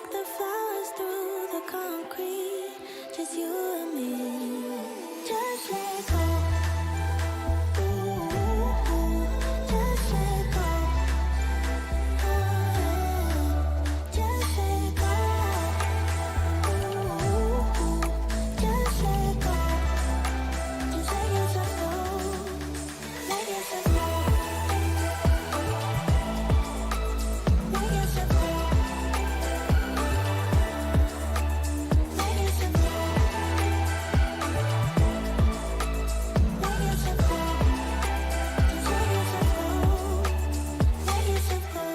like the flowers through the concrete, just you and me. Just let go. Ooh, just let go. Just let go. Ooh, just let go. Just let yourself go. Let yourself go. Let yourself go. Let yourself go. Let yourself go. Just let yourself go. Let yourself go.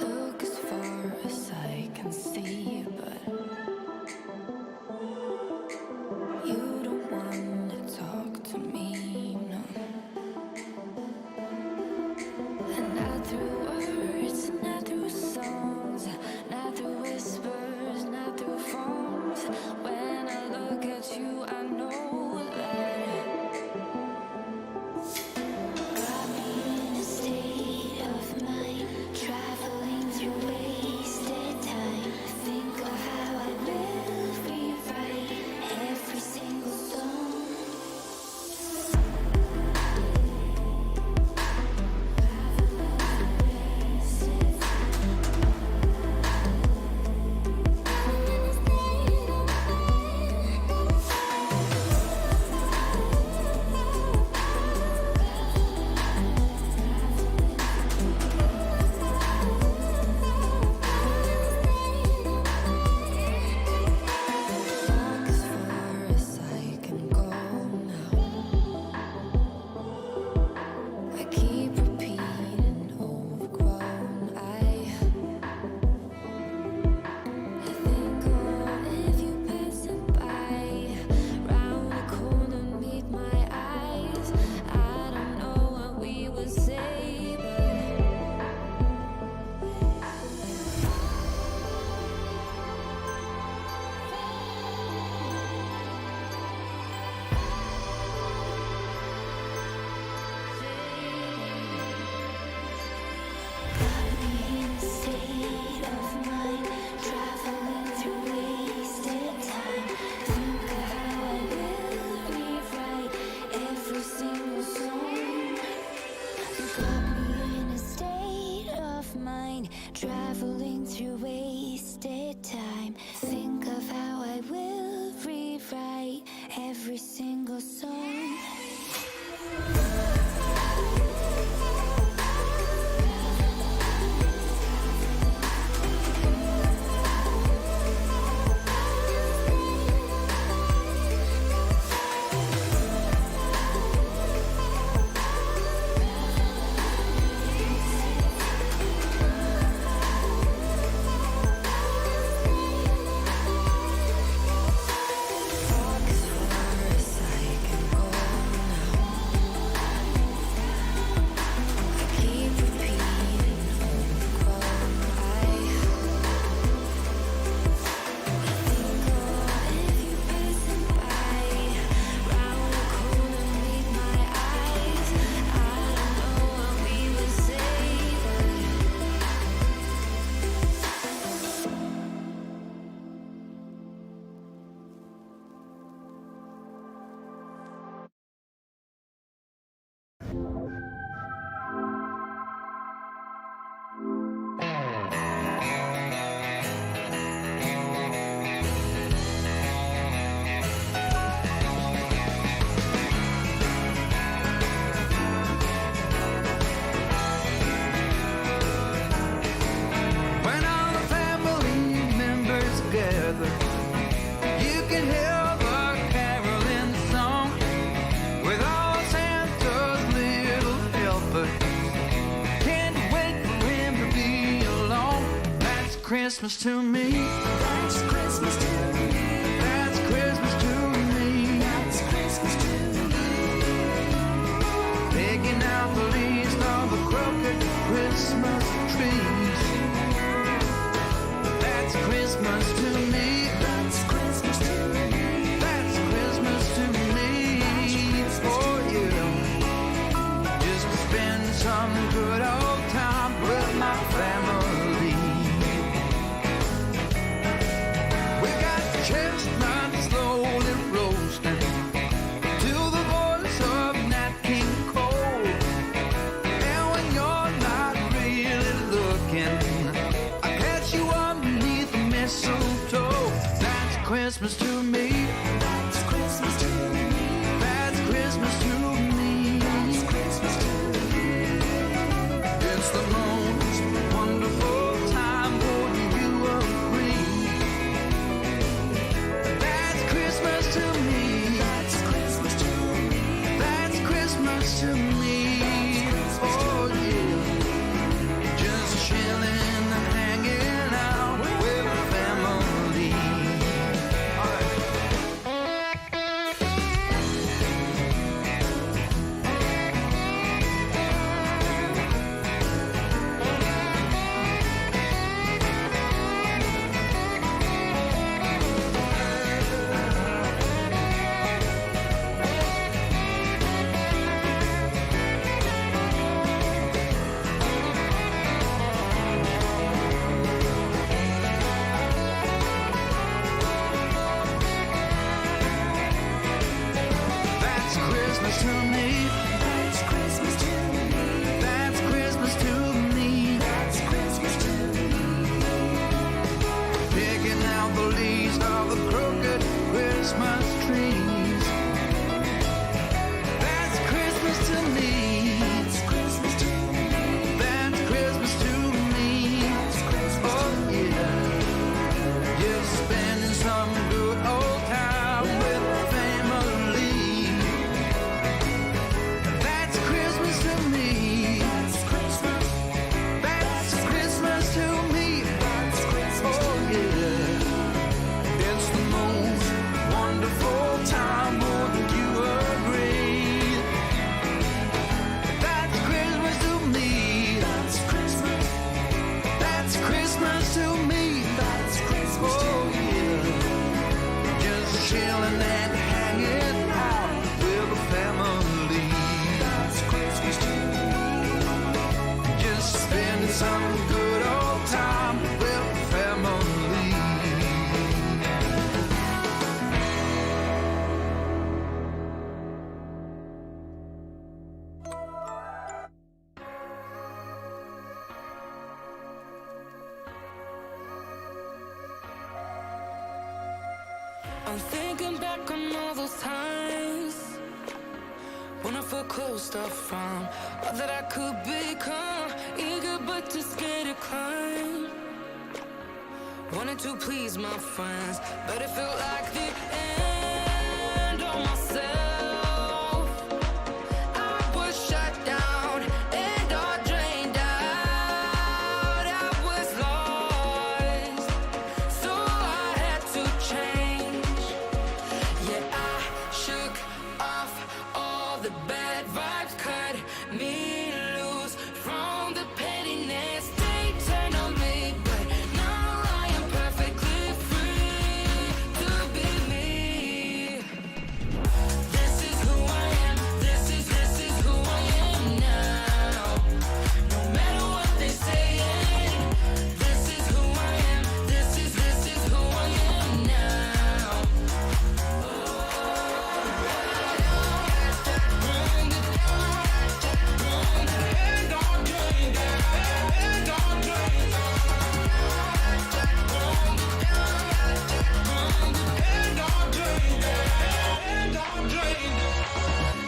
Look as far as I can see, but you don't want to talk to me, no. And not through words, not through songs, not through whispers, not through phones. When I look at you, I know that got me in a state of mind, traveling through wasted time. Think of how I will rewrite every single song. Walk as far as I can go now. I keep repeating overgrown. I think of if you passing by, round the corner meet my eyes. I don't know what we would say, but got me in a state of mind, traveling through wasted time. Think of how I will rewrite every single song. You got me in a state of mind, traveling through wasted time. Think of how I will rewrite every single song. Walk as far as I can go now. I keep repeating overgrown. I think of if you passing by, round the corner meet my eyes. I don't know what we would say, but When all the family members gather, you can hear the caroling song with all Santa's little helpers. Can't wait for him to be along. That's Christmas to me. That's Christmas to me. That's Christmas to me. That's Christmas to Christmas to me. That's Christmas to me. That's Christmas to me. Oh yeah. Just to spend some good old time with my family. We got chestnuts slowly roasting to the voice of Nat King Cole. And when you're not really looking, I catch you underneath the mistletoe. That's Christmas to me. That's Christmas to me. That's Christmas to me. That's Christmas to me. It's the most wonderful time, wouldn't you agree? That's Christmas to me. That's Christmas to me. That's Christmas to me. Oh yeah. Just chilling and hanging out with my family. All right. That's Christmas to me. That's Christmas to me. That's Christmas to me. That's Christmas to me. Picking out the leaves of the crooked Christmas trees. That's Christmas to me. That's Christmas to me. That's Christmas to me. That's Christmas Oh to me. yeah. Just spending some good old time with the family. That's Christmas to me. That's Christmas. That's Christmas to me. That's Christmas Oh to me. yeah. It's the most wonderful time, wouldn't you agree? That's Christmas to me. That's Christmas. That's Christmas to me. That's Christmas to Oh me. yeah. Just chilling and hanging out with the family. That's Christmas to me. Just spending some good old time with the family. I'm thinking back on all those times when I felt closed off from all that I could become, eager but too scared to climb. Wanted to please my friends, but it felt like the end of myself. I was shut down and all drained out. I was lost, so I had to change. Yeah, I shook off all the bad vibes, cut me loose from the pettiness they turned on me. But now I am perfectly free to be me. This is who I am. This is who I am now. No matter what they say, this is who I am. This is who I am now.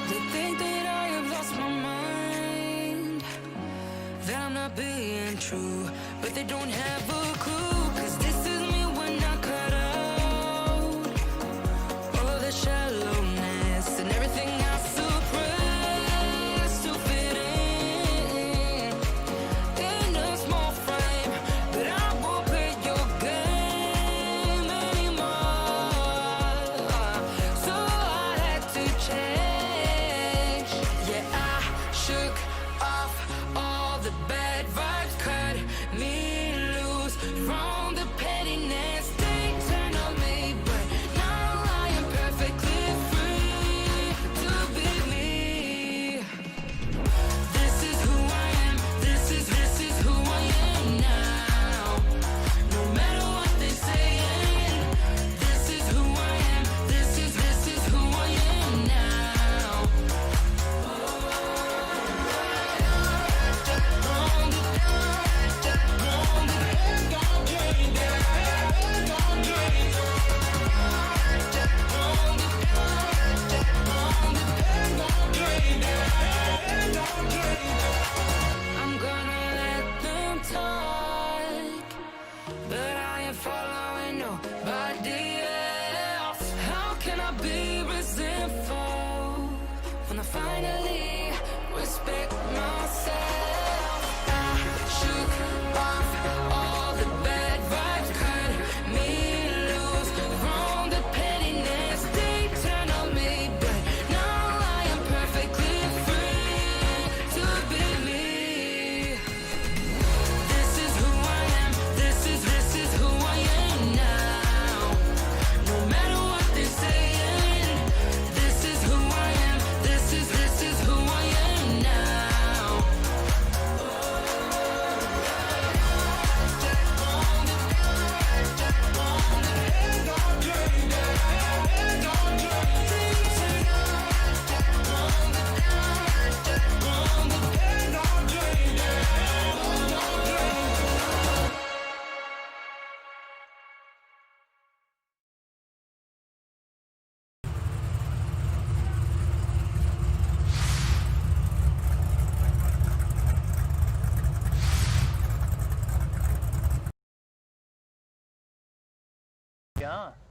They think that I have lost my mind, that I'm not being true, but they don't have a clue. 'Cause this is me when I cut out all the shallowness and everything I suppress to fit in a small frame. But I won't play your game anymore, so I had to change. Yeah, I shook off all the bad vibes, cut me loose from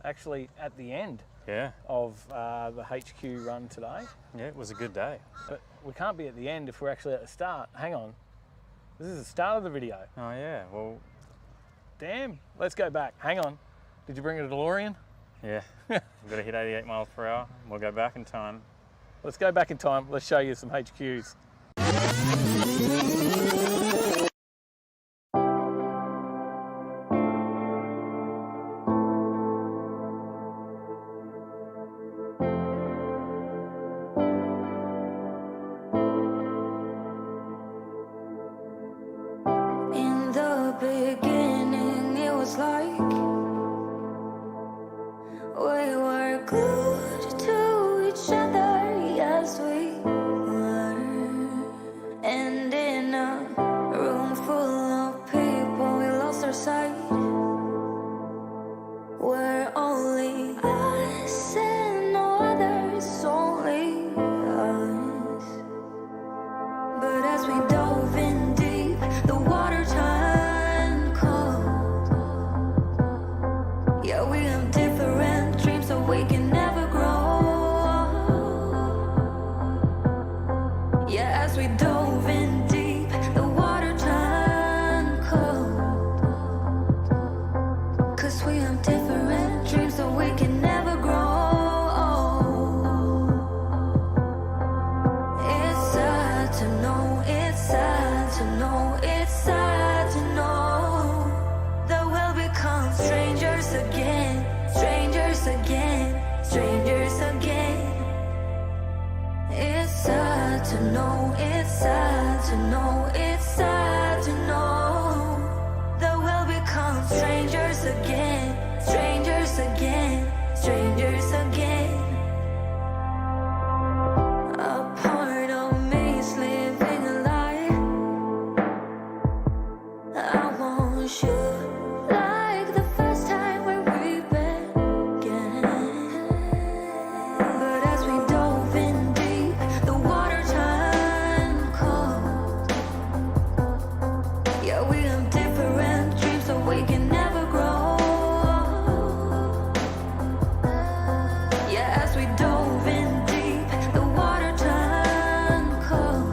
actually at the end Yeah, of the HQ run today. yeah, it was a good day. But we can't be at the end if we're actually at the start. Hang on. This is the start of the video. Oh yeah, well, Damn. Let's go back. Hang on. Did you bring a DeLorean? yeah, we've got to hit 88 miles per hour. We'll go back in time. Let's go back in time. Let's show you some HQs. In the beginning, it was like we were glued to each other, yes we were. And in a room full of people, we lost our sight. We're only us and no others, only us. But as we dove in deep, the water turned cold. Yeah, we have different dreams, so we can never grow. Yeah, as we dove in deep, the water turned cold. 'Cause we have different dreams, so we can never grow. It's sad to know, it's sad to know, it's sad to know that we'll become strangers again, strangers again, strangers again. It's sad to know, it's sad to know, it's sad to know that we'll become strangers again, strangers again, strangers again. A part of me is living a lie. I want you like the first time when we began. But as we dove in deep, the water turned cold. Yeah, we have different dreams, so we can never grow. Yeah, as we dove in deep, the water turned cold.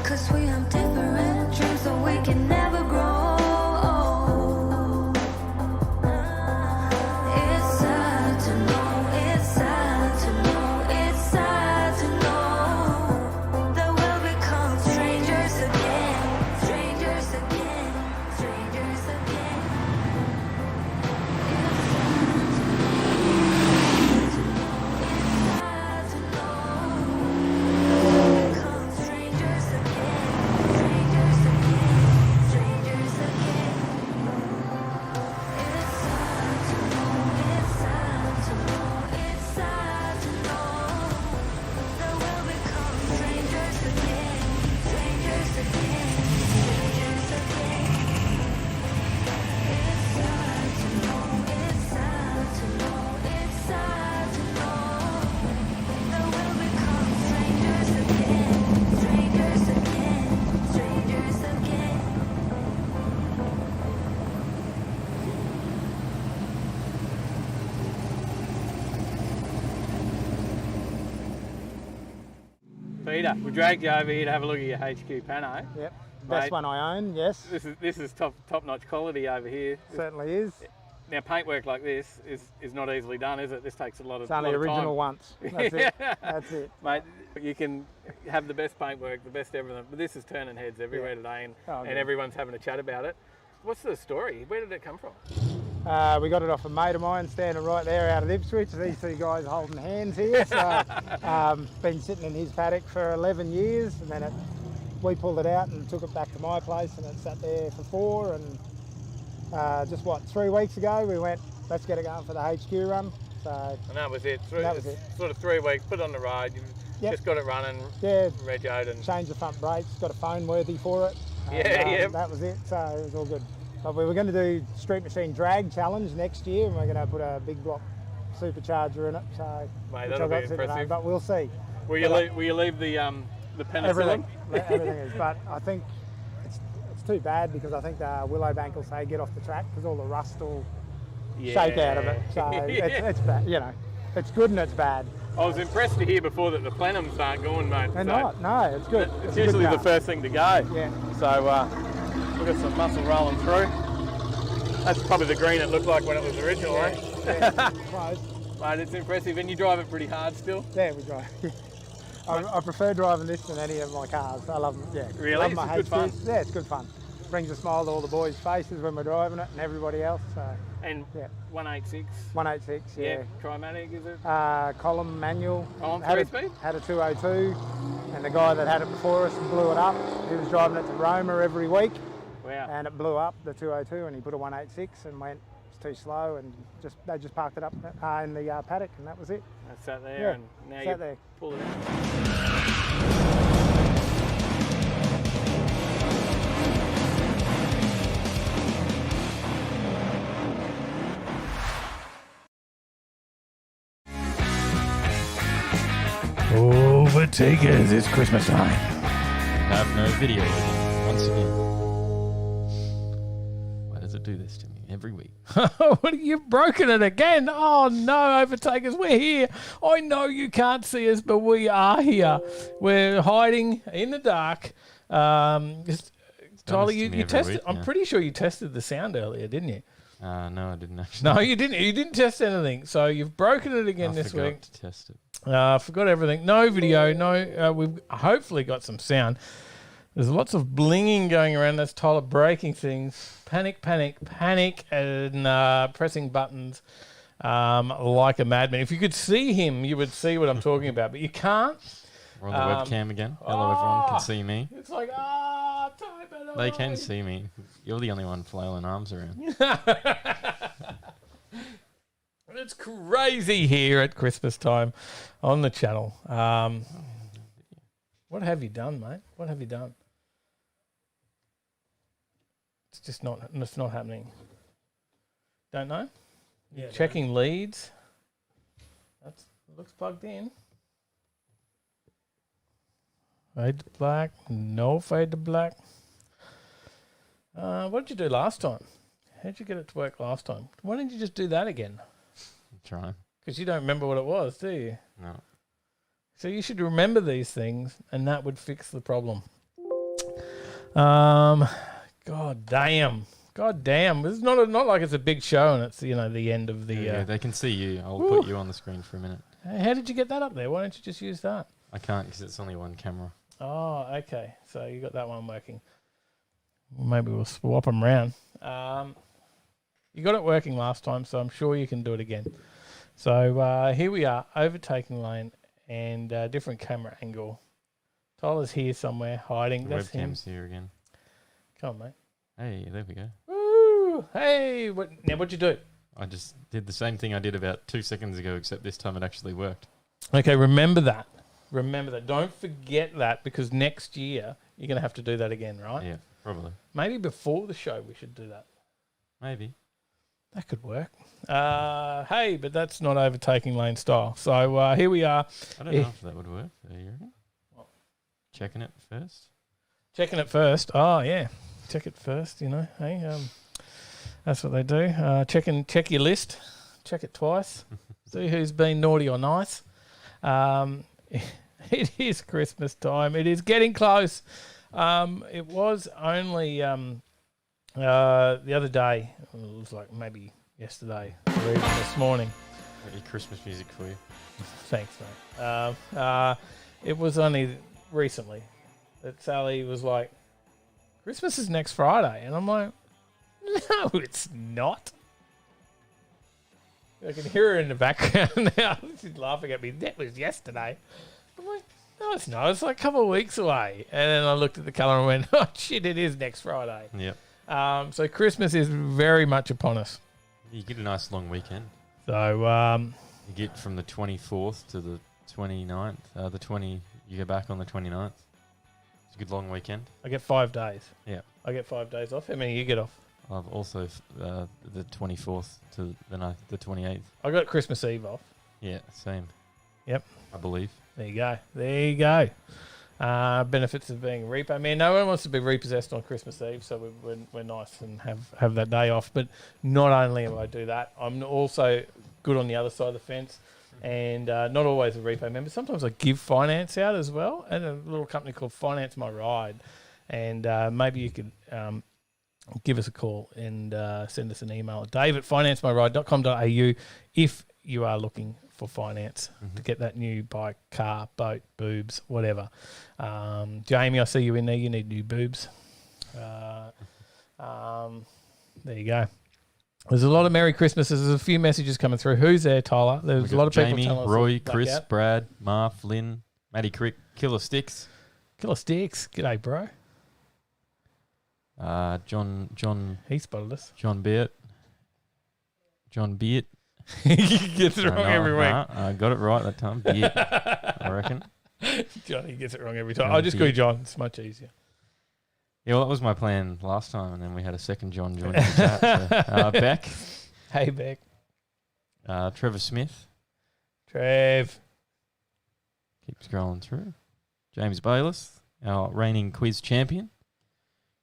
'Cause we have different dreams, so we can never grow. It's sad to know, it's sad to know, it's sad to know that we'll become strangers again, strangers again, strangers again. It's sad to know that we'll become strangers again, strangers again, strangers again. It's sad to know, it's sad to know, it's sad to know that we'll become strangers again, strangers again, strangers again. It's sad to know, it's sad to know, it's sad to know that we'll become strangers again, strangers again, strangers again. Peter, we dragged you over here to have a look at your HQ pano. Yep, Mate. best one I own, yes, This is top-notch quality over here. certainly is. Now, paintwork like this is not easily done, is it? This takes a lot of It's only lot of original time. once. That's it. That's it. Mate, you can have the best paintwork, the best everything, but this is turning heads everywhere today, and, Oh, and good. everyone's having a chat about it. What's the story? Where did it come from? We got it off a mate of mine standing right there out of Ipswich. These two guys holding hands here. So, been sitting in his paddock for 11 years, and then we pulled it out and took it back to my place, and it sat there for 4. And just 3 weeks ago, we went, let's get it going for the HQ run. So And that was it. That was it. Sort of 3 weeks, put it on the road, you Yep. just got it running, yeah, regoed, and changed the front brakes, got a phone worthy for it. And, Yeah. that was it. So it was all good. But we were going to do Street Machine Drag Challenge next year, and we're going to put a big block supercharger in it. So Mate, which that'll I've got be sitting at home, impressive. but we'll see. will you leave the penicillin? Everything, everything is. But I think it's too bad because I think the Willowbank will say get off the track because all the rust will shake out of it. So it's bad, you know. It's good and it's bad. I was impressed to hear before that the plenums aren't going, mate. They're so not. No, it's good. It's a good usually the car. first thing to go. Yeah. So we've got some muscle rolling through. That's probably the green it looked like when it was original, eh? Yeah. Close. Mate, it's impressive, and you drive it pretty hard still. Yeah, we drive. I prefer driving this than any of my cars. I love them. Yeah. Really? Love It's my good fun. HQs. Yeah, it's good fun. Brings a smile to all the boys' faces when we're driving it and everybody else. So And yeah. 186. 186. Yeah. Trimatic, is it? Column manual. Column had 3-speed? Had a 202, and the guy that had it before us blew it up. He was driving it to Roma every week, Wow. and it blew up the 202, and he put a 186 and went, it's too slow, and they just parked it up in the paddock, and that was it. That sat there, Yeah, and now sat you there. pull it out. Overtakers, it's Christmas time. Have no video again, once again. Why does it do this to me every week? What, you've broken it again? Oh no, Overtakers, we're here. I know you can't see us, but we are here. We're hiding in the dark. Tyler, this you, to me you every tested. week, I'm yeah. pretty sure you tested the sound earlier, didn't you? No, I didn't actually. No, you didn't. You didn't test anything. So you've broken it again I this forgot week. to test it. Forgot everything. No video. No. We've hopefully got some sound. There's lots of blinging going around. That's Tyler breaking things. Panic, and pressing buttons like a madman. If you could see him, you would see what I'm talking about. But you can't. We're on the webcam again. Hello, everyone can see me. It's like, type it They on. can see me. You're the only one flailing arms around. It's crazy here at Christmas time on the channel. What have you done, mate? What have you done? It's just not. It's not happening. Don't know. Yeah, Checking leads. That's looks plugged in. Fade to black. No fade to black. What did you do last time? How did you get it to work last time? Why didn't you just do that again? I'm trying. Because you don't remember what it was, do you? No. So you should remember these things, and that would fix the problem. God damn. It's not like it's a big show, and it's the end of the. Yeah, they can see you. I'll put you on the screen for a minute. How did you get that up there? Why don't you just use that? I can't because it's only one camera. Oh, okay. So you got that one working. Maybe we'll swap them around. You got it working last time, so I'm sure you can do it again. So here we are, Overtaking Lane, and different camera angle. Tyler's here somewhere, hiding. The That's him. webcam's here again. Come on, mate. Hey, there we go. Woo! Hey, what'd you do? I just did the same thing I did about 2 seconds ago, except this time it actually worked. Okay, remember that. Don't forget that, because next year you're going to have to do that again, right? Yeah, probably. Maybe before the show we should do that. Maybe. That could work. Hey, but that's not Overtaking Lane style. So here we are. I don't know if that would work. There you go. Checking it first. Checking it first. Oh, yeah. Check it first, Hey, that's what they do. Check your list. Check it twice. See who's been naughty or nice. It is Christmas time. It is getting close. It was only the other day. It was like maybe yesterday or even this morning. Got your Christmas music for you. Thanks, mate. It was only recently that Sally was like, Christmas is next Friday. And I'm like, no, it's not. I can hear her in the background now. She's laughing at me. That was yesterday. I'm like, no, it's not. It's like a couple of weeks away. And then I looked at the calendar and went, oh, shit, it is next Friday. Yep. So Christmas is very much upon us. You get a nice long weekend. So, You get from the 24th to the 29th. You go back on the 29th. It's a good long weekend. I get 5 days. Yeah. I get 5 days off. How many you get off? I've also the 24th to the 28th. I got Christmas Eve off. Yeah, same. Yep. I believe. There you go. Benefits of being a repo man. No one wants to be repossessed on Christmas Eve, so we're nice and have that day off. But not only am I do that, I'm also good on the other side of the fence, and not always a repo man, but sometimes I give finance out as well, and a little company called Finance My Ride. And maybe you could give us a call and send us an email at dave@financemyride.com.au if you are looking for finance to get that new bike, car, boat, boobs, whatever. Jamie, I see you in there. You need new boobs. There you go. There's a lot of Merry Christmases. There's a few messages coming through. Who's there, Tyler? There's a lot of people Jamie, telling us Roy, to Chris, black out. Brad, Marv, Lynn, Matty Crick, Killer Sticks, Killer Sticks. G'day, bro. John He spotted us. Beard. He gets it wrong every week. I got it right that time. Beard, I reckon. Johnny gets it wrong every time. John I'll just call you Beard. John. It's much easier. Yeah, well, that was my plan last time, and then we had a second John join the chat. So, Beck, Hey, Beck. Trevor Smith, Trev. keep scrolling through. James Bayliss, our reigning quiz champion.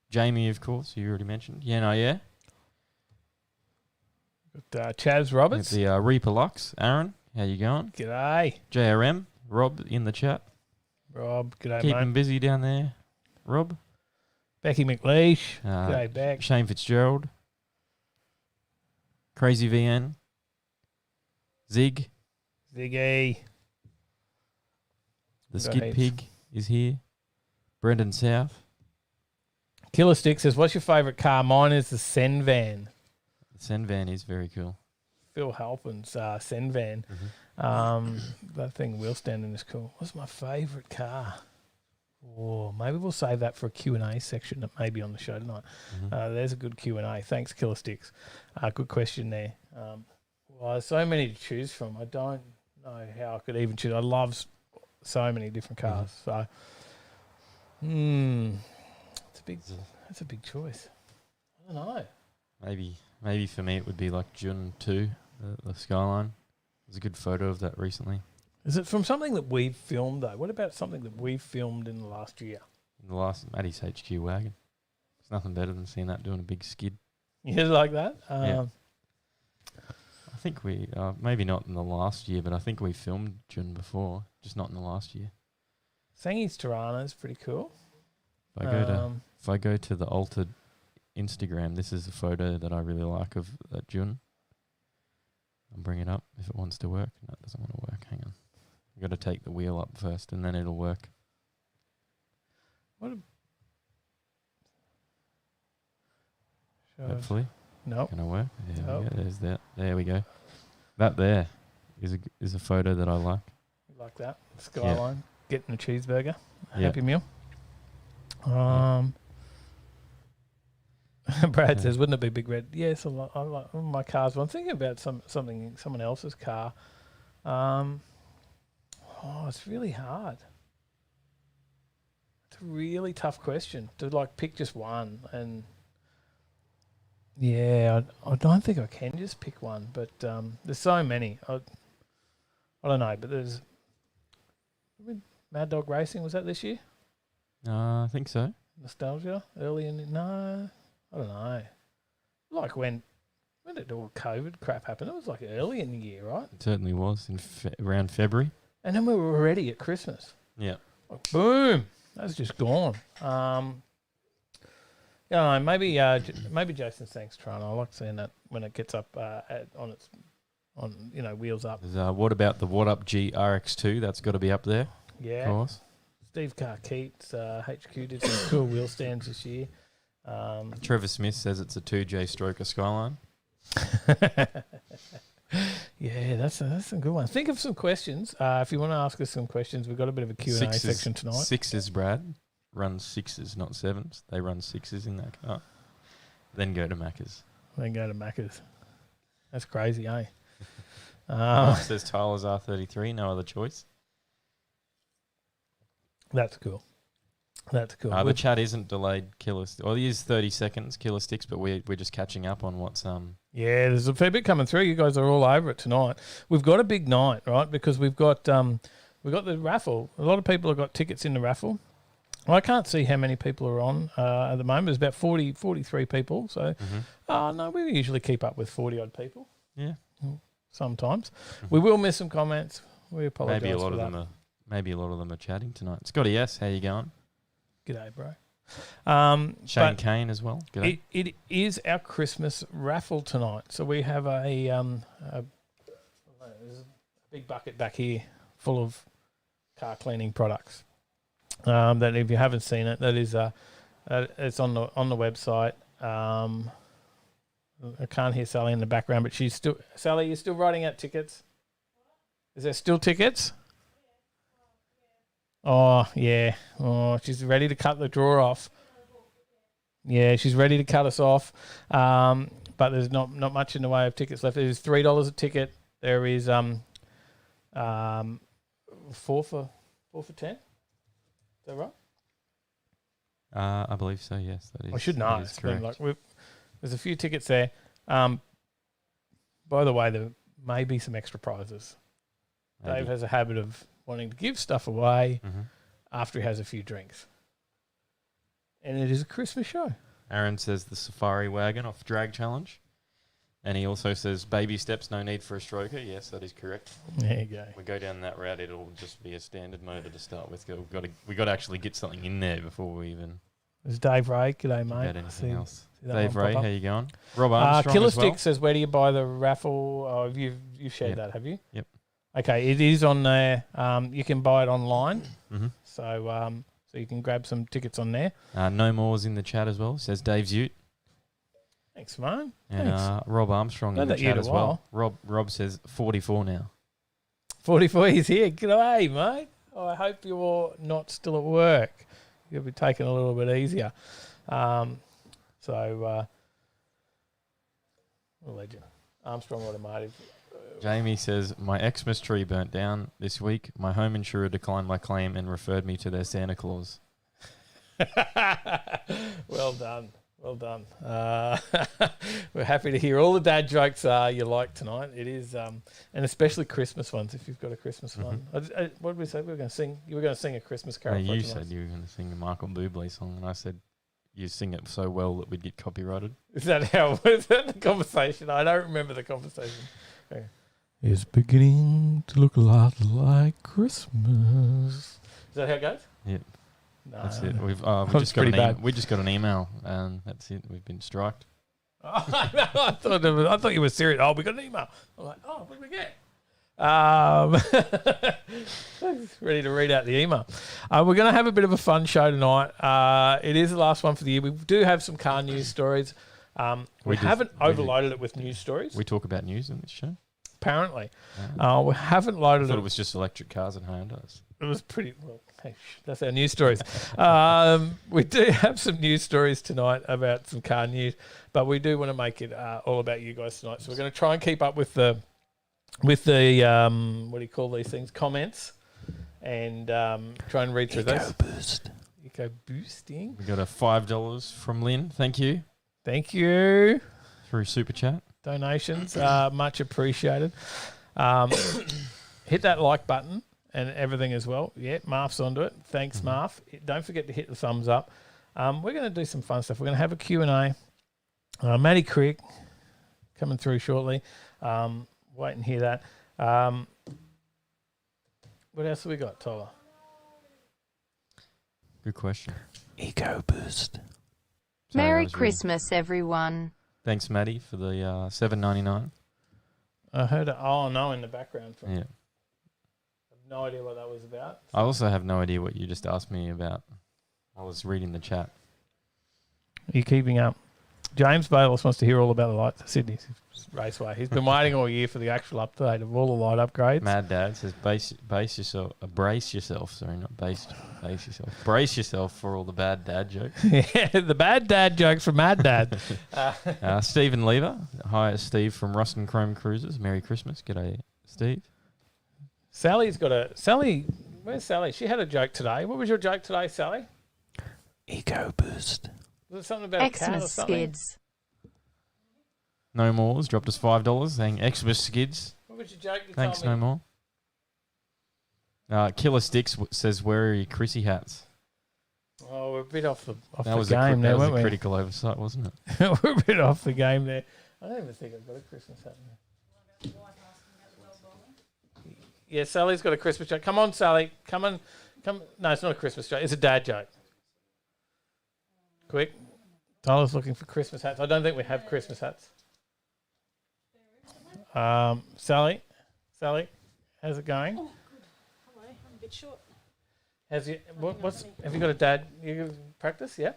Jamie, of course, you already mentioned. Yeah. Got, Chaz Roberts. The Reaper Lux, Aaron, how you going? G'day. JRM, Rob in the chat. Rob. G'day, Keep mate. him busy down there. Rob, Becky McLeish. Uh, G'day, Beck. Shane Fitzgerald, Crazy VN, Zig, Ziggy. the Go Skid ahead. Pig is here. Brendan South. Killer Stick says, what's your favourite car? Mine is the Sen van. The Sen van is very cool. Phil Halpin's Sen van. That thing wheel standing is cool. What's my favourite car? Oh, maybe we'll save that for a Q&A section that may be on the show tonight. There's a good Q&A. Thanks, Killer Sticks. Good question there. Well, there's so many to choose from. I don't know how I could even choose. I love so many different cars. So, it's a big choice. I don't know. Maybe for me it would be like June 2, the Skyline. There's a good photo of that recently. Is it from something that we've filmed, though? What about something that we've filmed in the last year? The last Maddie's HQ wagon. There's nothing better than seeing that doing a big skid. You like that? Yeah. I think we, maybe not in the last year, but I think we filmed June before, just not in the last year. Sangy's Tirana is pretty cool. If I go to the altered Instagram, this is a photo that I really like of June. I'll bring it up if it wants to work. No, it doesn't want to work. Hang on. I've got to take the wheel up first and then it'll work. Hopefully. Nope. Can I work? There we Nope. go. There's that. There we go. That there is a photo that I like. Like that. Skyline. Getting a cheeseburger. A Yeah. Happy Meal. Brad says, wouldn't it be Big Red? Yes, I like my cars. Well, I'm thinking about someone else's car. It's really hard. It's a really tough question to pick just one. And yeah, I don't think I can just pick one. But there's so many. I don't know. But there's Mad Dog Racing. Was that this year? I think so. Nostalgia early in no, I don't know. Like when did all COVID crap happen? It was like early in the year, right? It certainly was in around February. And then we were already at Christmas. Yeah. Like, boom, that's just gone. Maybe Jason's thanks, Tron. I like seeing that when it gets up on wheels up. There's, what about the What Up G RX2? That's got to be up there. Yeah. Of course. Steve Carr Keats, HQ did some cool wheel stands this year. Trevor Smith says it's a 2J Stroker Skyline. Yeah, that's a good one. Think of some questions. If you want to ask us some questions, we've got a bit of a Q&A section tonight. Sixes, Brad. Run sixes, not sevens. They run sixes in that car. Then go to Macca's. Then go to Macca's. That's crazy, eh? Says Tyler's R33, no other choice. That's cool. That's cool. The chat isn't delayed, Well, it is 30 seconds, Killer Sticks, but we're just catching up on what's... Yeah, there's a fair bit coming through. You guys are all over it tonight. We've got a big night, right? Because we've got we got the raffle. A lot of people have got tickets in the raffle. Well, I can't see how many people are on at the moment. There's about 43 people. So, no, we usually keep up with 40-odd people. Yeah. Sometimes. We will miss some comments. We apologise Maybe a lot for of that. them are chatting tonight. Scotty S, how you going? G'day, bro. Shane but Kane as well. G'day. it is our Christmas raffle tonight. So we have there's a big bucket back here full of car cleaning products. That if you haven't seen it, that is it's on the website. I can't hear Sally in the background, but she's still Sally. You're still writing out tickets. Is there still tickets? Oh yeah. Oh, she's ready to cut the drawer off. Yeah, she's ready to cut us off. But there's not much in the way of tickets left. There's $3 a ticket. There is 4 for 10. Is that right? I believe so. Yes, that is. I should know. That is It's been correct. there's a few tickets there. By the way, there may be some extra prizes. Maybe. Dave has a habit of wanting to give stuff away Mhm. after he has a few drinks. And it is a Christmas show. Aaron says the Safari Wagon off Drag Challenge. And he also says baby steps, no need for a stroker. Yes, that is correct. There you go. We go down that route, it'll just be a standard motor to start with. We've got to actually get something in there before we even There's Dave Ray. G'day, about mate. anything else. see that Dave one Ray, pop how up. you going? Rob Armstrong Killer as well. Stick says, where do you buy the raffle? Oh, you've shared Yep. that, have you? Yep. Okay, it is on there. You can buy it online. Mhm. So you can grab some tickets on there. No More's in the chat as well, says Dave Zute. Thanks, man. And Thanks. Rob Armstrong Not in the that you chat had a as well. Rob says 44 now. 44, he's here. G'day, mate. Oh, I hope you're not still at work. You'll be taking a little bit easier. What a legend. Armstrong Automotive. Jamie says, my Xmas tree burnt down this week. My home insurer declined my claim and referred me to their Santa Claus. Well done. Well done. We're happy to hear all the dad jokes you like tonight. It is, and especially Christmas ones, if you've got a Christmas one. What did we say? We were going to sing. You were going to sing a Christmas carol. No, for you tonight. said you were going to sing the Michael Bublé song, and I said you sing it so well that we'd get copyrighted. Is that the conversation? I don't remember the conversation. Okay. It's beginning to look a lot like Christmas. Is that how it goes? Yep. No. That's it. We That's just got pretty bad. we just got an email, and that's it. We've been striked. I thought you were serious. Oh, we got an email. I'm like, oh, what did we get? Ready to read out the email. We're going to have a bit of a fun show tonight. It is the last one for the year. We do have some car news stories. We haven't overloaded it with news stories. We talk about news in this show. Apparently, we haven't loaded I thought it. it was just electric cars and Hondas. It was pretty well. Hey, that's our news stories. We do have some news stories tonight about some car news, but we do want to make it all about you guys tonight. So we're going to try and keep up with the what do you call these things? Comments, and try and read through those. Eco boosting. We got a $5 from Lynn. Thank you. Thank you. Through Super Chat. Donations, much appreciated. Hit that like button and everything as well. Yeah, Marf's onto it. Thanks, Marf. Don't forget to hit the thumbs up. We're going to do some fun stuff. We're going to have a Q&A. Matty Crick coming through shortly. Wait and hear that. What else have we got, Tyler? Good question. Eco Boost. Sorry, Merry that was really- Christmas, everyone. Thanks, Maddie, for the $7.99. I heard it. Oh, no, in the background. Yeah. I have no idea what that was about. I also have no idea what you just asked me about. I was reading the chat. Are you keeping up? James Bayless wants to hear all about the lights at Sydney Raceway. He's been waiting all year for the actual update of all the light upgrades. Mad Dad says brace yourself. Sorry, not base yourself. Brace yourself for all the bad dad jokes. Yeah, the bad dad jokes from Mad Dad. Stephen Lever. Hi, it's Steve from Ruston Chrome Cruises. Merry Christmas. G'day, Steve. Sally's got a... Sally... Where's Sally? She had a joke today. What was your joke today, Sally? Eco Boost. Was it something about a cat or Xmas something? skids. No More's dropped us $5 saying Xmas skids. What was your joke you Thanks, told me? No More. Killer Sticks says, where are your Chrissy hats? Oh, we're a bit off the That was game there, that was weren't a we? critical oversight, wasn't it? We're a bit off the game there. I don't even think I've got a Christmas hat there. Yeah, Sally's got a Christmas joke. Come on, Sally. Come on. No, it's not a Christmas joke. It's a dad joke. Quick. Tyler's looking for Christmas hats. I don't think we have Christmas hats. Sally, how's it going? Oh, good. Hello, I'm a bit short. Have you got a dad? You practice? Yeah.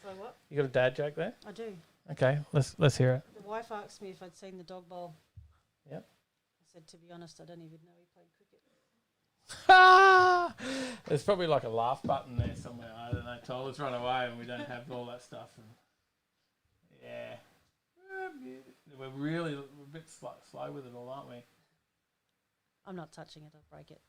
So what? You got a dad joke there? I do. Okay, let's hear it. The wife asked me if I'd seen the dog bowl. Yep. I said, to be honest, I don't even know he played cricket. There's probably like a laugh button there somewhere. I don't know. Tyler's run away and we don't have all that stuff. And yeah. We're a bit slow with it all, aren't we? I'm not touching it. I'll break it.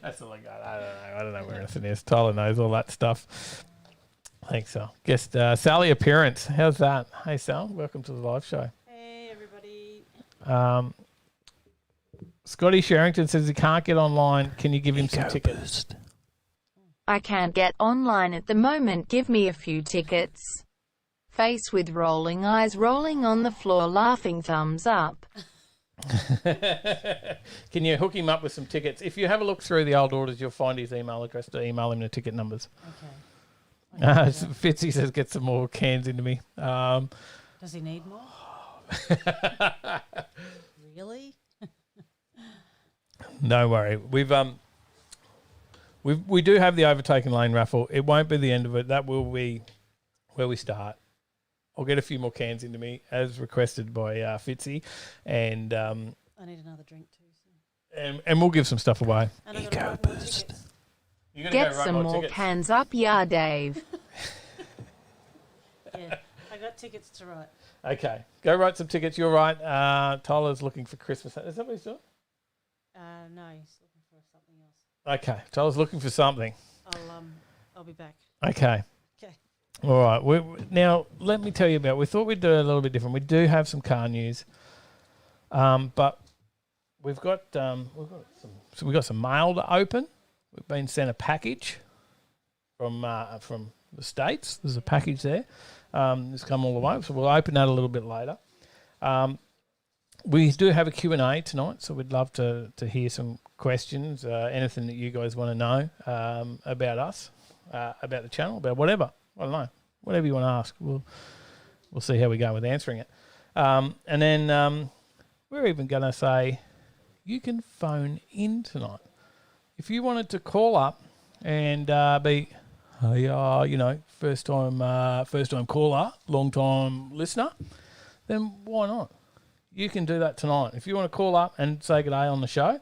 That's all I got. I don't know where anything is. Tyler knows all that stuff. Thanks, Sal. Guest Sally appearance. How's that? Hey, Sal. Welcome to the live show. Hey, everybody. Scotty Sherrington says he can't get online. Can you give him some tickets? I can't get online at the moment. Give me a few tickets. Face with rolling eyes, rolling on the floor, laughing thumbs up. Can you hook him up with some tickets? If you have a look through the old orders, you'll find his email address to email him the ticket numbers. Okay. Fitzy says get some more cans into me. Does he need more? Really? No worry. We do have the Overtaking Lane raffle. It won't be the end of it. That will be where we start. I'll get a few more cans into me as requested by Fitzy, and I need another drink too. So. and we'll give some stuff away. And I gotta write more tickets. Get some more cans up, yeah, Dave. Yeah, I got tickets to write. Okay, go write some tickets. You're right. Tyler's looking for Christmas. Is that what he's doing? No, he's looking for something else. Okay, Tyler's looking for something. I'll be back. Okay. Okay. All right. Now, let me tell you about. We thought we'd do it a little bit different. We do have some car news, but we've got some mail to open. We've been sent a package from the States. There's a package there. It's come all the way, so we'll open that a little bit later. We do have a Q&A tonight, so we'd love to hear some questions, anything that you guys want to know about us, about the channel, about whatever. I don't know. Whatever you want to ask. We'll see how we go with answering it. And then we're even going to say you can phone in tonight. If you wanted to call up and be, first time caller, long time listener, then why not? You can do that tonight. If you want to call up and say good day on the show,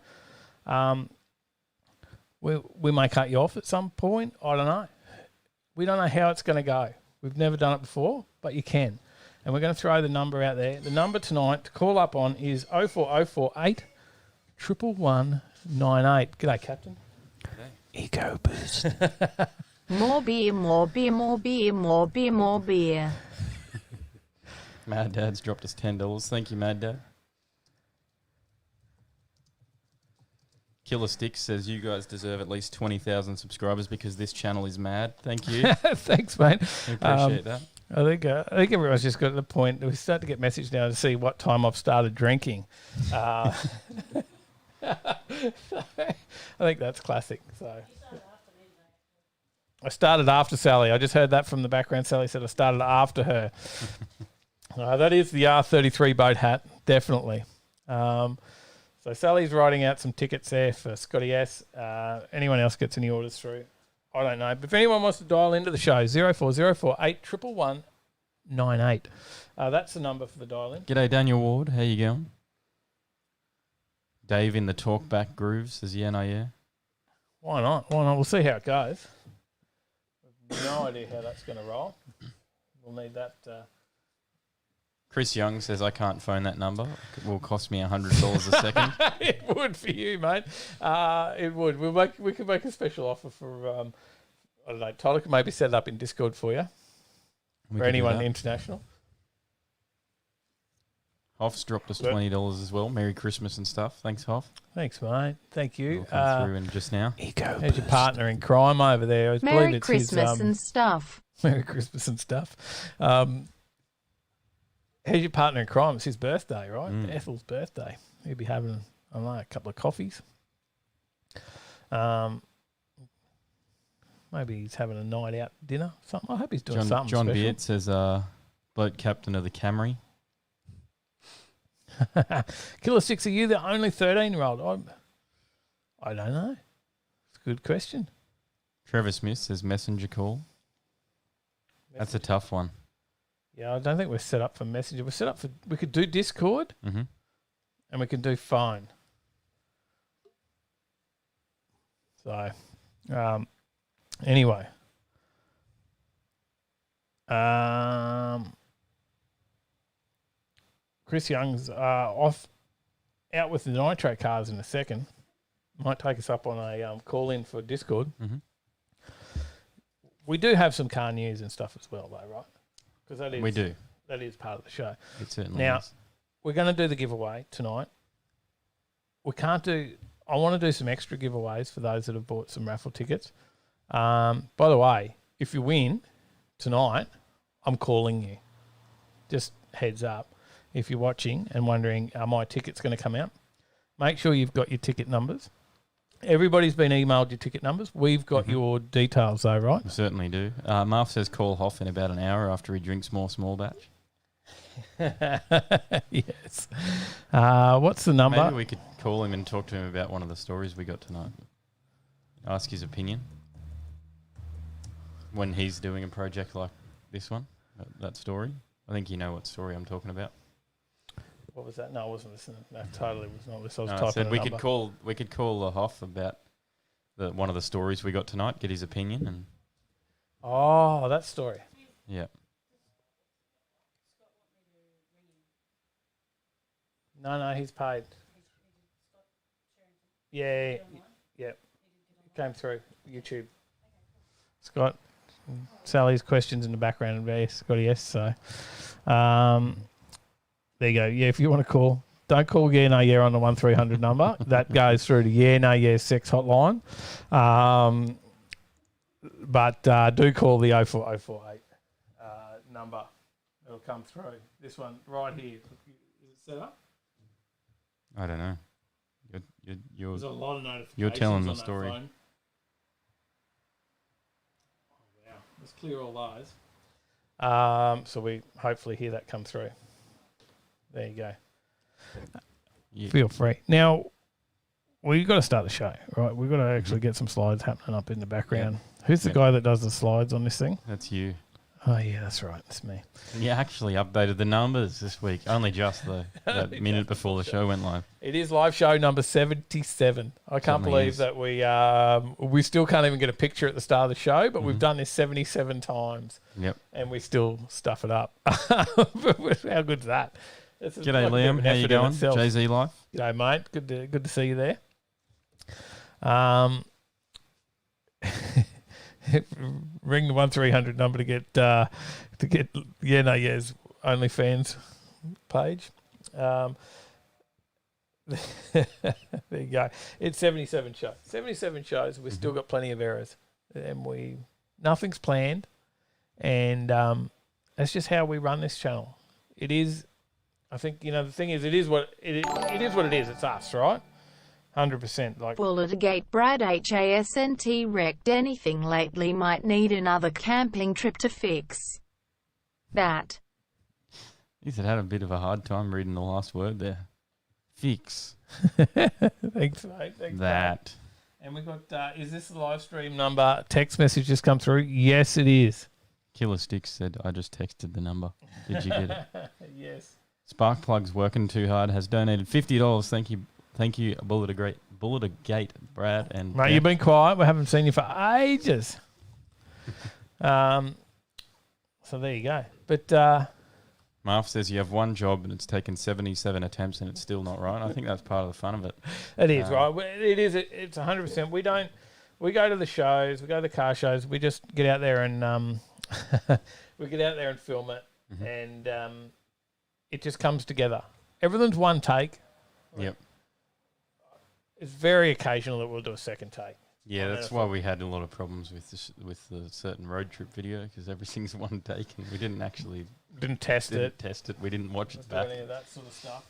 we may cut you off at some point. I don't know. We don't know how it's going to go. We've never done it before, but you can. And we're going to throw the number out there. The number tonight to call up on is 04048 11198. G'day, Captain. G'day. Ego boost. More beer, more beer, more beer, more beer, more beer. Mad Dad's dropped us $10. Thank you, Mad Dad. Killer Sticks says you guys deserve at least 20,000 subscribers because this channel is mad. Thank you. Thanks, mate. We appreciate that. I think everyone's just got to the point that we start to get messages now to see what time I've started drinking. I think that's classic. So I started after Sally. I just heard that from the background. Sally said I started after her. That is the R33 boat hat, definitely. So Sally's writing out some tickets there for Scotty S. Anyone else gets any orders through? I don't know. But if anyone wants to dial into the show, 04048 11198. That's the number for the dial-in. G'day, Daniel Ward. How you going? Dave in the talkback groove says, yeah, no, yeah. Why not? We'll see how it goes. I've no idea how that's going to roll. We'll need that... Chris Young says, I can't phone that number. It will cost me $100 a second. It would for you, mate. It would. We could make a special offer for, I don't know, Tyler could maybe set it up in Discord for you. For anyone international. Hoff's dropped us Good. $20 as well. Merry Christmas and stuff. Thanks, Hoff. Thanks, mate. Thank you. We'll come through in just now. There's your partner in crime over there. I believe Merry it's Christmas his, and stuff. Merry Christmas and stuff. Here's your partner in crime. It's his birthday, right? Ethel's birthday. He'll be having, I don't know, a couple of coffees. Maybe he's having a night out dinner. Something. I hope he's doing something John special. Beard says, boat captain of the Camry. Killer Six, are you the only 13-year-old? I don't know. It's a good question. Trevor Smith says messenger call. That's a tough one. Yeah, I don't think we're set up for Messenger. We're set up for, we could do Discord Mm-hmm. and we can do phone. So, anyway. Chris Young's out with the nitro cars in a second. Might take us up on a call-in for Discord. Mm-hmm. We do have some car news and stuff as well, though, right? Because that is We do. That is part of the show. It certainly Now, is. we're going to do the giveaway tonight. We can't do... I want to do some extra giveaways for those that have bought some raffle tickets. By the way, if you win tonight, I'm calling you. Just heads up. If you're watching and wondering, are my tickets going to come out? Make sure you've got your ticket numbers. Everybody's been emailed your ticket numbers. We've got your details though, right? We certainly do. Marv says call Hoff in about an hour after he drinks more small batch. Yes. What's the number? Maybe we could call him and talk to him about one of the stories we got tonight. Ask his opinion. When he's doing a project like this one, that story. I think you know what story I'm talking about. What was that? No, I wasn't listening. That totally was not listening. I was No, I typing said a we number. could call Hoff about one of the stories we got tonight, get his opinion, and Oh, that story. yeah. No, he's paid. Yeah. It came through YouTube. Scott, Sally's questions in the background. Yes, got a yes. So, there you go. Yeah, if you want to call, don't call yeah, no, yeah on the 1300 number. That goes through to yeah, no, yeah, sex hotline. But do call the 04048 number. It'll come through. This one right here. Is it set up? I don't know. You're There's a lot of notifications. you're telling on the that story. phone. Oh, wow. Let's clear all those. So we hopefully hear that come through. There you go. Yeah. Feel free. Now, we've got to start the show, right? We've got to actually get some slides happening up in the background. Who's the guy that does the slides on this thing? That's you. Oh, yeah, that's right. It's me. You actually updated the numbers this week. Only just though. That minute before the show went live. It is live show number 77. I can't Certainly believe is. that we still can't even get a picture at the start of the show, but we've done this 77 times. Yep. And we still stuff it up. How good's that? It's G'day, like a bit of Liam. an How you effort in going? itself. Jay-Z Life. G'day, mate. Good to see you there. Ring the 1300 number to get yeah, no, yes, OnlyFans page. There you go. It's 77 shows. 77 shows. We've still got plenty of errors, and nothing's planned, and that's just how we run this channel. It is. I think the thing is, it is what it is. What it is. It's us, right? 100%. Like Bulletigate Brad HASNT wrecked anything lately, might need another camping trip to fix that. He said had a bit of a hard time reading the last word there. Fix. Thanks, mate. Thanks, that. mate. And we got. Is this the live stream number? Text message just come through. Yes, it is. Killer Sticks said, I just texted the number. Did you get it? Yes. Sparkplug's working too hard. Has donated $50. Thank you, Bulletigate, Brad, and Mate, you've been quiet. We haven't seen you for ages. So there you go. But Marv says you have one job and it's taken 77 attempts and it's still not right. I think that's part of the fun of it. it is right. It is. It's 100%. We don't. We go to the shows. We go to the car shows. We just get out there and we get out there and film it, and it just comes together. everything's one take. Yep. It's very occasional that we'll do a second take. Yeah, that's why we had a lot of problems with with the certain road trip video, because everything's one take and we didn't actually test it. We didn't watch it Do back. any of that sort of stuff.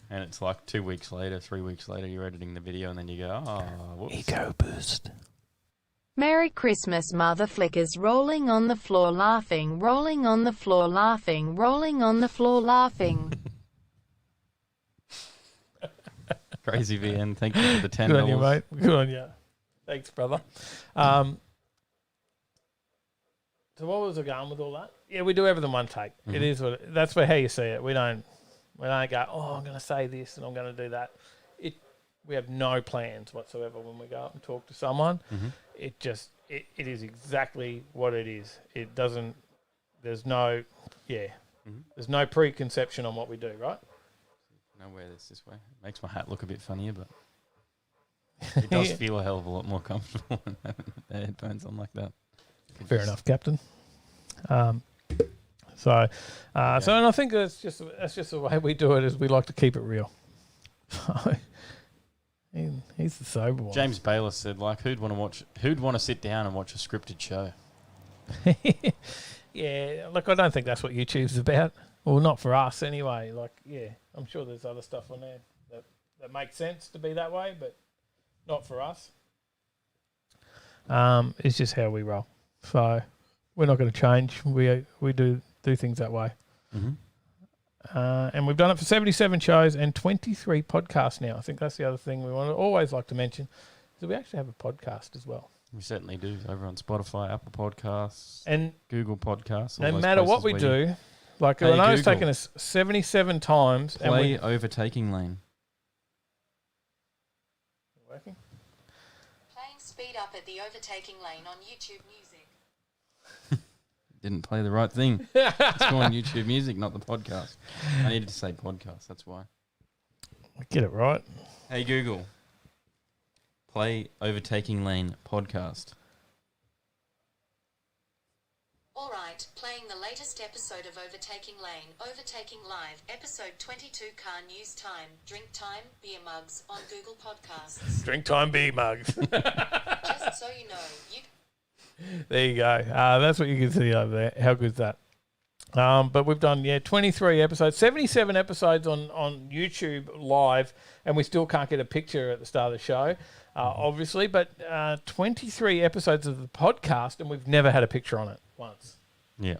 And it's like 2 weeks later, 3 weeks later, you're editing the video and then you go, oh, whoops. Ego boost. Merry Christmas, mother flickers. Rolling on the floor laughing, rolling on the floor laughing, rolling on the floor laughing. Crazy VN, thank you for the $10. Good on you, mate. Good on you. Thanks, brother. So what was I going with all that? Yeah, we do everything one take. Mm-hmm. It is what that's how you see it. We don't go, oh, I'm going to say this and I'm going to do that. We have no plans whatsoever when we go up and talk to someone. Mm-hmm. It is exactly what it is. It doesn't. There's no There's no preconception on what we do, right? Nowhere that's this way. It makes my hat look a bit funnier, but it does feel a hell of a lot more comfortable when having the headphones on like that. Fair enough, Captain. So and I think that's just the way we do it. Is we like to keep it real. So he's the sober one. James Bayless said, like, who'd want to sit down and watch a scripted show? Yeah, look, I don't think that's what YouTube's about. Well, not for us anyway. Like, yeah, I'm sure there's other stuff on there that makes sense to be that way, but not for us. It's just how we roll. So we're not going to change. We do things that way. Mm-hmm. And we've done it for 77 shows and 23 podcasts now. I think that's the other thing we want to always like to mention. So we actually have a podcast as well. We certainly do. Over on Spotify, Apple Podcasts, and Google Podcasts. No matter what we do, like I know it's taken us 77 times. Play Overtaking Lane. Working? Playing Speed Up at the Overtaking Lane on YouTube Music. Didn't play the right thing. It's on YouTube Music, not the podcast. I needed to say podcast, that's why. Get it right. Hey Google, play Overtaking Lane podcast. All right, playing the latest episode of Overtaking Lane, Overtaking Live, episode 22, car news time, drink time, beer mugs on Google Podcasts. Drink time, beer mugs. Just so you know, There you go. That's what you can see over there. How good's that? But we've done 23 episodes, 77 episodes on YouTube live, and we still can't get a picture at the start of the show, obviously. But 23 episodes of the podcast, and we've never had a picture on it once. Yeah,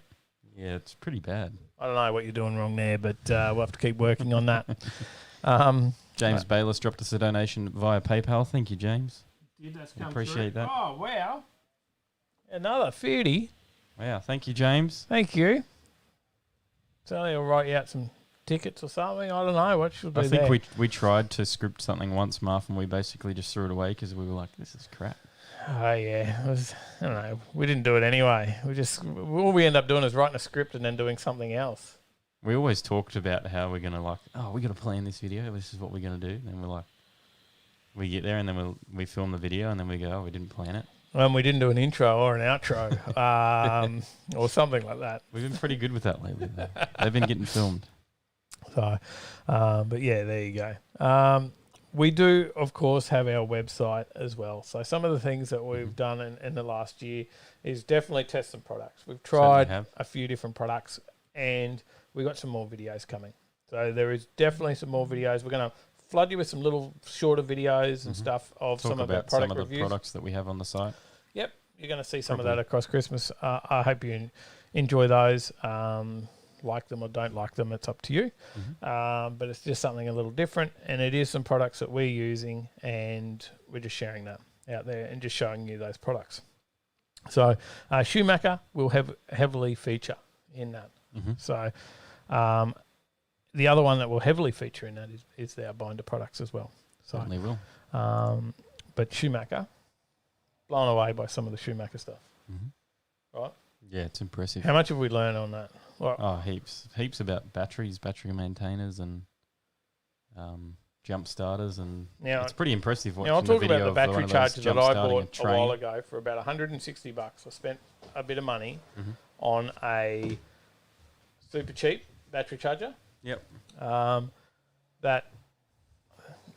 it's pretty bad. I don't know what you're doing wrong there, but we'll have to keep working on that. James Bayless dropped us a donation via PayPal. Thank you, James. Appreciate that. Oh wow, another 50. Wow, thank you, James. Thank you. So they'll write you out some tickets or something. I don't know what should do. I think we tried to script something once, Marv, and we basically just threw it away because we were like, "This is crap." Oh yeah, I don't know. We didn't do it anyway. All we end up doing is writing a script and then doing something else. We always talked about how we're gonna we got to plan this video. This is what we're gonna do. And then we're like, we get there and then we film the video and then we go, oh, we didn't plan it. We didn't do an intro or an outro, or something like that. We've been pretty good with that lately, though. They've been getting filmed. So, but yeah, there you go. We do, of course, have our website as well. So some of the things that we've done in the last year is definitely test some products. We've tried a few different products, and we've got some more videos coming. So there is definitely some more videos. We're going to flood you with some little shorter videos and stuff of some of our product reviews. Some of the products that we have on the site. Yep, you're going to see some of that across Christmas. I hope you enjoy those. Like them or don't like them, it's up to you. But it's just something a little different, and it is some products that we're using, and we're just sharing that out there and just showing you those products. So Schumacher will heavily feature in that. So the other one that will heavily feature in that is our binder products as well. So, certainly will. But Schumacher, blown away by some of the Schumacher stuff. Right? Yeah, it's impressive. How much have we learned on that? Heaps. Heaps about batteries, battery maintainers, and jump starters, and it's pretty impressive watching I'll talk the video about the battery chargers that I bought a while ago for about $160. I spent a bit of money on a super cheap battery charger Yep. That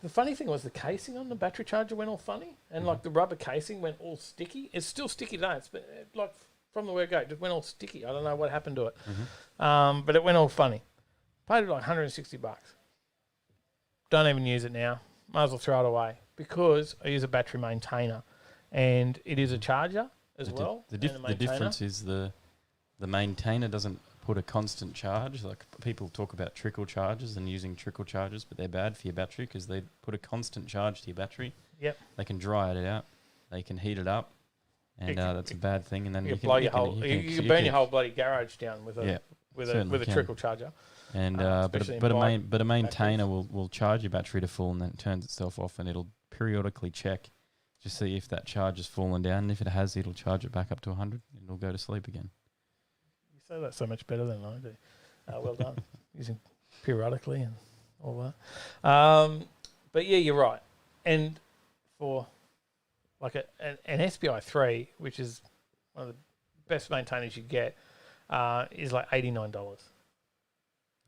the funny thing was the casing on the battery charger went all funny, and like the rubber casing went all sticky. It's still sticky today. It's like from the word go, it just went all sticky. I don't know what happened to it, but it went all funny. Paid like $160. Don't even use it now. Might as well throw it away because I use a battery maintainer, and it is a charger as well. The difference is the maintainer doesn't put a constant charge. Like people talk about trickle charges and using trickle charges, but they're bad for your battery because they put a constant charge to your battery. Yep. They can dry it out. They can heat it up, and that's a bad thing. And then you can burn your whole bloody garage down with a trickle charger. And but a maintainer will charge your battery to full, and then it turns itself off, and it'll periodically check, just see if that charge has fallen down. And if it has, it'll charge it back up to 100, and it'll go to sleep again. You say that so much better than I do. Well done. Using periodically and all that. But yeah, you're right. And for like an SPI 3, which is one of the best maintainers you get, is like $89.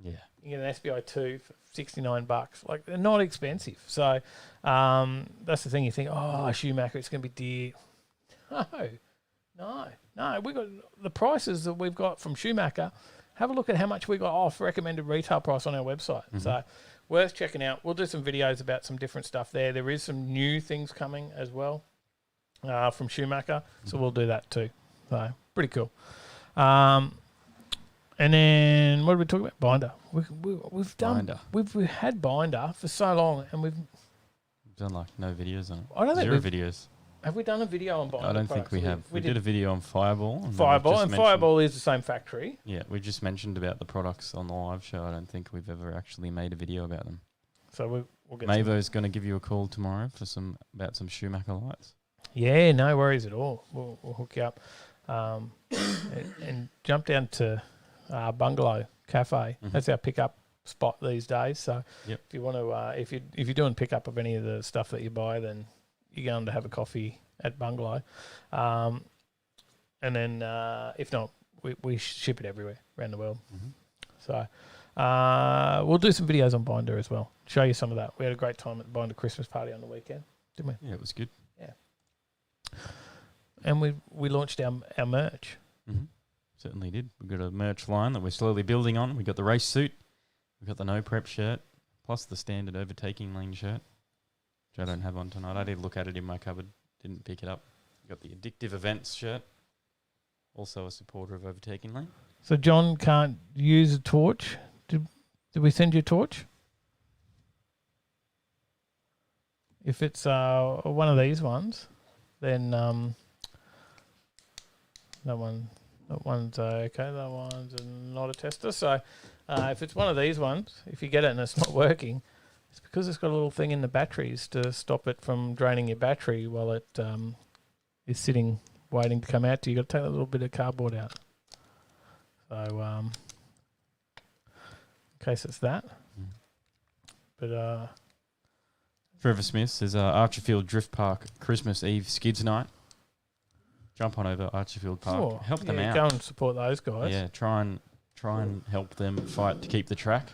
Yeah. You get an SPI 2 for $69. Like, they're not expensive. So that's the thing. You think, oh, Schumacher, it's going to be dear. No. We got the prices that we've got from Schumacher. Have a look at how much we got off recommended retail price on our website. So worth checking out. We'll do some videos about some different stuff there. There is some new things coming as well from Schumacher. So we'll do that too. So pretty cool. And then what did we talk about? Binder. We've done Binder. We've had Binder for so long, and we've done like no videos on it. I don't think Zero videos. Have we done a video on Binder? I don't think we have. We did a video on Fireball. And Fireball is the same factory. Yeah, we just mentioned about the products on the live show. I don't think we've ever actually made a video about them. So we'll get. Mavo's going to give you a call tomorrow for about some Schumacher lights. Yeah, no worries at all. We'll hook you up, and jump down to Bungalow Cafe. That's our pickup spot these days. So if you want to, if you're doing pickup of any of the stuff that you buy, then you're going to have a coffee at Bungalow, and then if not, we ship it everywhere around the world. So we'll do some videos on Binder as well. Show you some of that. We had a great time at the Binder Christmas party on the weekend, didn't we? Yeah, it was good. Yeah. And we launched our merch. Certainly did. We've got a merch line that we're slowly building on. We've got the race suit. We've got the no prep shirt, plus the standard Overtaking Lane shirt, which I don't have on tonight. I did look at it in my cupboard. Didn't pick it up. We've got the Addictive Events shirt. Also a supporter of Overtaking Lane. So John can't use a torch. Did we send you a torch? If it's one of these ones, then that one's okay. That one's not a tester. So if it's one of these ones, if you get it and it's not working, it's because it's got a little thing in the batteries to stop it from draining your battery while it is sitting waiting to come out to you. You've got to take a little bit of cardboard out. So in case it's that. But Trevor Smith says Archerfield Drift Park Christmas Eve Skids Night. Jump on over Archerfield Park. Help them out. Go and support those guys. Yeah, try and help them fight to keep the track.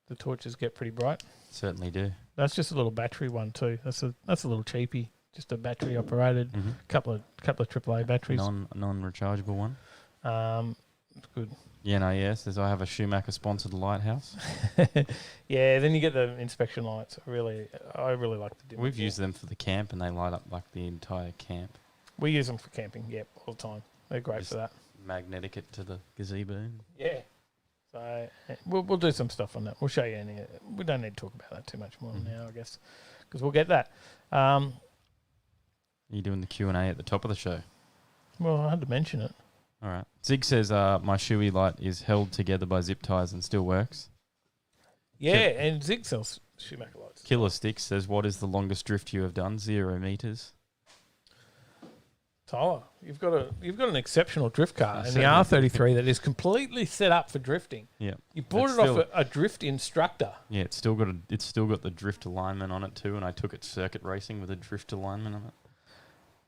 The torches get pretty bright. Certainly do. That's just a little battery one too. That's a little cheapie. Just a battery operated. Couple of AAA batteries. Non-rechargeable one. It's good. Yeah, says I have a Schumacher sponsored lighthouse. Yeah, then you get the inspection lights. I really like to do. We've used them for the camp, and they light up like the entire camp. We use them for camping. Yep, all the time. They're great Just for that. Magnetic it to the gazebo. Yeah. So we'll do some stuff on that. We'll show you any. We don't need to talk about that too much more now, I guess, because we'll get that. Are you doing the Q&A at the top of the show? Well, I had to mention it. All right. Zig says my shoey light is held together by zip ties and still works. Yeah, and Zig sells Schumacher lights. Killer Sticks says, what is the longest drift you have done? 0 meters. Tyler, you've got an exceptional drift car in the R33 that is completely set up for drifting. Yeah. You bought it off a drift instructor. Yeah, it's still got the drift alignment on it too, and I took it circuit racing with a drift alignment on it.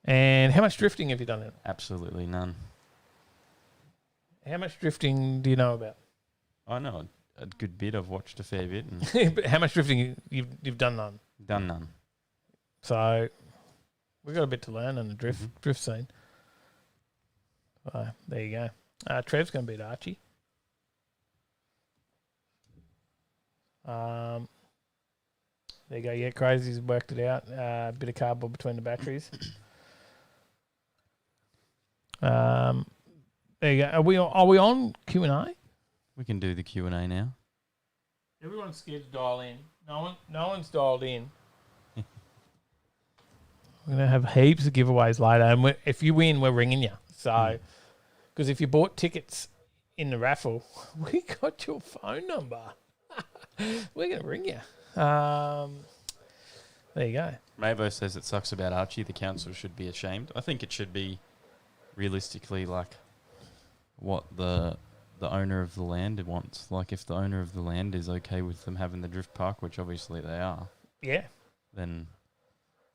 And how much drifting have you done in it? Absolutely none. How much drifting do you know about? I know a good bit. I've watched a fair bit and But how much drifting you've done none? done none. So we've got a bit to learn in the drift scene. So there you go. Trev's going to beat Archie. There you go. Yeah, Crazy's worked it out. A bit of cardboard between the batteries. There you go. Are we on Q&A? We can do the Q&A now. Everyone's scared to dial in. No one's dialed in. We're going to have heaps of giveaways later. And if you win, we're ringing you. So, because if you bought tickets in the raffle, we got your phone number. We're going to ring you. There you go. Mabo says it sucks about Archie. The council should be ashamed. I think it should be realistically like what the owner of the land wants. Like if the owner of the land is okay with them having the drift park, which obviously they are, Yeah. then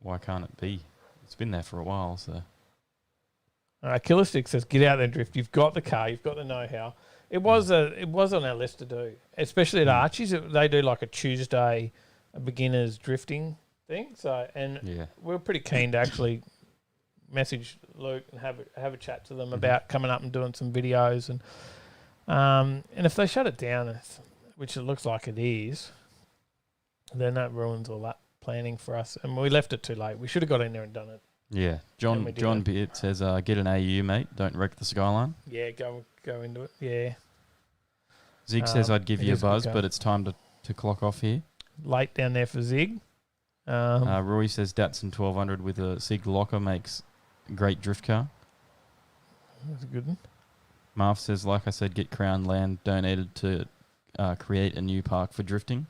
why can't it be? It's been there for a while, so. Killer Stick says, get out there and drift. You've got the car. You've got the know-how. It was on our list to do, especially at Archie's. They do like a Tuesday beginners drifting thing. So, and we're pretty keen to actually message Luke and have a chat to them about coming up and doing some videos. And if they shut it down, which it looks like it is, then that ruins all that planning for us. And we left it too late. We should have got in there and done it. Yeah. John Beard says, get an AU, mate. Don't wreck the Skyline. Yeah, go into it. Yeah. Zig says, I'd give you a buzz, but it's time to clock off here. Late down there for Zig. Roy says, Datsun 1200 with a Zig locker makes a great drift car. That's a good one. Marv says, like I said, get Crown land donated to create a new park for drifting.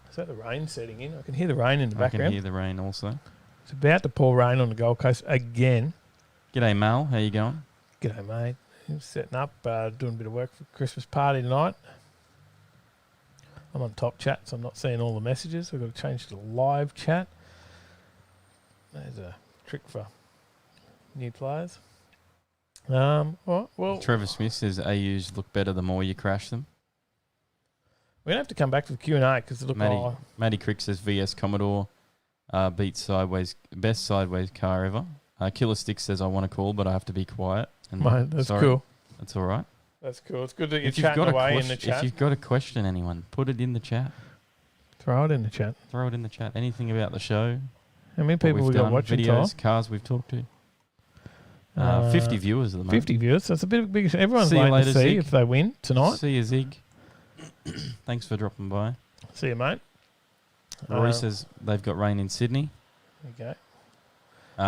Is that the rain setting in? I can hear the rain in the background. I can hear the rain also. It's about to pour rain on the Gold Coast again. G'day, Mal. How you going? G'day, mate. Setting up, doing a bit of work for Christmas party tonight. I'm on top chat, so I'm not seeing all the messages. I've got to change to live chat. There's a trick for new players. Well, Trevor Smith says AUs look better the more you crash them. We're going to have to come back to the Q&A because it looked like... Matty Crick says VS Commodore beats best sideways car ever. Killer Stick says I want to call, but I have to be quiet. And mate, that's cool. That's all right. That's cool. It's good that you're chatting away in the chat. If you've got a question, anyone, put it in the chat. Throw it in the chat. Throw it in the chat. Anything about the show. How many people we got watching? Videos, cars we've talked to. 50 viewers at the moment. 50 viewers. That's a bit of a big... Everyone's waiting to see if they win tonight. See you, Zig. Thanks for dropping by. See you, mate. Rory says they've got rain in Sydney. Okay.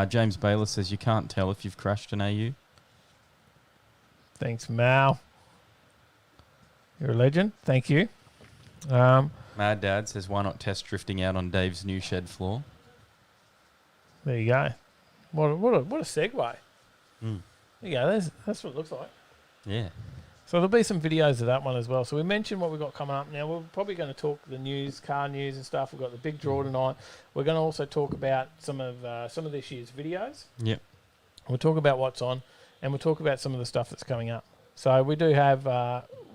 James Baylor says you can't tell if you've crashed an AU. Thanks, Mal. You're a legend. Thank you. Mad Dad says why not test drifting out on Dave's new shed floor? There you go. What a segue. Mm. There you go. That's what it looks like. Yeah. So there'll be some videos of that one as well. So we mentioned what we've got coming up. Now, we're probably going to talk the news, car news and stuff. We've got the big draw tonight. We're going to also talk about some of this year's videos. Yep. We'll talk about what's on, and we'll talk about some of the stuff that's coming up. So we do have,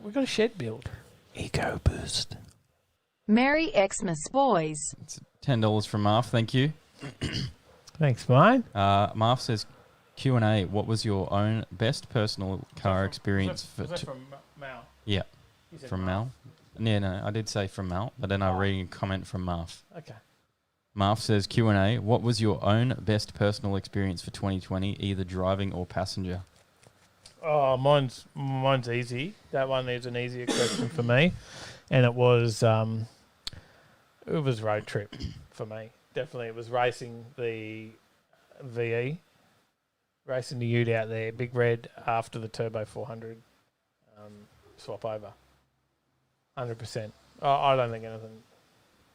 we've got a shed build. Eco Boost. Merry Xmas, boys. It's $10 from Marv. Thank you. Thanks, mate. Marv says, Q&A, what was your own best personal car experience? Was that from Mal? Yeah, from Mal. Yeah, no, I did say from Mal, but then I'm reading a comment from Marv. Okay. Marv says, Q&A, what was your own best personal experience for 2020, either driving or passenger? Oh, mine's easy. That one is an easier question for me. And it was road trip for me. Definitely, it was racing the VE. Racing the Ute out there, Big Red after the Turbo 400 swap over. 100%. I don't think anything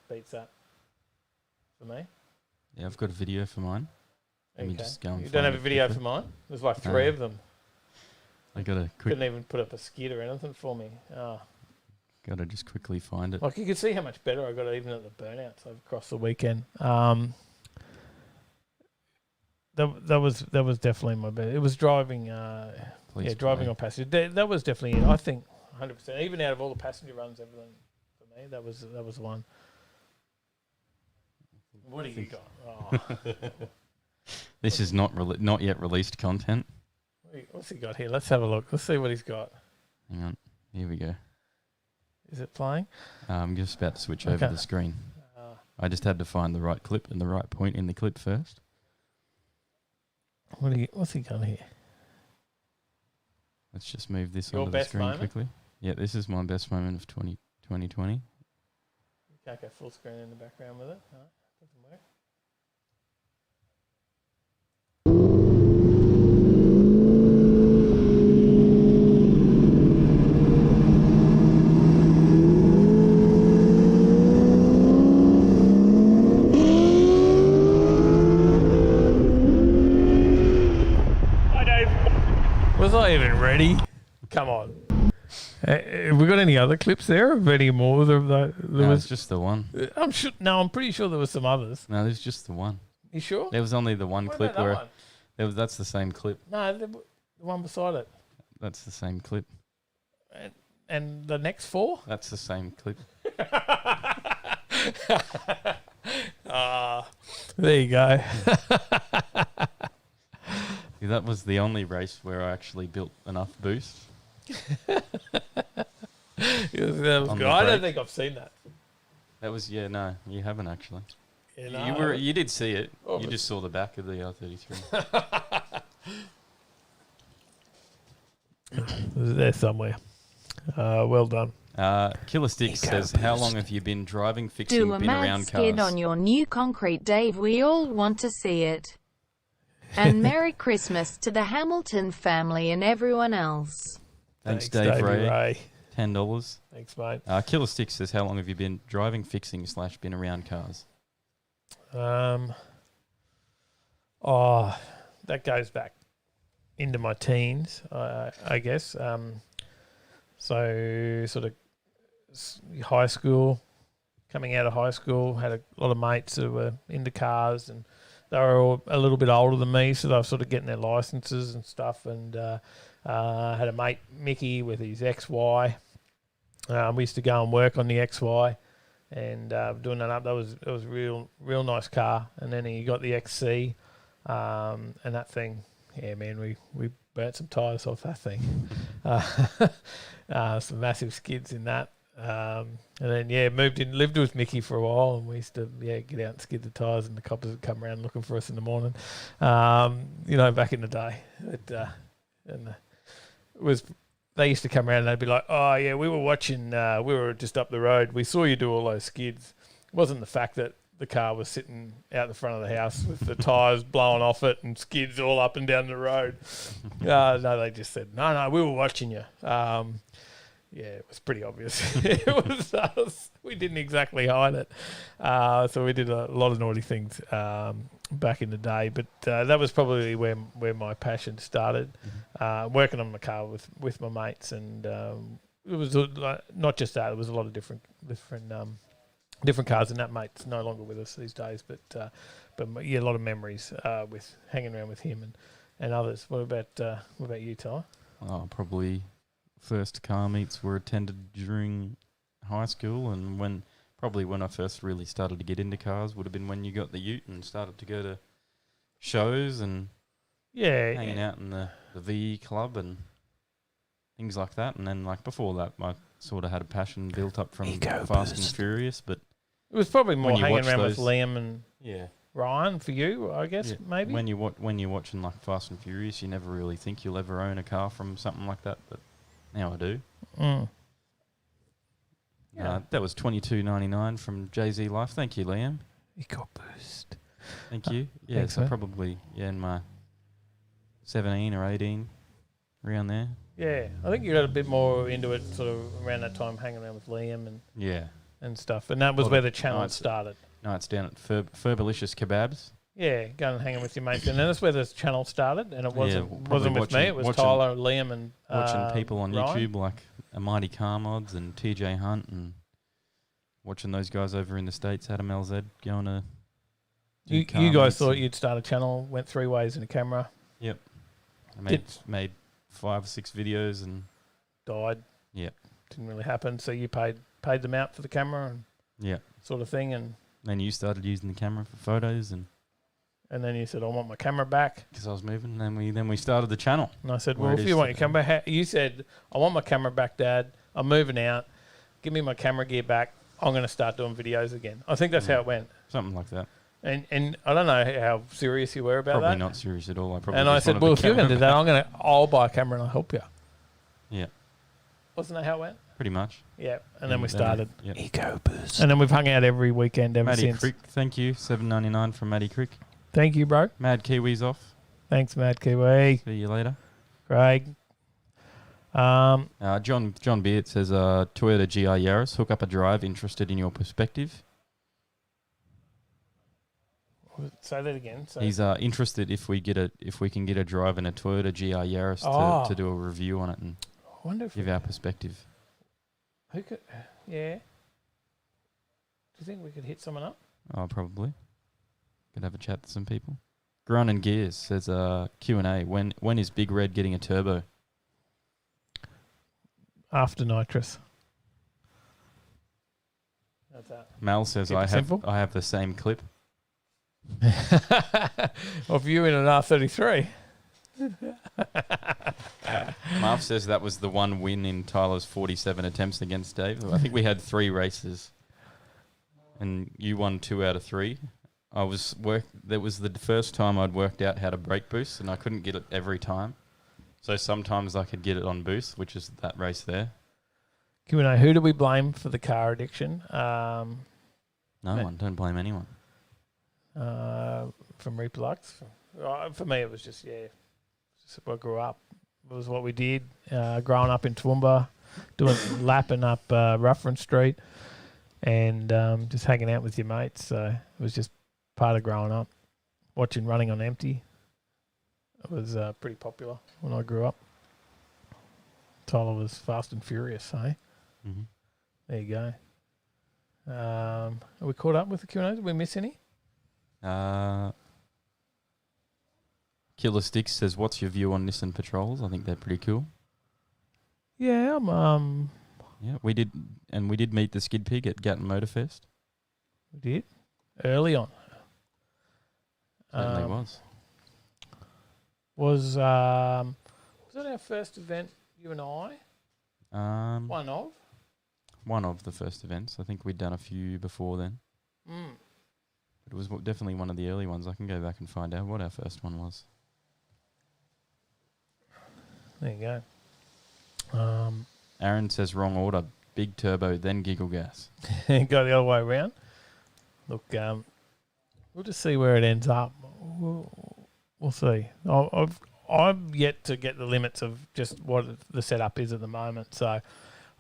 beats that for me. Yeah, I've got a video for mine. Let me just go and You don't have a video for mine? There's like 3 of them. I got to Couldn't even put up a skid or anything for me. Got to just quickly find it. Like you can see how much better I got even at the burnouts across the weekend. that was definitely my best. It was driving. Police driving parade. on passenger. That was definitely, I think, 100%. Even out of all the passenger runs, everything for me, that was the one. What do you got? Oh. This is not yet released content. What's he got here? Let's have a look. Let's see what he's got. Hang on. Here we go. Is it playing? I'm just about to switch over the screen. I just had to find the right clip and the right point in the clip first. What's he got here? Let's just move this Your onto the best screen moment? quickly. Yeah, this is my best moment of 2020. You can't go full screen in the background with it. No, doesn't work. Hi, Dave. Was I even ready? Come on. Have we got any other clips there? Of any more? No, it's just the one. I'm sure. No, I'm pretty sure there was some others. No, there's just the one. You sure? There was only the one What clip about that where one? that's the same clip. No, the one beside it. That's the same clip. And the next four? That's the same clip. There you go. Yeah, that was the only race where I actually built enough boost. That was On good. the I don't brake. think I've seen that. That was no, you haven't actually. Yeah, You did see it. Oh, You but- just saw the back of the R33. There somewhere. Well done. Killer Stick says, "How long have you been driving, fixing, Do a been mad around skid cars?" on your new concrete, Dave. We all want to see it. And Merry Christmas to the Hamilton family and everyone else. Thanks, Davey Dave Ray. Ray. $10. Thanks, mate. Killer Stick says, "How long have you been driving, fixing / been around cars?" That goes back into my teens, I guess. So sort of high school, coming out of high school, had a lot of mates who were into cars, and they were all a little bit older than me, so they were sort of getting their licenses and stuff. And had a mate, Mickey, with his XY. We used to go and work on the XY, and doing that up. It was a real nice car. And then he got the XC, and that thing. Yeah, man, we burnt some tyres off that thing. Some massive skids in that. And then, moved in, lived with Mickey for a while, and we used to, get out and skid the tyres, and the coppers would come around looking for us in the morning. Back in the day. They used to come around and they'd be like, "Oh, yeah, we were watching, we were just up the road. We saw you do all those skids." It wasn't the fact that the car was sitting out the front of the house with the tyres blowing off it and skids all up and down the road. No, they just said, no, we were watching you. It was pretty obvious. It was us. We didn't exactly hide it. So we did a lot of naughty things back in the day. But that was probably where my passion started, working on the car with my mates. And it was not just that. It was a lot of different cars, and that mate's no longer with us these days. But a lot of memories with hanging around with him and others. What about you, Ty? Oh, probably first car meets were attended during high school, and when I first really started to get into cars would have been when you got the ute and started to go to shows and hanging out in the VE club and things like that. And then before that, I sort of had a passion built up from Fast and Furious, but it was probably more hanging around with Liam and Ryan for you, I guess. Yeah. Maybe when you're watching Fast and Furious, you never really think you'll ever own a car from something like that, but now I do. That was $22.99 from Jay-Z Life. Thank you, Liam. EcoBoost. Thank you. Thanks, so mate. probably in my 17 or 18, around there. Yeah, I think you got a bit more into it sort of around that time, hanging around with Liam and stuff. And that was where the channel started. No, it's down at Ferbalicious Kebabs. Yeah, going and hanging with your mates. And then that's where this channel started. And it wasn't with me. It was watching, Tyler, Liam, and watching people on Ryan. YouTube like A Mighty Car Mods and TJ Hunt, and watching those guys over in the States, Adam LZ, going to You guys thought you'd start a channel, went 3 ways in a camera. Yep. I made 5 or 6 videos and died. Yep. Didn't really happen. So you paid them out for the camera and sort of thing, and then you started using the camera for photos and then you said, I want my camera back. Because I was moving, and then we started the channel. And I said, well, if you want your camera back, you said, I want my camera back, Dad. I'm moving out. Give me my camera gear back. I'm going to start doing videos again. I think that's how it went. Something like that. And I don't know how serious you were about Probably that. not serious at all. I said, well, if you're going to do that, I'll buy a camera and I'll help you. Yeah. Wasn't that how it went? Pretty much. Yeah. And then we started. Yep. Ego boost. And then we've hung out every weekend ever Maddie since. Crick, thank you. $7.99 from Maddie Crick. Thank you, bro. Mad Kiwi's off. Thanks, Mad Kiwi. See you later. Craig. John Beard says, Toyota GR Yaris, hook up a drive, interested in your perspective. Say that again. He's interested if we can get a drive in a Toyota GR Yaris to do a review on it and give our perspective. Who could? Yeah. Do you think we could hit someone up? Oh, probably. Could have a chat to some people. Grun and Gears says Q&A. When is Big Red getting a turbo? After nitrous. That's that. Mal says I have the same clip. Of you in an R33. Marv says that was the one win in Tyler's 47 attempts against Dave. I think we had 3 races, and you won 2 out of 3. That was the first time I'd worked out how to brake boost, and I couldn't get it every time. So sometimes I could get it on boost, which is that race there. Q&A, who do we blame for the car addiction? No one. Don't blame anyone. From Replux. For me, it was just I grew up. It was what we did. Growing up in Toowoomba, lapping up Ruffin Street, and just hanging out with your mates. So it was just part of growing up. Watching Running on Empty. It was pretty popular when I grew up. Tyler was Fast and Furious, eh? Mm-hmm. There you go. Are we caught up with the Q&A? Did we miss any? Killer Sticks says, what's your view on Nissan Patrols? I think they're pretty cool. Yeah, Yeah, we did meet the Skid Pig at Gatton Motorfest. We did? Early on. Certainly was. Was that our first event, you and I? One of the first events. I think we'd done a few before then. Mm. It was definitely one of the early ones. I can go back and find out what our first one was. There you go. Aaron says wrong order. Big turbo, then giggle gas. Go the other way around. Look, we'll just see where it ends up. We'll see. I've yet to get the limits of just what the setup is at the moment. So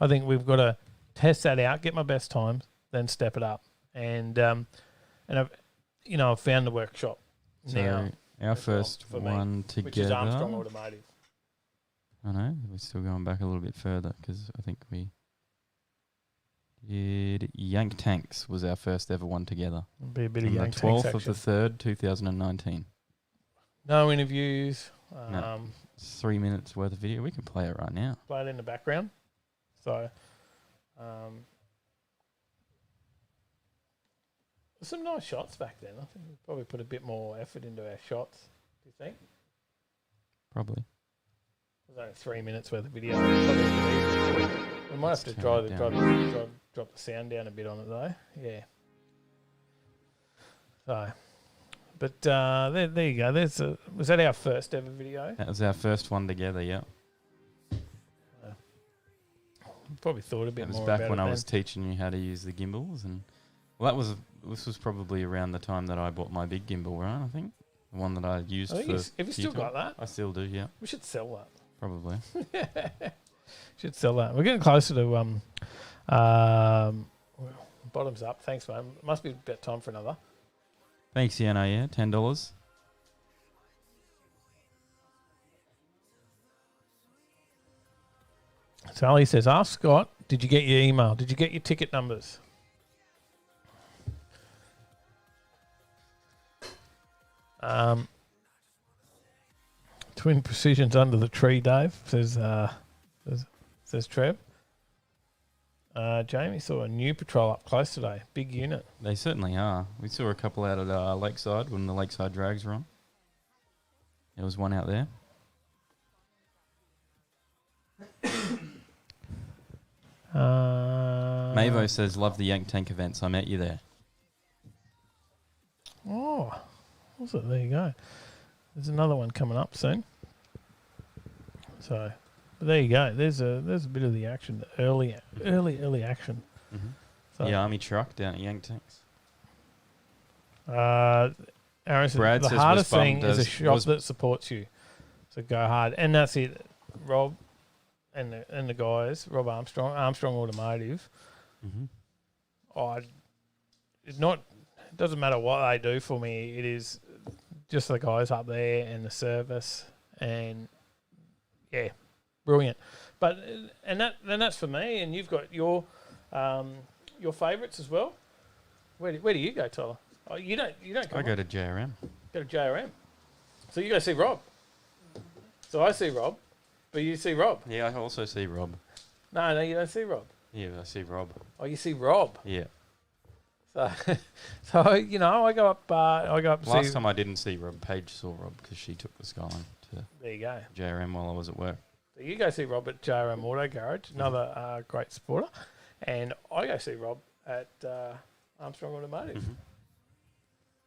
I think we've got to test that out, get my best times, then step it up. And I've found the workshop now. Our first one together, which is Armstrong Automotive. I know we're still going back a little bit further because I think we did Yank Tanks was our first ever one together. Be a bit of Yank Tanks. 12th action. of the 3rd, 2019. No interviews. No. 3 minutes worth of video. We can play it right now. Play it in the background. So, there's some nice shots back then. I think we probably put a bit more effort into our shots. Do you think? Probably. There's only 3 minutes worth of video. We might have to drop the sound down a bit on it though. Yeah. So, but there you go. Was that our first ever video? That was our first one together. Yeah. Probably thought a bit more about it. It was back when I was teaching you how to use the gimbals, and this was probably around the time that I bought my big gimbal, right? I think the one that I used for. Have you still got that? I still do. Yeah. We should sell that. Probably. Should sell that. We're getting closer to bottoms up. Thanks, mate. Must be about time for another. Thanks, Yano. Yeah, $10. Sally says, ask Scott, did you get your email? Did you get your ticket numbers? Twin Precision's under the tree, Dave, says Trev. Jamie saw a new patrol up close today. Big unit. They certainly are. We saw a couple out at Lakeside when the Lakeside drags were on. There was one out there. Mavo says, love the Yank Tank events. I met you there. Oh, what's it? There you go. There's another one coming up soon. So, but there you go. There's a bit of the action, the early action. Mm-hmm. So, the army truck down at Yank Tanks. Aaron says, Brad the says hardest West Bum thing is a shop that supports you. So go hard, and that's it. Rob and the guys, Rob Armstrong Automotive. Mm-hmm. It doesn't matter what they do for me. It is just the guys up there and the service, and yeah, brilliant. But that's for me. And you've got your favourites as well. Where do you go, Tyler? Oh, you don't. I go to JRM. Go to JRM. So you go see Rob. So I see Rob, but you see Rob. Yeah, I also see Rob. No, you don't see Rob. Yeah, I see Rob. Oh, you see Rob. Yeah. So I go up. Last time I didn't see Rob, Paige saw Rob because she took the Skyline to there you go. JRM while I was at work. So you go see Rob at JRM Auto Garage, another great supporter, and I go see Rob at Armstrong Automotive. Mm-hmm.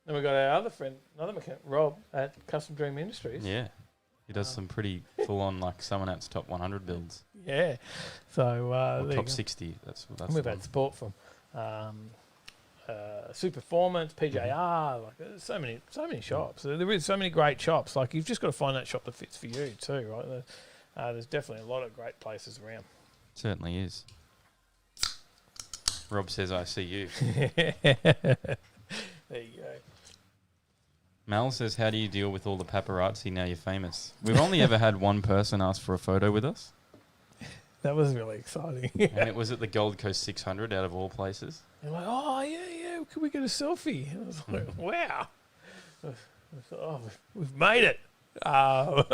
Then we got our other friend, another mechanic, Rob at Custom Dream Industries. Yeah. He does some pretty full-on, like someone else's top 100 builds. Yeah. So top 60. That's we've had support from Superformance, PJR, like there's so many shops. There is so many great shops. Like you've just got to find that shop that fits for you too, right? There's definitely a lot of great places around. Certainly is. Rob says, I see you. There you go. Mel says, how do you deal with all the paparazzi now you're famous? We've only ever had one person ask for a photo with us. That was really exciting. And it was at the Gold Coast 600 out of all places. They're like, oh, yeah, can we get a selfie? I was like, wow. I thought, oh, we've made it. But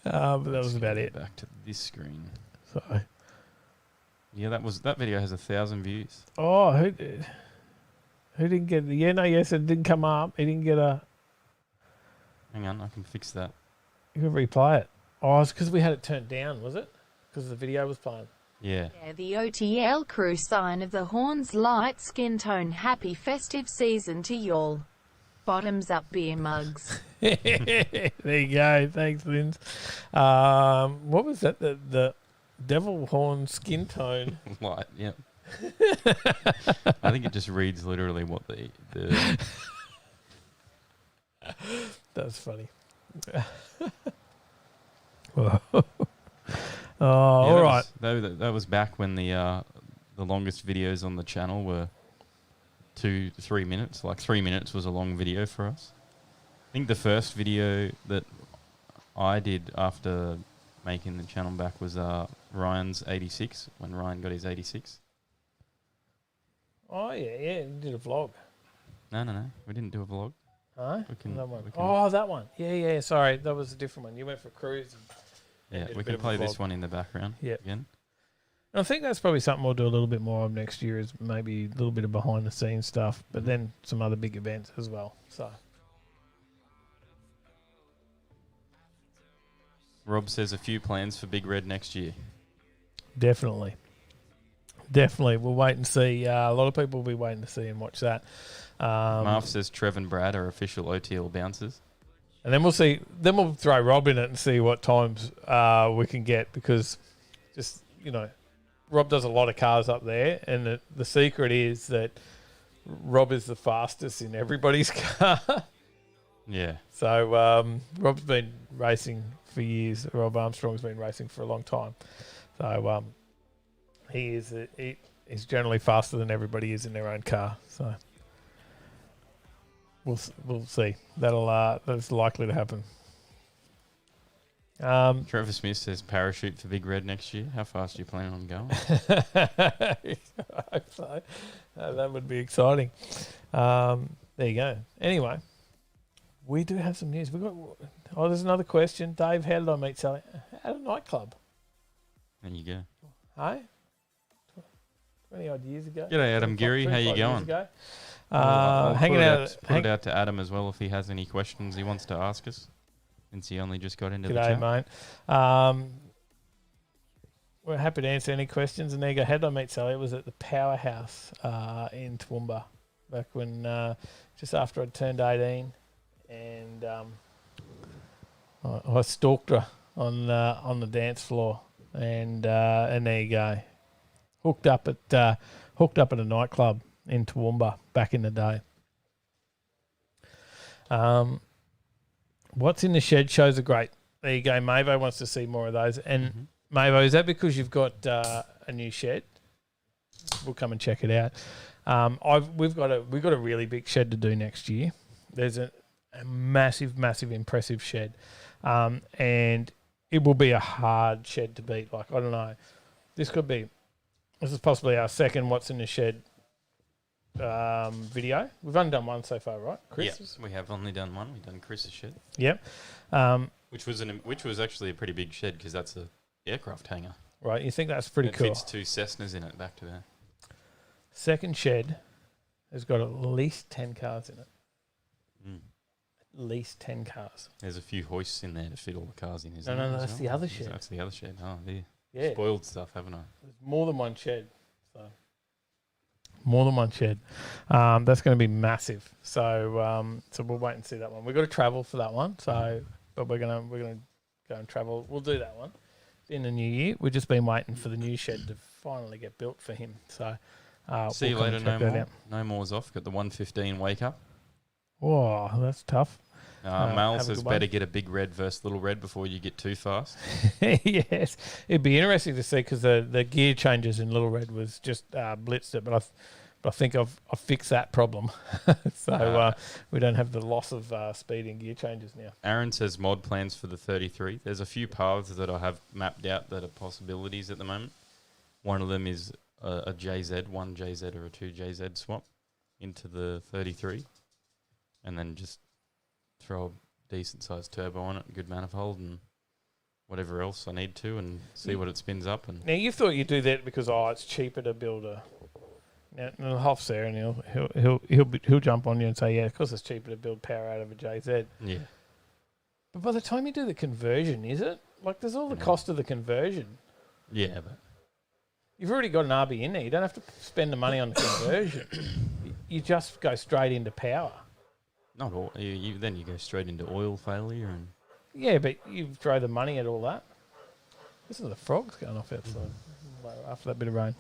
that was about it. Back to this screen. So, yeah, that video has 1,000 views. Oh, who didn't get it? Yeah, no, yes, it didn't come up. He didn't get a... Hang on, I can fix that. You can replay it. Oh, it's because we had it turned down, was it? Because the video was playing. Yeah. The OTL crew sign of the horns light skin tone. Happy festive season to y'all. Bottoms up beer mugs. There you go. Thanks, Linz. What was that? The devil horn skin tone. Light, yeah. I think it just reads literally what the That's funny. All right. That was back when the longest videos on the channel were 2-3 minutes. Like 3 minutes was a long video for us. I think the first video that I did after making the channel back was Ryan's 86, when Ryan got his 86. Oh, yeah, you did a vlog. No, we didn't do a vlog. Huh? That one. That one. Yeah, sorry, that was a different one. You went for a cruise. Yeah, we can play this one in the background again. And I think that's probably something we'll do a little bit more of next year, is maybe a little bit of behind the scenes stuff, but then some other big events as well. So, Rob says a few plans for Big Red next year. Definitely. We'll wait and see. A lot of people will be waiting to see and watch that. Marv says Trev and Brad are official OTL bouncers. And then we'll see. Then we'll throw Rob in it and see what times we can get, because just, Rob does a lot of cars up there, and the secret is that Rob is the fastest in everybody's car. Yeah. So Rob's been racing for years. Rob Armstrong's been racing for a long time. So he's generally faster than everybody is in their own car. So we'll see. That's likely to happen. Trevor Smith says parachute for Big Red next year. How fast are you planning on going? I hope so. That would be exciting. There you go. Anyway, we do have some news. There's another question. Dave, how did I meet Sally? At a nightclub. There you go. Hey? 20 odd years ago. G'day, Adam Geary. How you going? I'll Hanging out. Put it out to Adam as well if he has any questions he wants to ask us, since he only just got into the chat. G'day, mate. We're happy to answer any questions. And there you go. How did I meet Sally? It was at the Powerhouse in Toowoomba back when just after I'd turned 18, and I stalked her on the dance floor, and there you go. Hooked up at a nightclub in Toowoomba back in the day. What's in the shed shows are great. There you go. Mavo wants to see more of those. And Mavo, is that because you've got a new shed? We'll come and check it out. We've got a really big shed to do next year. There's a massive, impressive shed, and it will be a hard shed to beat. Like, I don't know. This is possibly our second What's in the Shed video. We've only done one so far, right, Chris? Yes, we have only done one. We've done Chris's shed. Yep. Which was actually a pretty big shed because that's a aircraft hangar. Right, you think that's pretty cool. It fits 2 Cessnas in it back to there. Second shed has got at least 10 cars in it. At least 10 cars. There's a few hoists in there to fit all the cars in. No, that's the other shed. That's the other shed. Oh, yeah. Spoiled stuff, haven't I? There's more than one shed. More than one shed. That's going to be massive. So we'll wait and see that one. We've got to travel for that one. But we're gonna go and travel. We'll do that one in the new year. We've just been waiting for the new shed to finally get built for him. So see you later. No more. No more's off. Got the 1:15 wake up. Whoa, that's tough. Mal says better get a big red versus little red before you get too fast. Yes, it'd be interesting to see because the gear changes in little red was just blitzed it, but I think I've fixed that problem, so we don't have the loss of speed in gear changes now. Aaron says mod plans for the 33. There's a few paths that I have mapped out that are possibilities at the moment. One of them is a JZ, 1 JZ or a 2 JZ swap into the 33, and then just throw a decent sized turbo on it, good manifold, and whatever else I need to, and see what it spins up. And now you thought you'd do that because it's cheaper to build a. Now Hoff's there, and he'll jump on you and say, yeah, of course it's cheaper to build power out of a JZ. Yeah. But by the time you do the conversion, is it? Like, there's all the cost of the conversion. Yeah, but you've already got an RB in there. You don't have to spend the money on the conversion. You just go straight into power. Not all. Then you go straight into oil failure and. Yeah, but you throw the money at all that. Listen to the frogs going off outside after that bit of rain.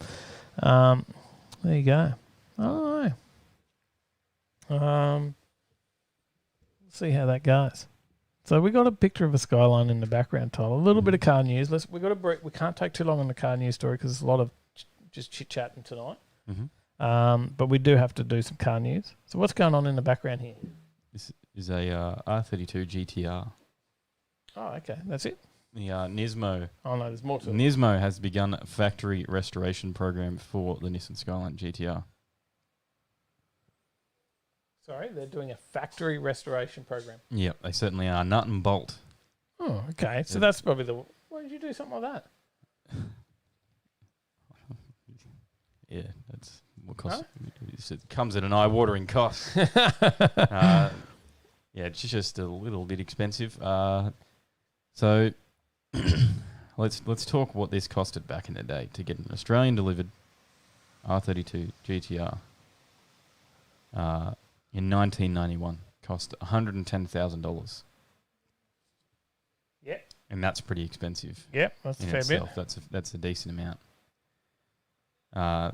There you go. Oh, let's see how that goes. So we got a picture of a Skyline in the background, Tyler. A little bit of car news. We got a break. We can't take too long on the car news story because there's a lot of just chit chatting tonight. But we do have to do some car news. So what's going on in the background here? This is a R32 GTR. Oh, okay. That's it. The Nismo. Oh no, there's more to it. Nismo has begun a factory restoration program for the Nissan Skyline GTR. Sorry, they're doing a factory restoration program. Yep, they certainly are. Nut and bolt. Oh, okay. So that's probably the. Why did you do something like that? Yeah, that's what cost. It comes at an eye-watering cost. Yeah, it's just a little bit expensive. So let's talk what this costed back in the day to get an Australian delivered R32 GTR. In 1991, cost $110,000. Yep. And that's pretty expensive. Yep, that's a fair itself. bit. That's a decent amount.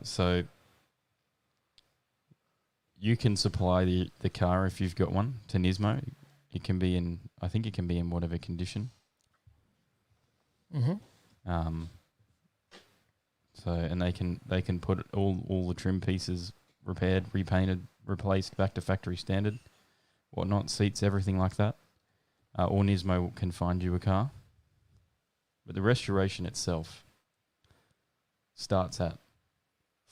So you can supply the car if you've got one to Nismo. It can be in, I think it can be in whatever condition. So and they can put all the trim pieces repaired, repainted, replaced back to factory standard, whatnot, seats, everything like that. Or Nismo can find you a car. But the restoration itself starts at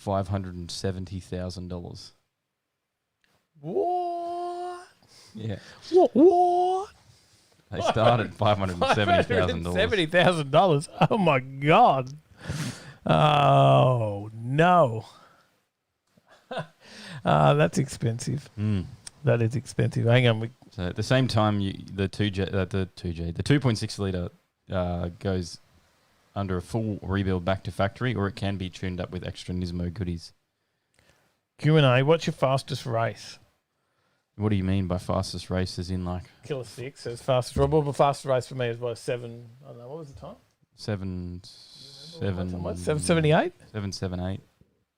$570,000. What? Yeah. What? They start at $570,000. $570,000. Oh my God. Oh no. That's expensive. That is expensive. Hang on. So at the same time, the 2.6 litre goes under a full rebuild back to factory, or it can be tuned up with extra Nismo goodies. Q&A, what's your fastest race? What do you mean by fastest race? As in like Killer 6 says fastest. Well, the fastest race for me is what, 7. I don't know. What was the time? 778. 778.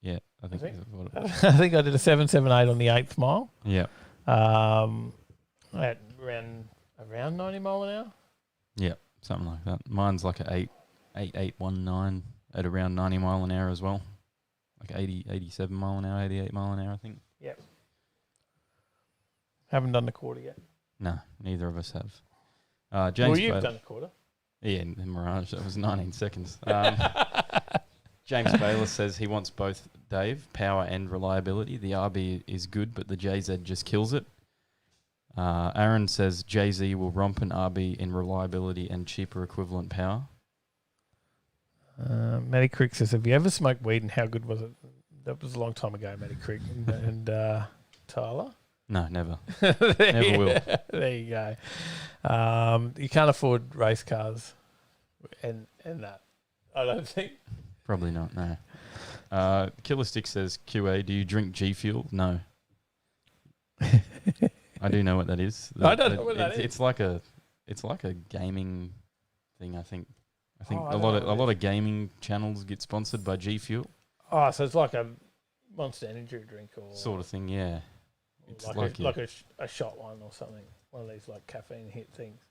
Yeah, I think. I think I did a 778 on the 8th mile. Yeah. At around 90 mile an hour. Yeah, something like that. Mine's like a 8.819 at around 90 mile an hour as well. Like 87 mile an hour, 88 mile an hour, I think. Yep. Haven't done the quarter yet. No, neither of us have. James, well, you've done the quarter. Yeah, in Mirage, that was 19 seconds. James Bayless says he wants both, Dave, power and reliability. The RB is good, but the JZ just kills it. Aaron says JZ will romp an RB in reliability and cheaper equivalent power. Matty Crick says, have you ever smoked weed and how good was it? That was a long time ago, Matty Crick. And Tyler? No, never. Never will. There you go. You can't afford race cars and that. I don't think. Probably not, no. Killer Stick says, QA, do you drink G Fuel? No. I do know what that is. I don't know what that is. It's like a gaming thing, I think. A lot of gaming channels get sponsored by G Fuel. Oh, so it's like a Monster Energy drink or sort of thing, yeah. It's like a shot one or something. One of these like caffeine hit things.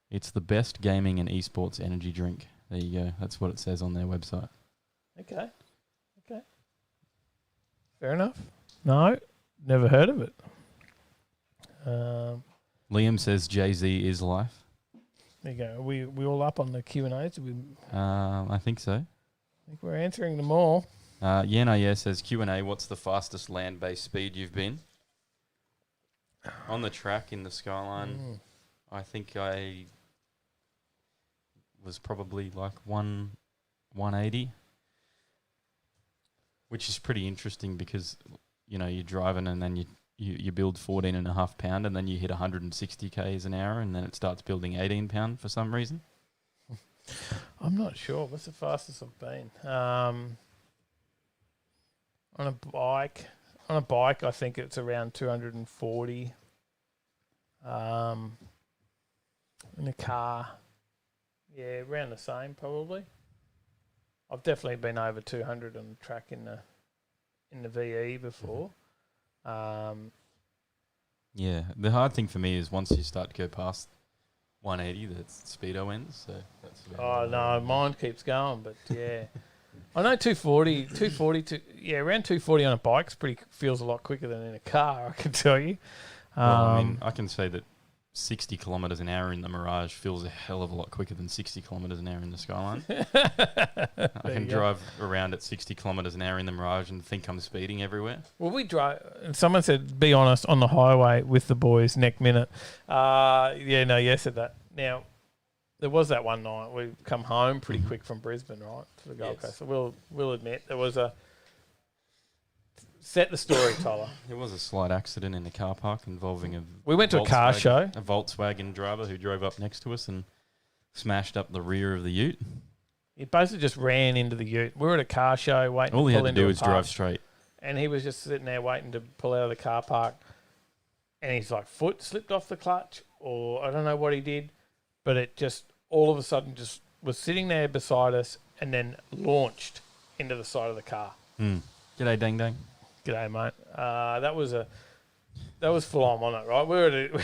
It's the best gaming and esports energy drink. There you go. That's what it says on their website. Okay. Fair enough. No, never heard of it. Liam says Jay-Z is life. There you go. Are we all up on the Q&As? I think so. I think we're answering them all. Yeah says Q&A, what's the fastest land-based speed you've been? On the track in the Skyline, I think I was probably like 180, which is pretty interesting because, you know, you're driving and then you build 14.5 pound and then you hit 160 k's an hour and then it starts building 18 pound for some reason. I'm not sure. What's the fastest I've been? On a bike, I think it's around 240. In a car, yeah, around the same probably. I've definitely been over 200 on the track in the VE before. Yeah, the hard thing for me is once you start to go past 180, the speedo ends. So that's no, mine keeps going, but yeah. I know 240, around 240 on a bike feels a lot quicker than in a car, I can tell you. I mean, I can say that 60 kilometres an hour in the Mirage feels a hell of a lot quicker than 60 kilometres an hour in the Skyline. I can drive around at 60 kilometres an hour in the Mirage and think I'm speeding everywhere. Well, we drive, and someone said, be honest, on the highway with the boys, neck minute. Said that. Now, there was that one night we come home pretty quick from Brisbane, right, to the Gold Coast. So we'll admit there was a... Set the story, Tyler. There was a slight accident in the car park involving We went to a car show. A Volkswagen driver who drove up next to us and smashed up the rear of the ute. He basically just ran into the ute. We were at a car show waiting All to he pull had to into do a was park, drive straight. And he was just sitting there waiting to pull out of the car park. And his foot slipped off the clutch, or I don't know what he did, but it just all of a sudden just was sitting there beside us and then launched into the side of the car. G'day, Dang Dang. G'day, mate. That was full on it, right?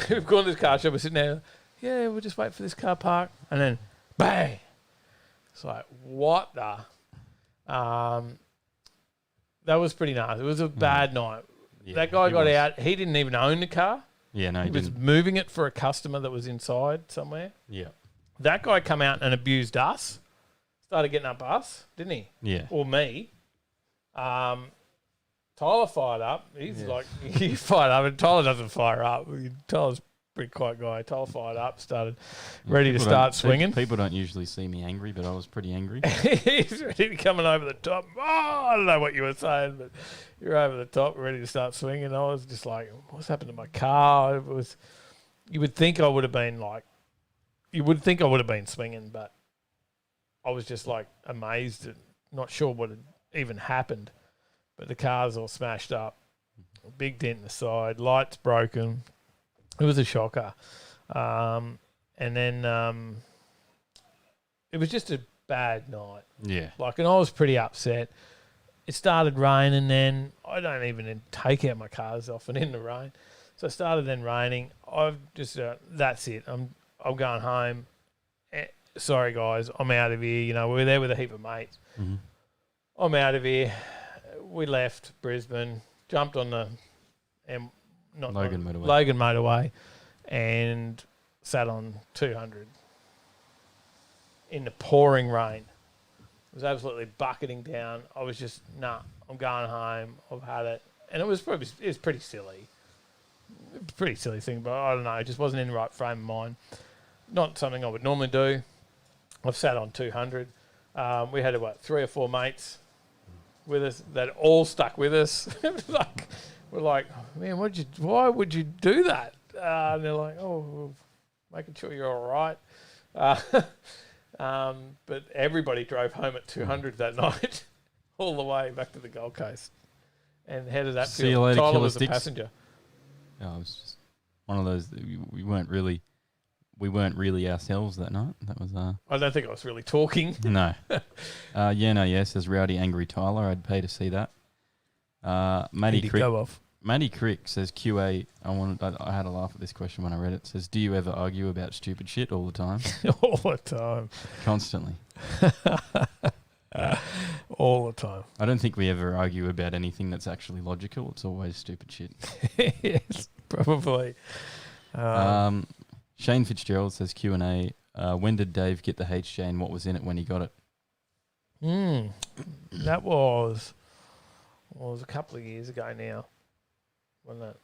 We've gone to this car show. We're sitting there. Yeah, we'll just wait for this car park, and then bang! It's like, what the? That was pretty nice. It was a bad night. Yeah, that guy got out. He didn't even own the car. Yeah, no, he was moving it for a customer that was inside somewhere. Yeah. That guy come out and abused us. Started getting up us, didn't he? Yeah. Or me. Tyler fired up. He's like, he fired up, and Tyler doesn't fire up. Tyler's a pretty quiet guy. Tyler fired up, started ready to start swinging. People don't usually see me angry, but I was pretty angry. He's ready to coming over the top. Oh, I don't know what you were saying, but you're over the top, ready to start swinging. I was just like, what's happened to my car? It was. You would think I would have been like, you would think I would have been swinging, but I was just like amazed and not sure what had even happened. But the car's all smashed up, big dent in the side, lights broken. It was a shocker. And then it was just a bad night. Yeah. And I was pretty upset. It started raining then. I don't even take out my cars often in the rain. So it started then raining. I've just, that's it. I'm going home. Sorry, guys, I'm out of here. You know, we were there with a heap of mates. Mm-hmm. I'm out of here. We left Brisbane, jumped on the Logan motorway, and sat on 200 in the pouring rain. It was absolutely bucketing down. I was just, I'm going home. I've had it. And it was pretty silly. Pretty silly thing, but I don't know. It just wasn't in the right frame of mind. Not something I would normally do. I've sat on 200. We had, 3 or 4 mates with us that all stuck with us. We're like, man, why would you do that? And they're like, oh, making sure you're all right. But everybody drove home at 200 that night, all the way back to the Gold Coast. And how did that feel? See you later, Tyler Killer was a Sticks. passenger. Yeah, it was just one of those. We weren't really ourselves that night. That was. I don't think I was really talking. No. Says Rowdy Angry Tyler. I'd pay to see that. Matty Crick says QA. I had a laugh at this question when I read it. Says, do you ever argue about stupid shit all the time? All the time. Constantly. All the time. I don't think we ever argue about anything that's actually logical. It's always stupid shit. Yes, probably. Shane Fitzgerald says Q&A. When did Dave get the HJ and what was in it when he got it? That was a couple of years ago now. Wasn't it?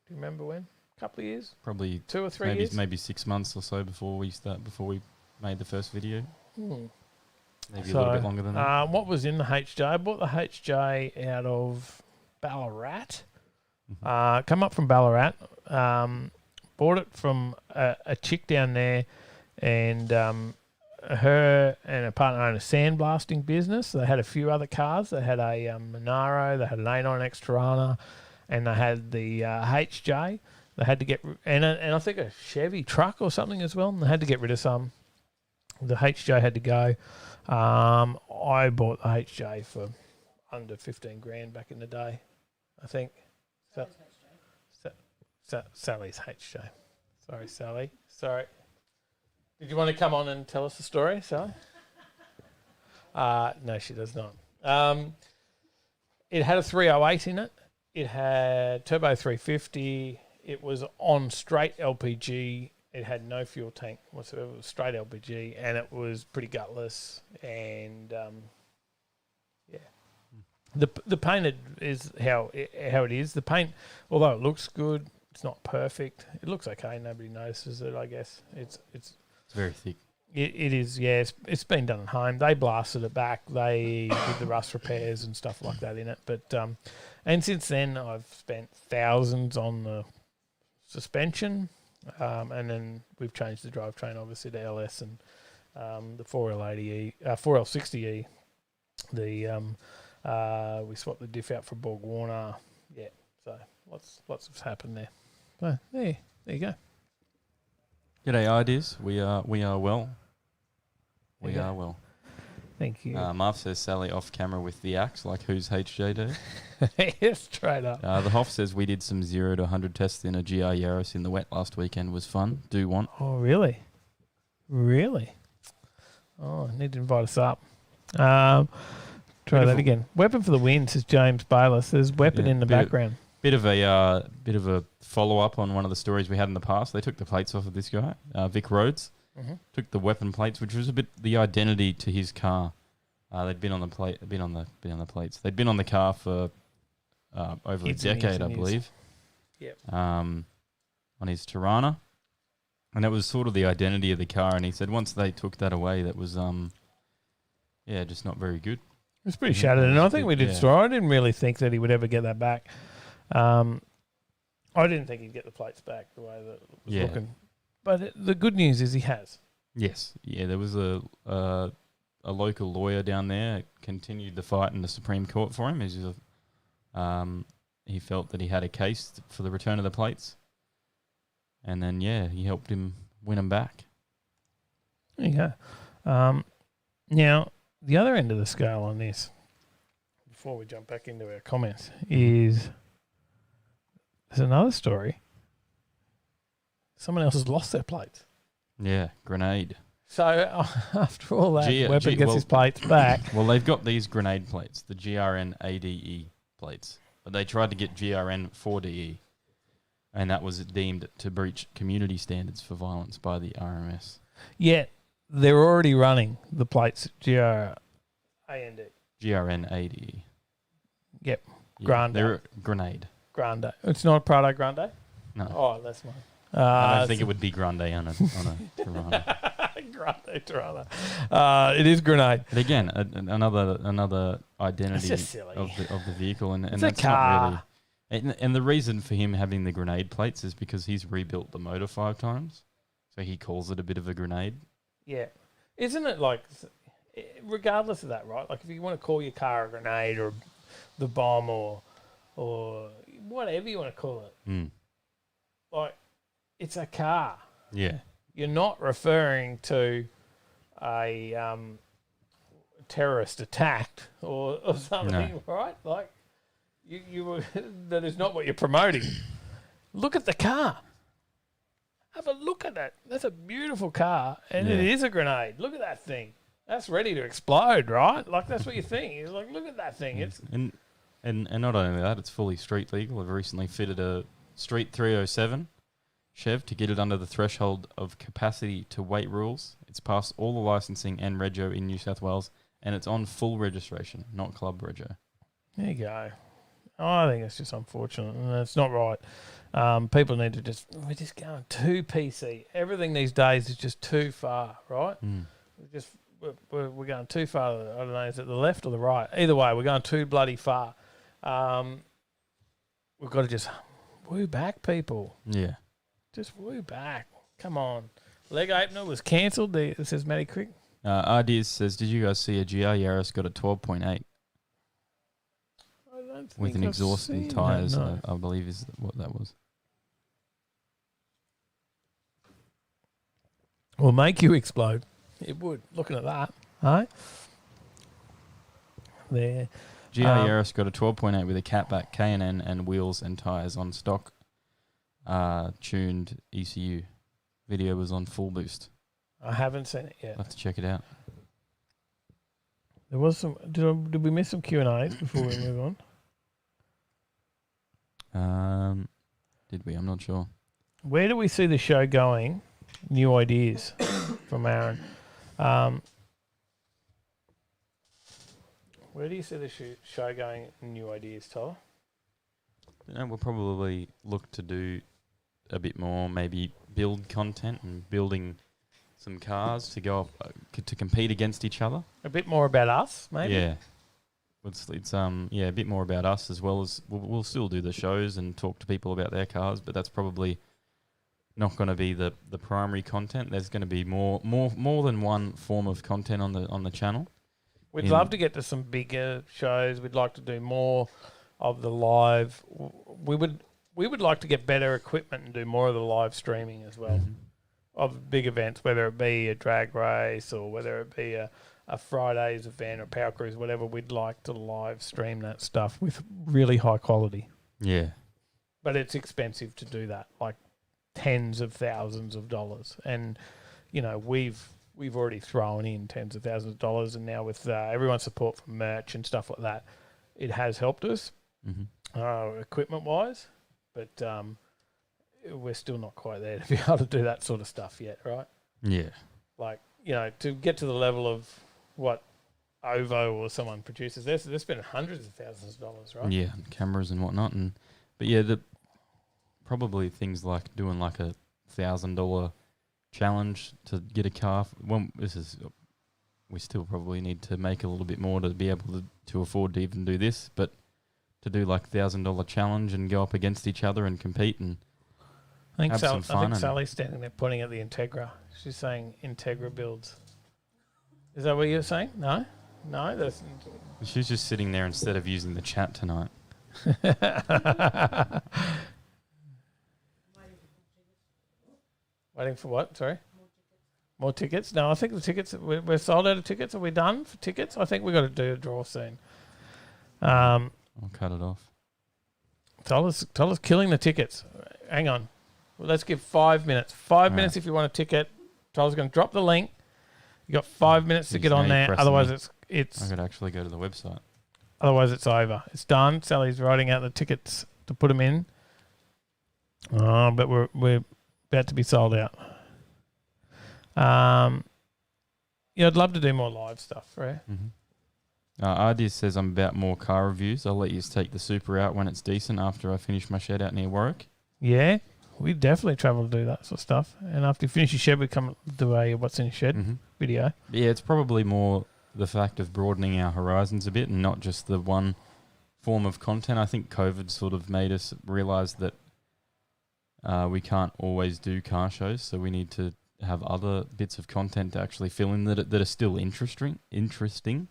Do you remember when? A couple of years? Probably 2 or 3 years? Maybe 6 months or so before we made the first video. Maybe a little bit longer than that. What was in the HJ? I bought the HJ out of Ballarat. Come up from Ballarat. Bought it from a chick down there, and her and her partner own a sandblasting business. They had a few other cars. They had a Monaro, they had an A9X Tirana, and they had the HJ. They had to get and I think a Chevy truck or something as well. And they had to get rid of some. The HJ had to go. I bought the HJ for under 15 grand back in the day, I think. Sally's HJ. Sorry, Sally. Sorry. Did you want to come on and tell us the story, Sally? No, she does not. It had a 308 in it. It had turbo 350. It was on straight LPG. It had no fuel tank whatsoever. It was straight LPG, and it was pretty gutless. And the paint is how it is. The paint, although it looks good, it's not perfect. It looks okay. Nobody notices it, I guess. It's very thick. It is, yeah. It's been done at home. They blasted it back. They did the rust repairs and stuff like that in it. But and since then, I've spent thousands on the suspension, and then we've changed the drivetrain obviously to LS and the 4L80E, 4L60E. We swapped the diff out for Borg Warner. Yeah, so lots has happened there. So there you go. G'day, ideas. We are well. We Yeah. are well. Thank you. Marv says Sally off camera with the axe, like who's HJD? Yes, straight up. The Hoff says we did some 0 to 100 tests in a GR Yaris in the wet last weekend. Was fun. Do want. Oh, really? Really? Oh, need to invite us up. Try that again. Weapon for the win, says James Bayless. There's weapon in the background. Bit of a follow up on one of the stories we had in the past. They took the plates off of this guy, Vic Rhodes. Took the weapon plates, which was a bit the identity to his car. They'd been on the plates. They'd been on the car for over Years a and years decade, I and years. believe. Yep. On his Tirana, and that was sort of the identity of the car. And he said once they took that away, that was just not very good. It was pretty Mhm. shattered, It and was I a think bit- we did yeah. store. I didn't really think that he would ever get that back. I didn't think he'd get the plates back the way that it was Yeah. looking. But the good news is he has. Yes, yeah. There was a local lawyer down there continued the fight in the Supreme Court for him. He felt that he had a case for the return of the plates, and then he helped him win them back. There you go. Now, the other end of the scale on this, before we jump back into our comments, is there's another story. Someone else has lost their plates. Yeah, grenade. So after all that, G- Weapon G- gets well- his plates back. Well, they've got these grenade plates, the GRN ADE plates, but they tried to get GRN 4DE, and that was deemed to breach community standards for violence by the RMS. Yet they're already running the plates GRAND. GRN ADE. Yep, Yeah, Grande. They're a grenade. Grande. It's not Prado Grande? No. Oh, that's mine. I don't think it would be grande on a Tirana. Grande Tirana. It is grenade. But again, another identity just silly. of the vehicle, and It's a that's car. not really. And the reason for him having the grenade plates is because he's rebuilt the motor 5 times, so he calls it a bit of a grenade. Yeah. Isn't it like, regardless of that, right? Like if you want to call your car a grenade or the bomb or whatever you want to call it, Mm. like it's a car. Yeah. You're not referring to a terrorist attack or something, right? Like you that is not what you're promoting. Look at the car. Have a look at that. That's a beautiful car, and it is a grenade. Look at that thing. That's ready to explode, right? Like that's what you think. It's like, look at that thing. It's And not only that, it's fully street legal. I've recently fitted a Street 307 Chev to get it under the threshold of capacity to weight rules. It's passed all the licensing and rego in New South Wales, and it's on full registration, not club rego. there you go. I think it's just unfortunate, and it's not right. People need to we're just going too PC. Everything these days is just too far, right? We're going too far. I don't know, is it the left or the right? Either way, we're going too bloody far. We've got to just woo back, people. Yeah. Just woo back. Come on. Leg opener was cancelled. It says Matty Quick. Ideas says, did you guys see a GR Yaris got a 12.8 I don't with think an I've exhaust seen and that, tyres? no. I believe is what that was. Will make you explode. It would. Looking at that, right? There. GR Yaris got a 12.8 with a catback, K&N, and wheels and tyres on stock tuned ECU. Video was on full boost. I haven't seen it yet. I'll have to check it out. There was some. Did we miss some Q&As before we move on? Did we? I'm not sure. Where do we see the show going? New ideas from Aaron. Where do you see the show going? New ideas, Tyler? We'll probably look to do a bit more, maybe build content and building some cars to go up, to compete against each other. A bit more about us, maybe. Yeah. It's a bit more about us, as well as we'll still do the shows and talk to people about their cars, but that's probably not going to be the primary content. There's going to be more than one form of content on the channel. We'd love to get to some bigger shows. We'd like to do more of the live. We would like to get better equipment and do more of the live streaming as well of big events, whether it be a drag race or whether it be a Friday's event or Power Cruise, whatever. We'd like to live stream that stuff with really high quality. Yeah. But it's expensive to do that, like tens of thousands of dollars. And, you know, we've already thrown in tens of thousands of dollars, and now with everyone's support from merch and stuff like that, it has helped us equipment-wise, but we're still not quite there to be able to do that sort of stuff yet, right? Yeah. Like, you know, to get to the level of what OVO or someone produces this. They're spending hundreds of thousands of dollars, right? Yeah, and cameras and whatnot. But yeah, probably things like doing like a $1,000 challenge to get a car. We still probably need to make a little bit more to be able to afford to even do this, but to do like $1,000 challenge and go up against each other and compete and have some fun. I think Sally's standing there pointing at the Integra. She's saying Integra builds. Is that what you're saying? No, that's. She's just sitting there instead of using the chat tonight. Waiting for what? Sorry? More tickets? No, I think the tickets, we're sold out of tickets. Are we done for tickets? I think we've got to do a draw soon. I'll cut it off. Tyler's killing the tickets. Hang on. Well, let's give 5 minutes. 5 minutes if you want a ticket. Tyler's going to drop the link. You got 5 minutes to get on there. Otherwise, it's. I could actually go to the website. Otherwise, it's over. It's done. Sally's writing out the tickets to put them in. Oh, but we're about to be sold out. Yeah, I'd love to do more live stuff, right? Mm-hmm. Ardis says I'm about more car reviews. I'll let you take the Super out when it's decent after I finish my shed out near Warwick. Yeah, we definitely travel to do that sort of stuff. And after you finish your shed, we come do a what's in your shed video. Yeah, it's probably more the fact of broadening our horizons a bit and not just the one form of content. I think COVID sort of made us realise that we can't always do car shows, so we need to have other bits of content to actually fill in that are still interesting.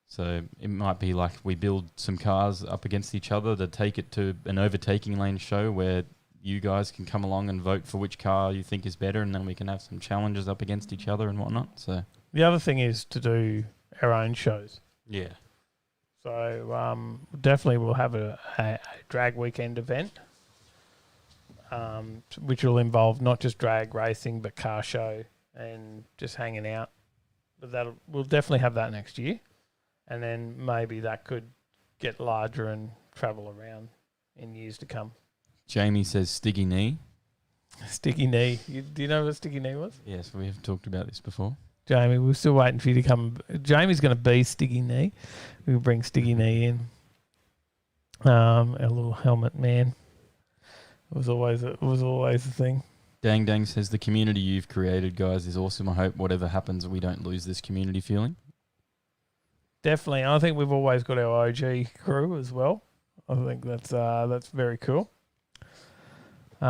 So it might be like we build some cars up against each other to take it to an Overtaking Lane show where you guys can come along and vote for which car you think is better, and then we can have some challenges up against each other and whatnot. So the other thing is to do our own shows. Yeah. So definitely we'll have a drag weekend event, which will involve not just drag racing but car show and just hanging out. But we'll definitely have that next year, and then maybe that could get larger and travel around in years to come. Jamie says Stiggy Knee. Sticky Knee. Do you know what Sticky Knee was? Yes, we have talked about this before. Jamie, we're still waiting for you to come. Jamie's going to be Sticky Knee. We'll bring Sticky Knee in. Our little helmet man. It was always a thing. Dang Dang says the community you've created, guys, is awesome. I hope whatever happens, we don't lose this community feeling. Definitely. I think we've always got our OG crew as well. I think that's very cool. We've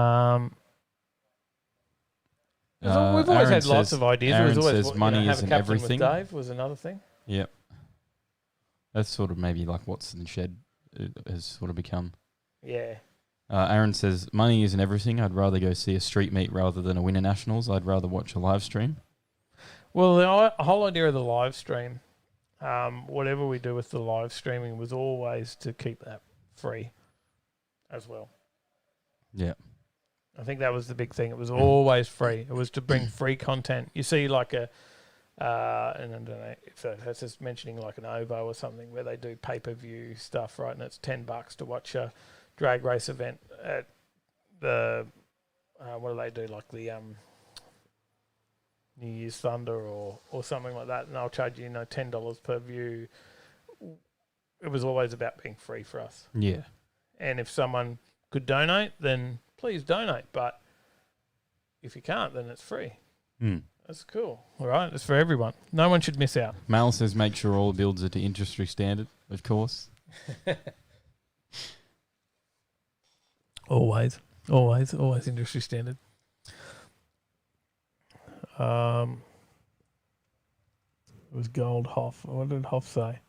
always Aaron had lots of ideas. Aaron always, says money isn't everything. With Dave was another thing. Yep. That's sort of maybe like what's in the shed has sort of become. Yeah. Aaron says money isn't everything. I'd rather go see a street meet rather than a Winter Nationals. I'd rather watch a live stream. Well, the whole idea of the live stream, whatever we do with the live streaming, was always to keep that free as well. Yeah. I think that was the big thing. It was always free. It was to bring free content. You see like and I don't know if that's just mentioning like an OVO or something where they do pay-per-view stuff, right? And it's $10 to watch a drag race event at the, what do they do? Like the New Year's Thunder or something like that. And I'll charge you, $10 per view. It was always about being free for us. Yeah. And if someone could donate, then please donate. But if you can't, then it's free. That's cool. All right. It's for everyone. No one should miss out. Mal says make sure all builds are to industry standard, of course. Always industry standard. It was Gold Hoff. What did Hoff say?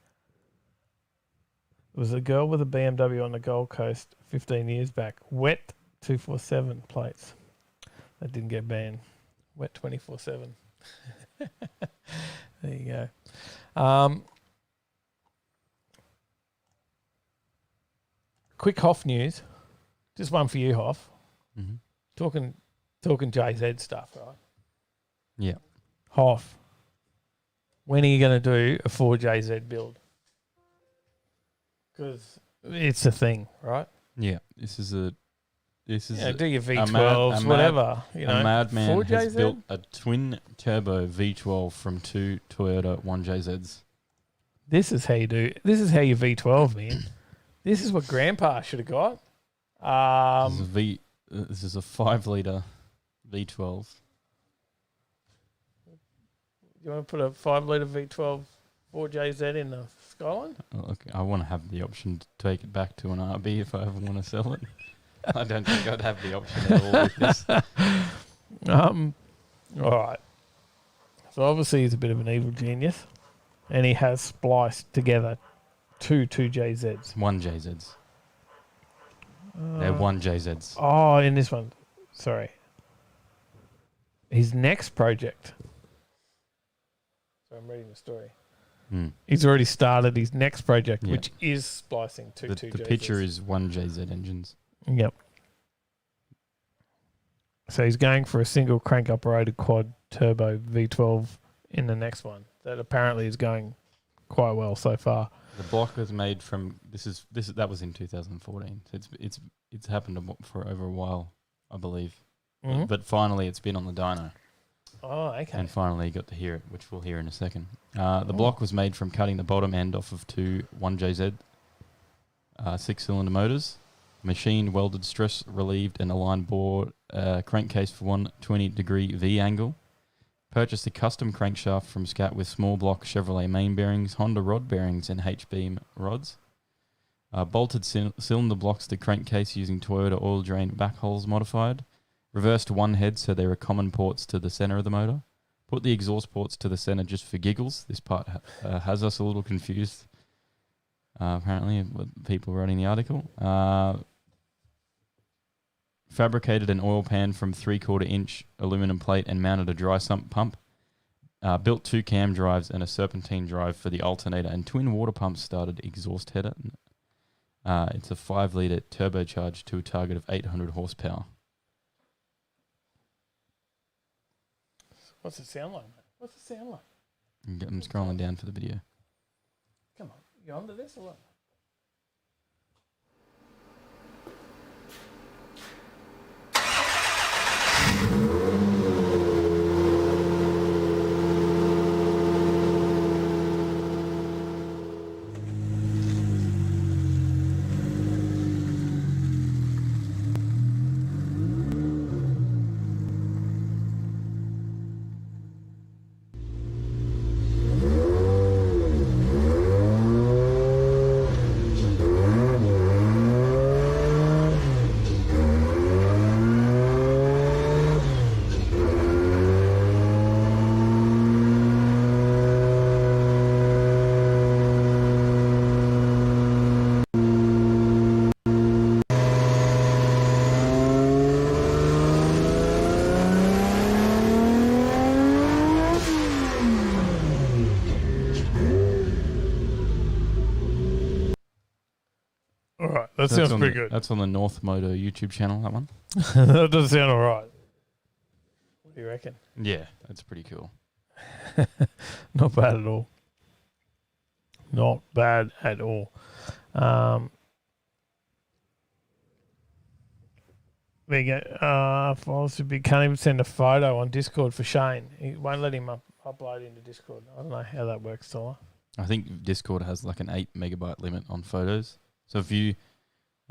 It was a girl with a BMW on the Gold Coast 15 years back. Wet 247 plates. That didn't get banned. Wet 24/7. There you go. Quick Hoff news. Just one for you, Hoff. Mm-hmm. Talking JZ stuff, right? Yeah. Hoff, when are you going to do a 4JZ build? Because it's a thing, right? Yeah, this is This is do your a V12s, whatever. You know, a madman 4 has JZ? built a twin turbo V12 from 2 Toyota 1JZs. This is how you do. This is how you V12, man. This is what Grandpa should have got. This is a 5-litre V12. You want to put a 5-litre V12 4JZ in the Skyline? Look, I want to have the option to take it back to an RB if I ever want to sell it. I don't think I'd have the option at all with this. All right. So obviously he's a bit of an evil genius, and he has spliced together two 2JZs. 1JZs. They're 1JZs. Oh, in this one. Sorry. His next project. So I'm reading the story. He's already started his next project, which is splicing two 2JZs. The picture is 1JZ engines. Yep. So he's going for a single crank operated quad turbo V12 in the next one. That apparently is going quite well so far. The block was made from that was in 2014. So it's happened for over a while, I believe. Mm-hmm. But finally, it's been on the dyno. Oh, okay. And finally, you got to hear it, which we'll hear in a second. The block was made from cutting the bottom end off of 2 1JZ 6-cylinder motors, machined, welded, stress relieved, and aligned bore crankcase for 120-degree V angle. Purchased a custom crankshaft from Scat with small block Chevrolet main bearings, Honda rod bearings, and H-beam rods. Bolted cylinder blocks to crankcase using Toyota oil drain backholes modified. Reversed one head so they were common ports to the center of the motor. Put the exhaust ports to the center just for giggles. This part has us a little confused, apparently, with people writing the article. Fabricated an oil pan from 3/4-inch aluminum plate and mounted a dry sump pump. Built 2 cam drives and a serpentine drive for the alternator and twin water pumps started exhaust header. It's a 5-litre turbocharged to a target of 800 horsepower. What's it sound like, mate? What's it sound like? I'm scrolling down for the video. Come on. You onto this or what? That sounds pretty good. That's on the North Motor YouTube channel, that one. That does sound all right. What do you reckon? Yeah, that's pretty cool. Not bad at all. Not bad at all. There you go. Philosophy can't even send a photo on Discord for Shane. He won't let him upload into Discord. I don't know how that works, Tyler. I think Discord has like an 8 megabyte limit on photos. So if you,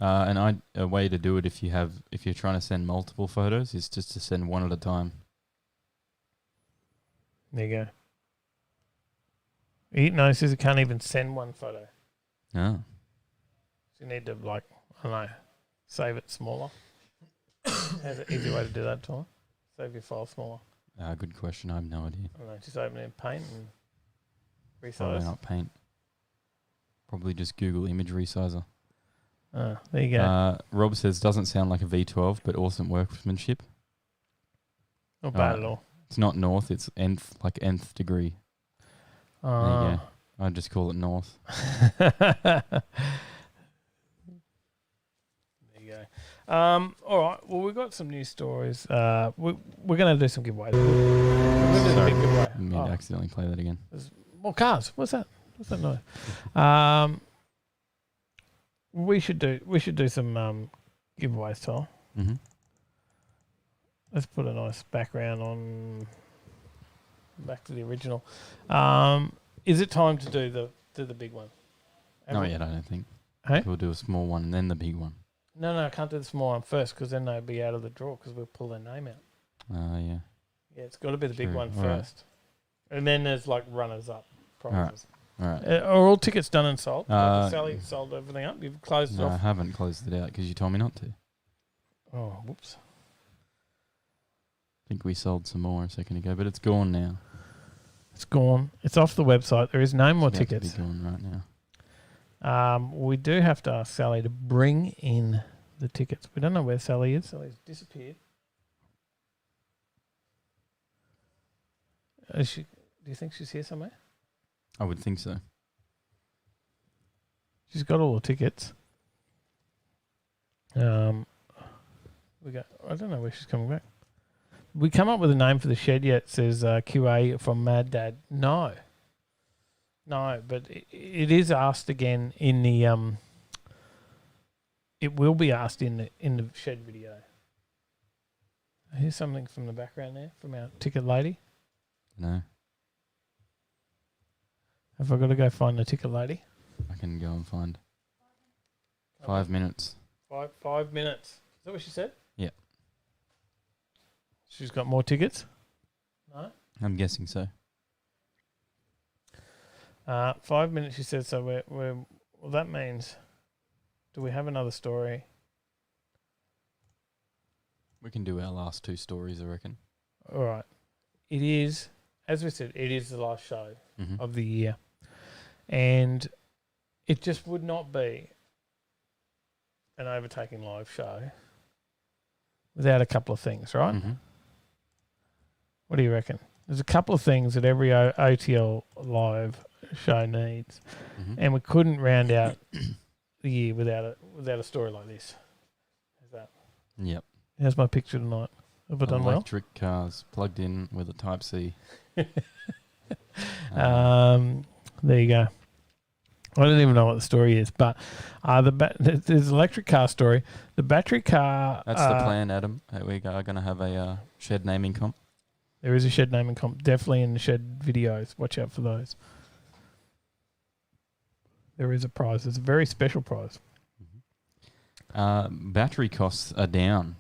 a way to do it if you're trying to send multiple photos is just to send one at a time. There you go. No, it says it can't even send one photo. Oh. So you need to, like, I don't know, save it smaller. Has an easy way to do that, Tyler? Save your file smaller. Good question. I have no idea. I don't know, just open it in Paint and resize. Probably not Paint. Probably just Google image resizer. There you go. Rob says, doesn't sound like a V12, but awesome workmanship. Not bad at all. It's not north, it's nth degree. There you go. I'd just call it north. There you go. All right. Well, we've got some news stories. We're going to do some giveaways. Sorry, I didn't mean to accidentally play that again. There's more cars. What's that? What's that noise? We should do some giveaways, Tom. Mm-hmm. Let's put a nice background on. Back to the original. Is it time to do the big one? Not yet, I don't think. Hey? We'll do a small one and then the big one. No, I can't do the small one first because then they'll be out of the draw because we'll pull their name out. Yeah. Yeah, it's got to be the big True. one All right. first. And then there's like runners-up prizes. All right. Are all tickets done and sold? Uh, Sally sold everything up? You've closed it No, I off? haven't closed it out because you told me not to. Oh, whoops. I think we sold some more a second ago, but it's gone now. It's gone. It's off the website. There is no more It's about tickets. to be gone right now. We do have to ask Sally to bring in the tickets. We don't know where Sally is. Sally's disappeared. Do you think she's here somewhere? I would think so. She's got all the tickets. I don't know where she's coming back. We come up with a name for the shed yet, says QA from Mad Dad. No, but it is asked again in the it will be asked in the shed video. Here's something from the background there from our ticket lady. No, Have I got to go find the ticket lady? I can go and find 5 minutes. 5 minutes. Is that what she said? Yeah. She's got more tickets? No? I'm guessing so. 5 minutes, she said. So well, that means, do we have another story? We can do our last 2 stories, I reckon. All right. It is, as we said, it is the last show Mm-hmm. of the year. And it just would not be an Overtaking Live show without a couple of things, right? Mm-hmm. What do you reckon? There's a couple of things that every OTL Live show needs, Mm-hmm. and we couldn't round out the year without a story like this. How's that? Yep. How's my picture tonight? Have I done well? Electric cars plugged in with a Type-C. There you go. I don't even know what the story is, but there's an electric car story. The battery car... That's the plan, Adam. We are going to have a shed naming comp. There is a shed naming comp, definitely in the shed videos. Watch out for those. There is a prize. It's a very special prize. Battery costs are down.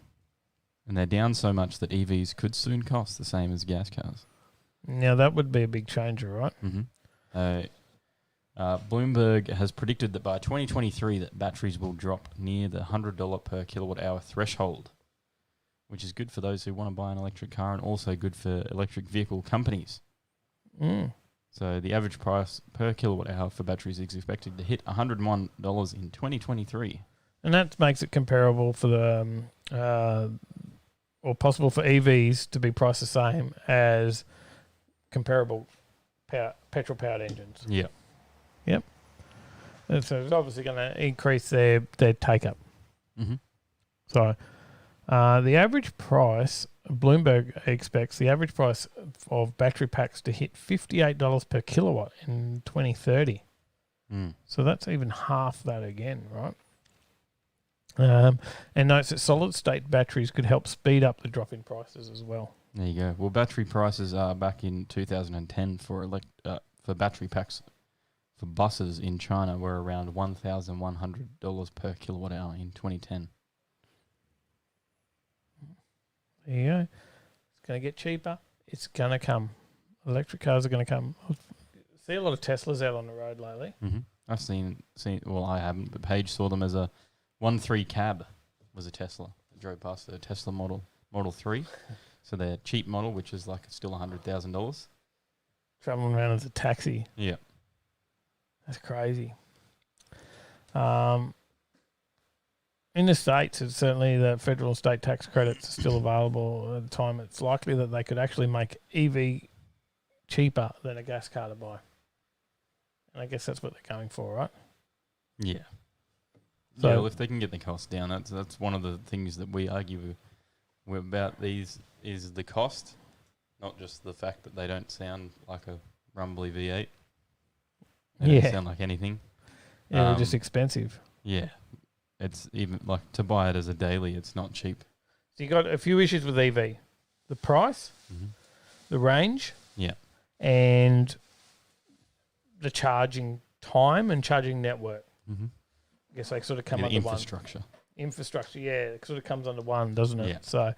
And they're down so much that EVs could soon cost the same as gas cars. Now, that would be a big changer, right? Mm-hmm. Bloomberg has predicted that by 2023 that batteries will drop near the $100 per kilowatt hour threshold, which is good for those who want to buy an electric car and also good for electric vehicle companies. Mm. So the average price per kilowatt hour for batteries is expected to hit $101 in 2023. And that makes it comparable for the, or possible for EVs to be priced the same as comparable petrol-powered engines. Yeah. Yep. And so it's obviously going to increase their take-up. Mm-hmm. So the average price, Bloomberg expects the average price of battery packs to hit $58 per kilowatt in 2030. Mm. So that's even half that again, right? And notes that solid-state batteries could help speed up the drop in prices as well. There you go. Well, battery prices are back in 2010 for battery packs for buses in China were around $1,100 per kilowatt hour in 2010. There you go. It's going to get cheaper. It's going to come. Electric cars are going to come. I see a lot of Teslas out on the road lately. Mm-hmm. I've seen. Well, I haven't, but Paige saw them as a 1.3 cab was a Tesla. I drove past the Tesla Model 3. So their cheap model, which is like still $100,000. Traveling around as a taxi. Yeah. That's crazy. In the States, it's certainly the federal and state tax credits are still available at the time. It's likely that they could actually make EV cheaper than a gas car to buy. And I guess that's what they're going for, right? Yeah. So, yeah, well, if they can get the cost down, that's one of the things that we argue about these is the cost, not just the fact that they don't sound like a rumbly V8. They don't sound like anything. Yeah, they're just expensive. Yeah. it's even like to buy it as a daily, it's not cheap. So you got a few issues with EV: the price, the range, Yeah. and the charging time and charging network. Mm-hmm. I guess they sort of come Yeah, under infrastructure. one. Infrastructure, yeah, it sort of comes under one, doesn't it? Yeah. So,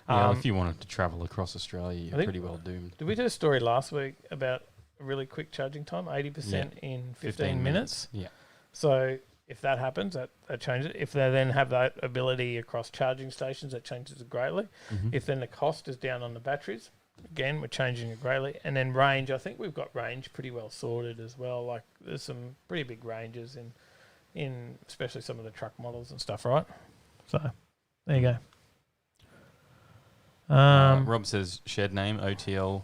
If you wanted to travel across Australia, you're pretty well doomed. Did we do a story last week about a really quick charging time, 80% in 15 minutes? Yeah. So if that happens, that changes it. If they then have that ability across charging stations, that changes it greatly. Mm-hmm. If then the cost is down on the batteries, again, we're changing it greatly. And then range, I think we've got range pretty well sorted as well. Like there's some pretty big ranges in especially some of the truck models and stuff, right? So there you go. Rob says shed name, OTL,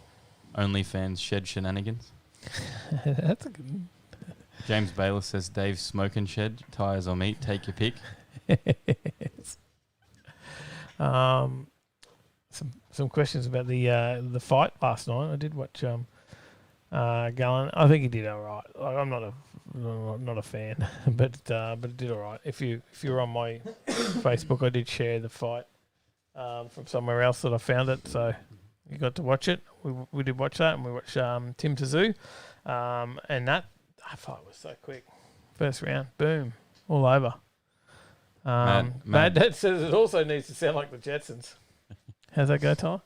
OnlyFans shed shenanigans. That's a good. James Bayless says Dave's smoking shed, tyres or meat, take your pick. Some questions about the fight last night. I did watch Gallon. I think he did all right. Like, I'm not a fan, but it did all right. If you're on my Facebook, I did share the fight from somewhere else that I found it, so you got to watch it. We did watch that, and we watched Tim Tszyu, and that fight was so quick. First round, boom, all over. Mad Dad says it also needs to sound like the Jetsons. How's that go, Ty?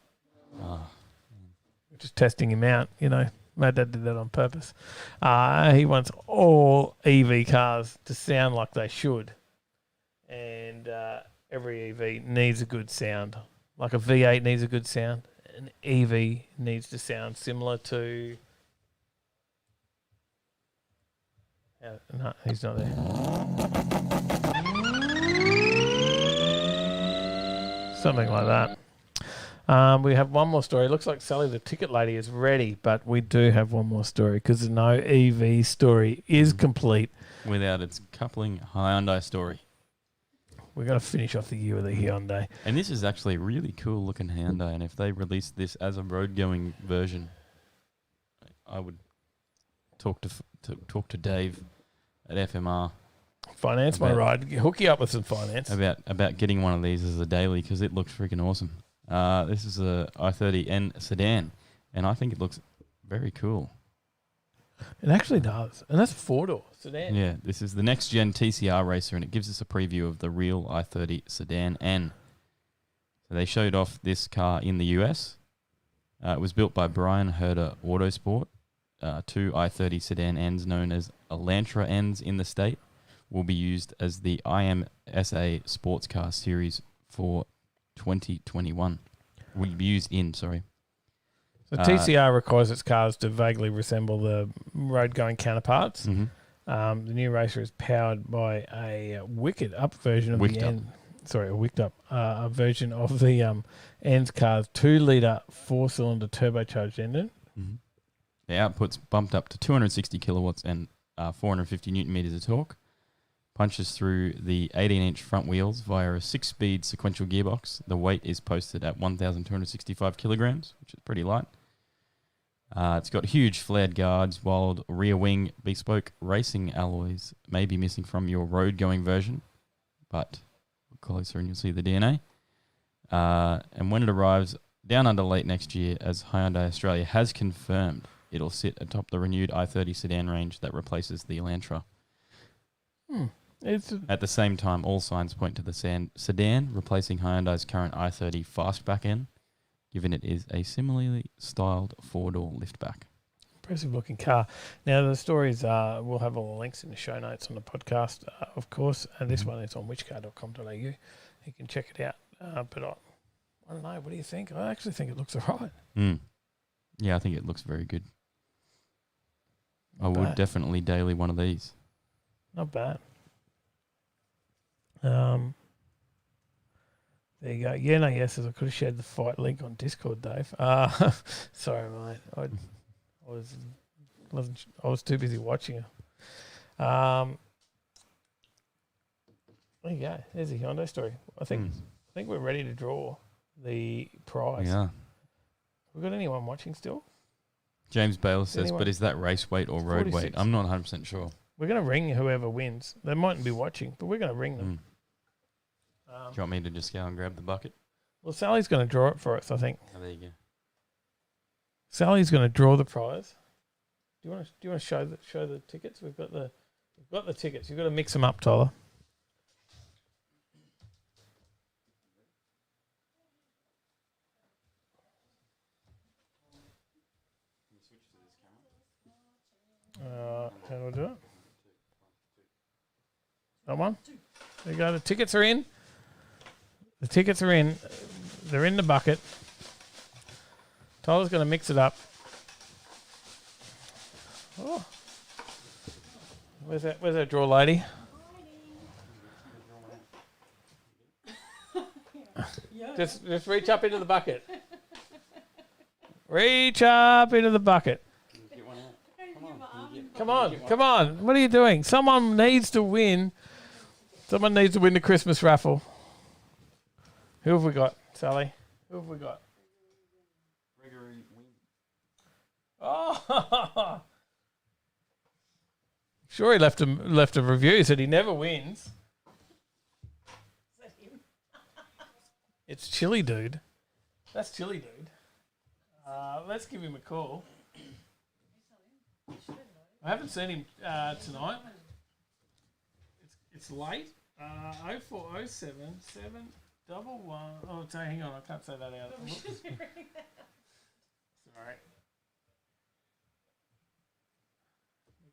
Just testing him out, you know. Mad Dad did that on purpose. He wants all EV cars to sound like they should. And every EV needs a good sound. Like a V8 needs a good sound. An EV needs to sound similar to... no, he's not there. Something like that. We have one more story. It looks like Sally the ticket lady is ready, but we do have one more story because no EV story is complete without its coupling Hyundai story. We're going to finish off the year with a Hyundai. And this is actually a really cool looking Hyundai, and if they released this as a road-going version, I would talk to Dave at FMR. Finance my ride. Hook you up with some finance. About getting one of these as a daily because it looks freaking awesome. This is a i30N sedan, and I think it looks very cool. It actually does, and that's a four-door sedan. Yeah, this is the next-gen TCR racer, and it gives us a preview of the real i30 sedan N. So they showed off this car in the US. It was built by Brian Herder Autosport. Two i30 sedan Ns known as Elantra Ns in the state will be used as the IMSA sports car series for 2021. Will be used in, sorry. So TCR requires its cars to vaguely resemble the road-going counterparts. Mm-hmm. The new racer is powered by a wicked up version of the N. Sorry, a wicked up a version of the N's car's 2-litre 4-cylinder turbocharged engine. Mm-hmm. The output's bumped up to 260 kilowatts and 450 newton meters of torque. Punches through the 18-inch front wheels via a 6-speed sequential gearbox. The weight is posted at 1,265 kilograms, which is pretty light. It's got huge flared guards, wild rear wing, bespoke racing alloys may be missing from your road-going version, but look closer and you'll see the DNA. And when it arrives down under late next year, as Hyundai Australia has confirmed, it'll sit atop the renewed i30 sedan range that replaces the Elantra. At the same time, all signs point to the sedan replacing Hyundai's current i30 fastback N, given it is a similarly styled 4-door liftback. Impressive looking car. Now, the stories, we'll have all the links in the show notes on the podcast, of course, and this one is on whichcar.com.au. You can check it out. But I don't know, what do you think? I actually think it looks all right. Yeah, I think it looks very good. Not I would bad. definitely daily one of these. Not bad. There you go. Yeah, no, yes, I could have shared the fight link on Discord, Dave. Sorry, mate. I was too busy watching it. There you go. There's a Hyundai story. I think we're ready to draw the prize. Yeah. We got anyone watching still? James Bayless says, Anyone? but is that race weight or road 46. weight? I'm not 100% sure. We're going to ring whoever wins. They mightn't be watching, but we're going to ring them. you want me to just go and grab the bucket? Well, Sally's going to draw it for us, I think. Oh, there you go. Sally's going to draw the prize. Do you want to show the tickets? We've got the tickets. You've got to mix them up, Tyler. How do I do it? That one? There you go. The tickets are in. The tickets are in. They're in the bucket. Tyler's going to mix it up. Oh. Where's that draw lady? Just reach up into the bucket. Reach up into the bucket. Come on. What are you doing? Someone needs to win. Someone needs to win the Christmas raffle. Who have we got, Sally? Who have we got? Oh, sure. He left a review. Said he never wins. It's Chili Dude. That's Chili Dude. Let's give him a call. I haven't seen him tonight. It's late. 0407 711. Oh, hang on. I can't say that out. Sorry.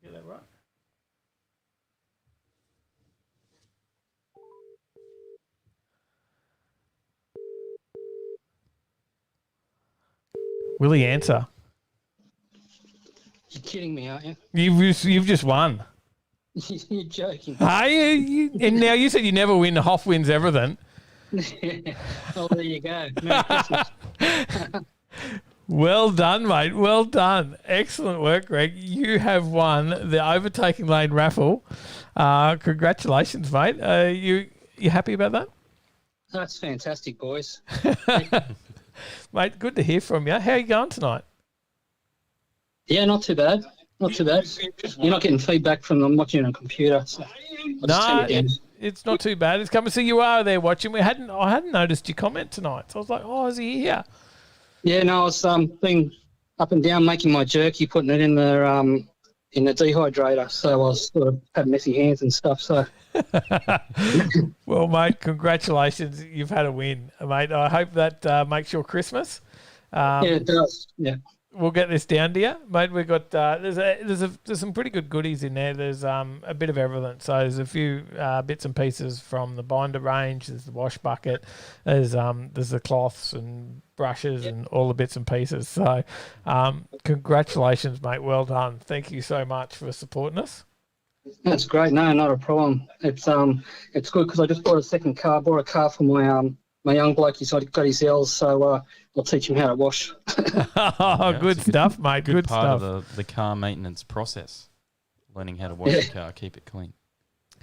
Get that right? Will he answer? You're kidding me, aren't you? You've just won. You're joking. Are you? And now you said you never win. Hoff wins everything. Oh, there you go. Merry Christmas. Well done, mate. Well done. Excellent work, Greg. You have won the Overtaking Lane raffle. Congratulations, mate. You happy about that? That's fantastic, boys. Mate, good to hear from you. How are you going tonight? Yeah, not too bad. Not too bad. You're not getting feedback from them watching on a computer. So no, it's not too bad. It's coming. So you are there watching. I hadn't noticed your comment tonight. So I was like, oh, is he here? Yeah, no, I was being up and down making my jerky, putting it in the dehydrator. So I was sort of had messy hands and stuff. So. Well, mate, congratulations. You've had a win, mate. I hope that makes your Christmas. Yeah, it does. Yeah. We'll get this down to you, mate. We've got there's some pretty good goodies in there. There's a bit of everything. So there's a few bits and pieces from the binder range. There's the wash bucket. There's the cloths and brushes and all the bits and pieces. So congratulations, mate. Well done. Thank you so much for supporting us. That's great. No, not a problem. It's good because I just bought a car for my young bloke. He's got his L's, so I'll teach him how to wash. Good stuff, mate. Good part stuff. of the car maintenance process. Learning how to wash the car, keep it clean.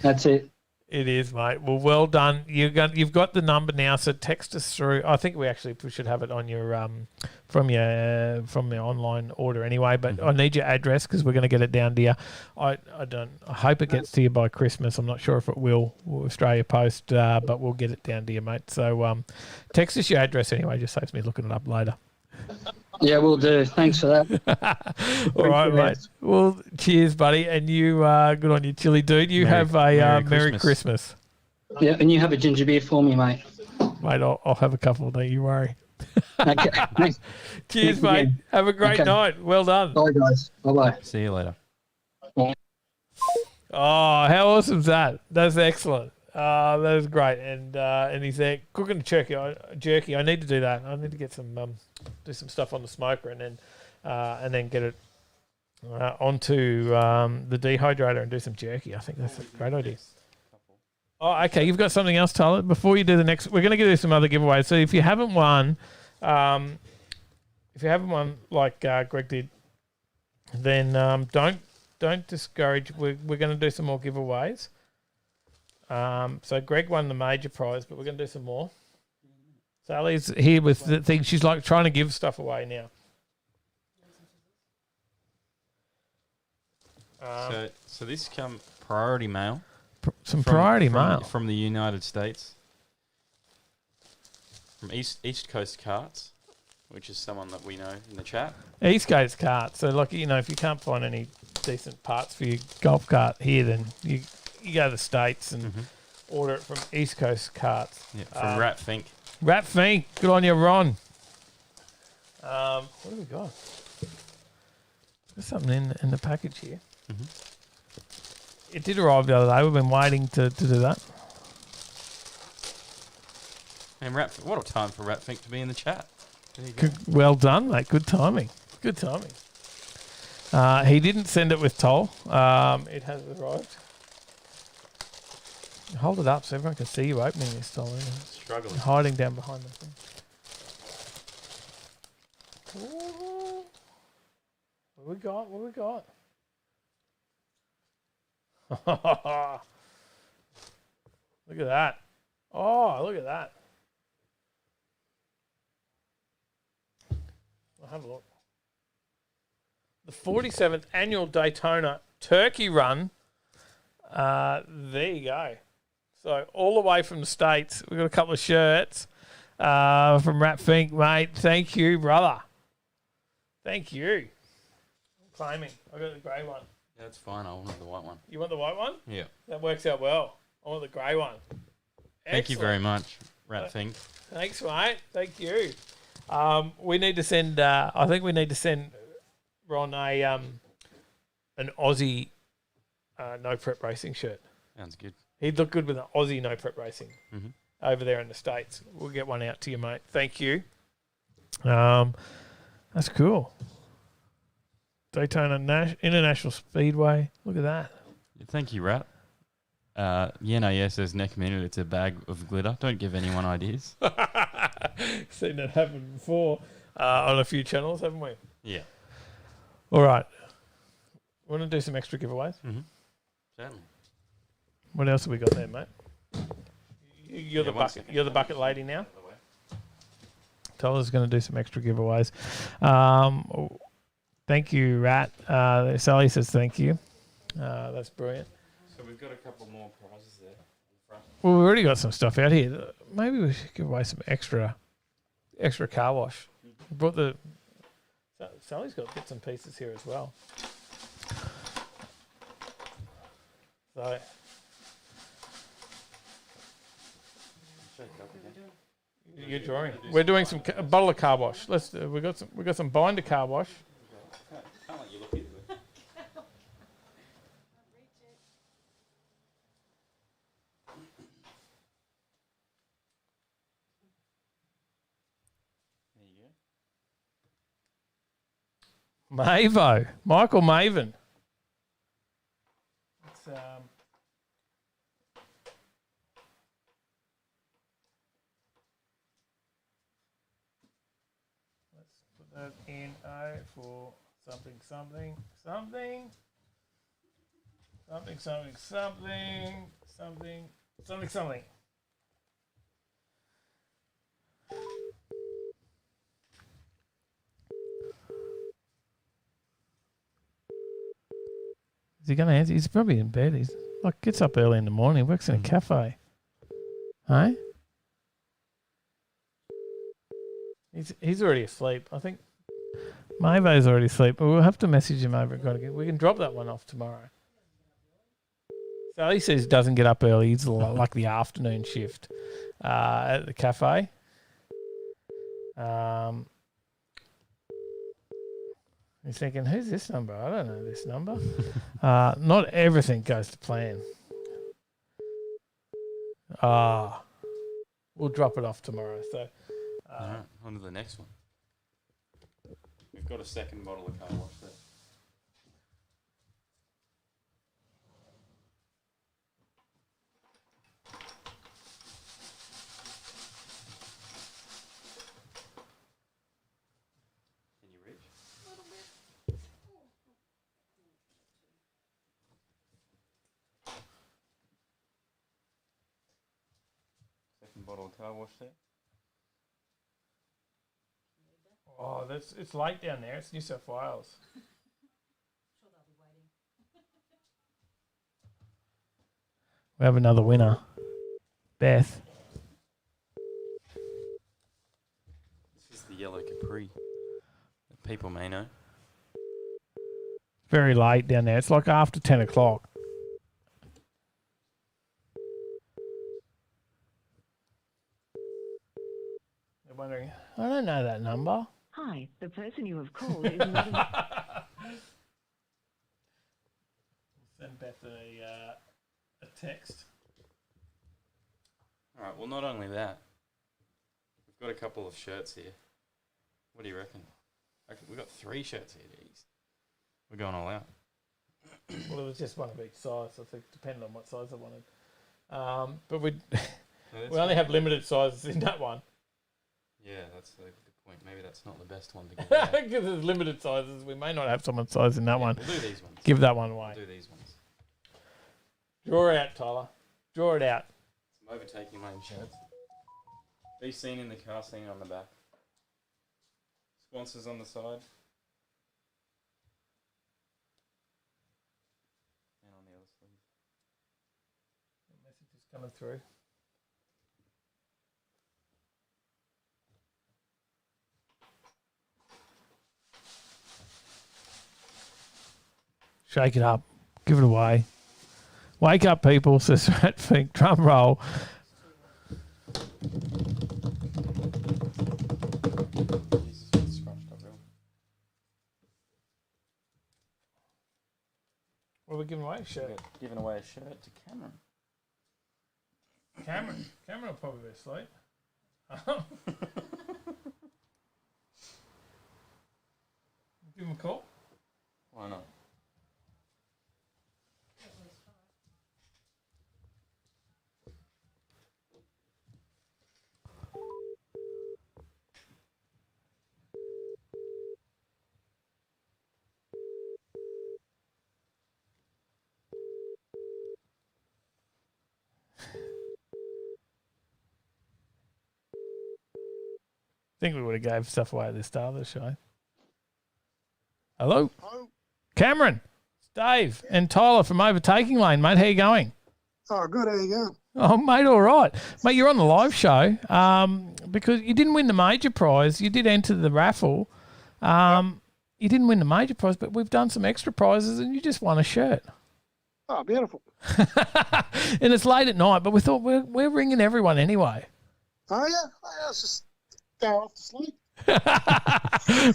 That's it. It is, mate. Well, well done. You've got the number now, so text us through. I think we should have it on your from the online order anyway. But I need your address because we're going to get it down to you. I hope it gets to you by Christmas. I'm not sure if it will. Australia Post, but we'll get it down to you, mate. So text us your address anyway. Just saves me looking it up later. Yeah, we'll do. Thanks for that. All right, mate. Well, cheers, buddy. And you, good on you, Chili Dude. You have a Merry Christmas. Yeah, and you have a ginger beer for me, mate. Mate, I'll have a couple, don't you worry. Okay. Thanks. Cheers, Thanks mate. again. Have a great night. Well done. Bye, guys. Bye-bye. See you later. Oh, how awesome is that? That's excellent. That was great. And he's there cooking jerky. I need to do that. I need to get some do some stuff on the smoker and then get it onto the dehydrator and do some jerky. I think that's a great idea. Oh, okay. You've got something else, Tyler. Before you do the next, we're going to do some other giveaways. So if you haven't won, like Greg did, then don't discourage. We're going to do some more giveaways. So Greg won the major prize, but we're going to do some more. Sally's here with the thing. She's like trying to give stuff away now. So this come priority mail. Priority mail from the United States. From East Coast Carts, which is someone that we know in the chat. East Coast cart. So, like, you know, if you can't find any decent parts for your golf cart here, then you go to the States and order it from East Coast Carts. Yeah, from Rat Fink. Rat Fink. Good on you, Ron. What have we got? There's something in the package here. It did arrive the other day. We've been waiting to do that. And what a time for Rat Fink to be in the chat. There you go. Well done, mate. Good timing. Good timing. He didn't send it with toll. It has arrived. Hold it up so everyone can see you opening this toll. Struggling. Hiding down behind the thing. What we got? What we got? Look at that. Oh, look at that. I'll have a look. The 47th annual Daytona Turkey Run. There you go. So all the way from the States, we've got a couple of shirts from Rat Fink, mate. Thank you, brother. Thank you. I'm claiming. I got the grey one. Yeah, that's fine. I want the white one. You want the white one? Yeah. That works out well. I want the grey one. Thank you very much, Rat Fink. Thanks, mate. Thank you. We need to send. I think we need to send Ron an Aussie no prep racing shirt. Sounds good. He'd look good with an Aussie no prep racing over there in the States. We'll get one out to you, mate. Thank you. That's cool. Daytona International Speedway. Look at that. Thank you, Rat. Yena says, neck minute, it's a bag of glitter. Don't give anyone ideas. Seen that happen before on a few channels, haven't we? Yeah. All right. Want to do some extra giveaways? Certainly. What else have we got there, mate? You're the bucket. You're the bucket lady now. Tola's going to do some extra giveaways. Thank you, Rat. Sally says thank you. That's brilliant. So we've got a couple more prizes there in front. Well, we've already got some stuff out here. Maybe we should give away some extra car wash. We brought the Sally's got bits and pieces here as well. So you're drawing. We're doing a bottle of car wash. We got some binder car wash. Can't let you look into it. There you go. Mavo, Michael Maven. Let's put that in O for something. Is he going to answer? He's probably in bed. He's like gets up early in the morning. Works in a cafe. Hey? He's already asleep. I think Mavo's already asleep. But we'll have to message him over again. We can drop that one off tomorrow. Sally says he doesn't get up early. He's like the afternoon shift at the cafe. He's thinking, who's this number? I don't know this number. Not everything goes to plan. We'll drop it off tomorrow. So, all right, on to the next one. We've got a second bottle of car wash there. Can you reach? A little bit. Second bottle of car wash there. oh, it's late down there. It's New South Wales. We have another winner, Beth. people may know. Very late down there. It's like after 10 o'clock. They're wondering, I don't know that number. Hi, the person you have called is not. Send Beth a text. All right. Well, not only that, we've got a couple of shirts here. What do you reckon? We've got 3 shirts here. Geez. We're going all out. Well, it was just one of each size. I think depending on what size I wanted. But we only have limited sizes in that one. Yeah, that's a good point. Maybe that's not the best one to give away. Because there's limited sizes. We may not have someone's size in that one. We'll do these ones. Give that one away. We'll do these ones. Draw it out, Tyler. Draw it out. Some Overtaking Lane shirts. Be seen in the car, seen on the back. Sponsors on the side. And on the other sleeve. The message is coming through. Shake it up. Give it away. Wake up, people, says Rat Fink. Drum roll. What are we giving away? A shirt. Giving away a shirt to Cameron. Cameron will probably be asleep. Give him a call. Why not? I think we would have gave stuff away at the start of the show. Hello? Cameron, it's Dave and Tyler from Overtaking Lane, mate. How you going? Oh, good. How you going? Oh, mate, all right. Mate, you're on the live show because you didn't win the major prize. You did enter the raffle. You didn't win the major prize, but we've done some extra prizes and you just won a shirt. Oh, beautiful. And it's late at night, but we thought we're ringing everyone anyway. Oh, yeah? I was just going off to sleep.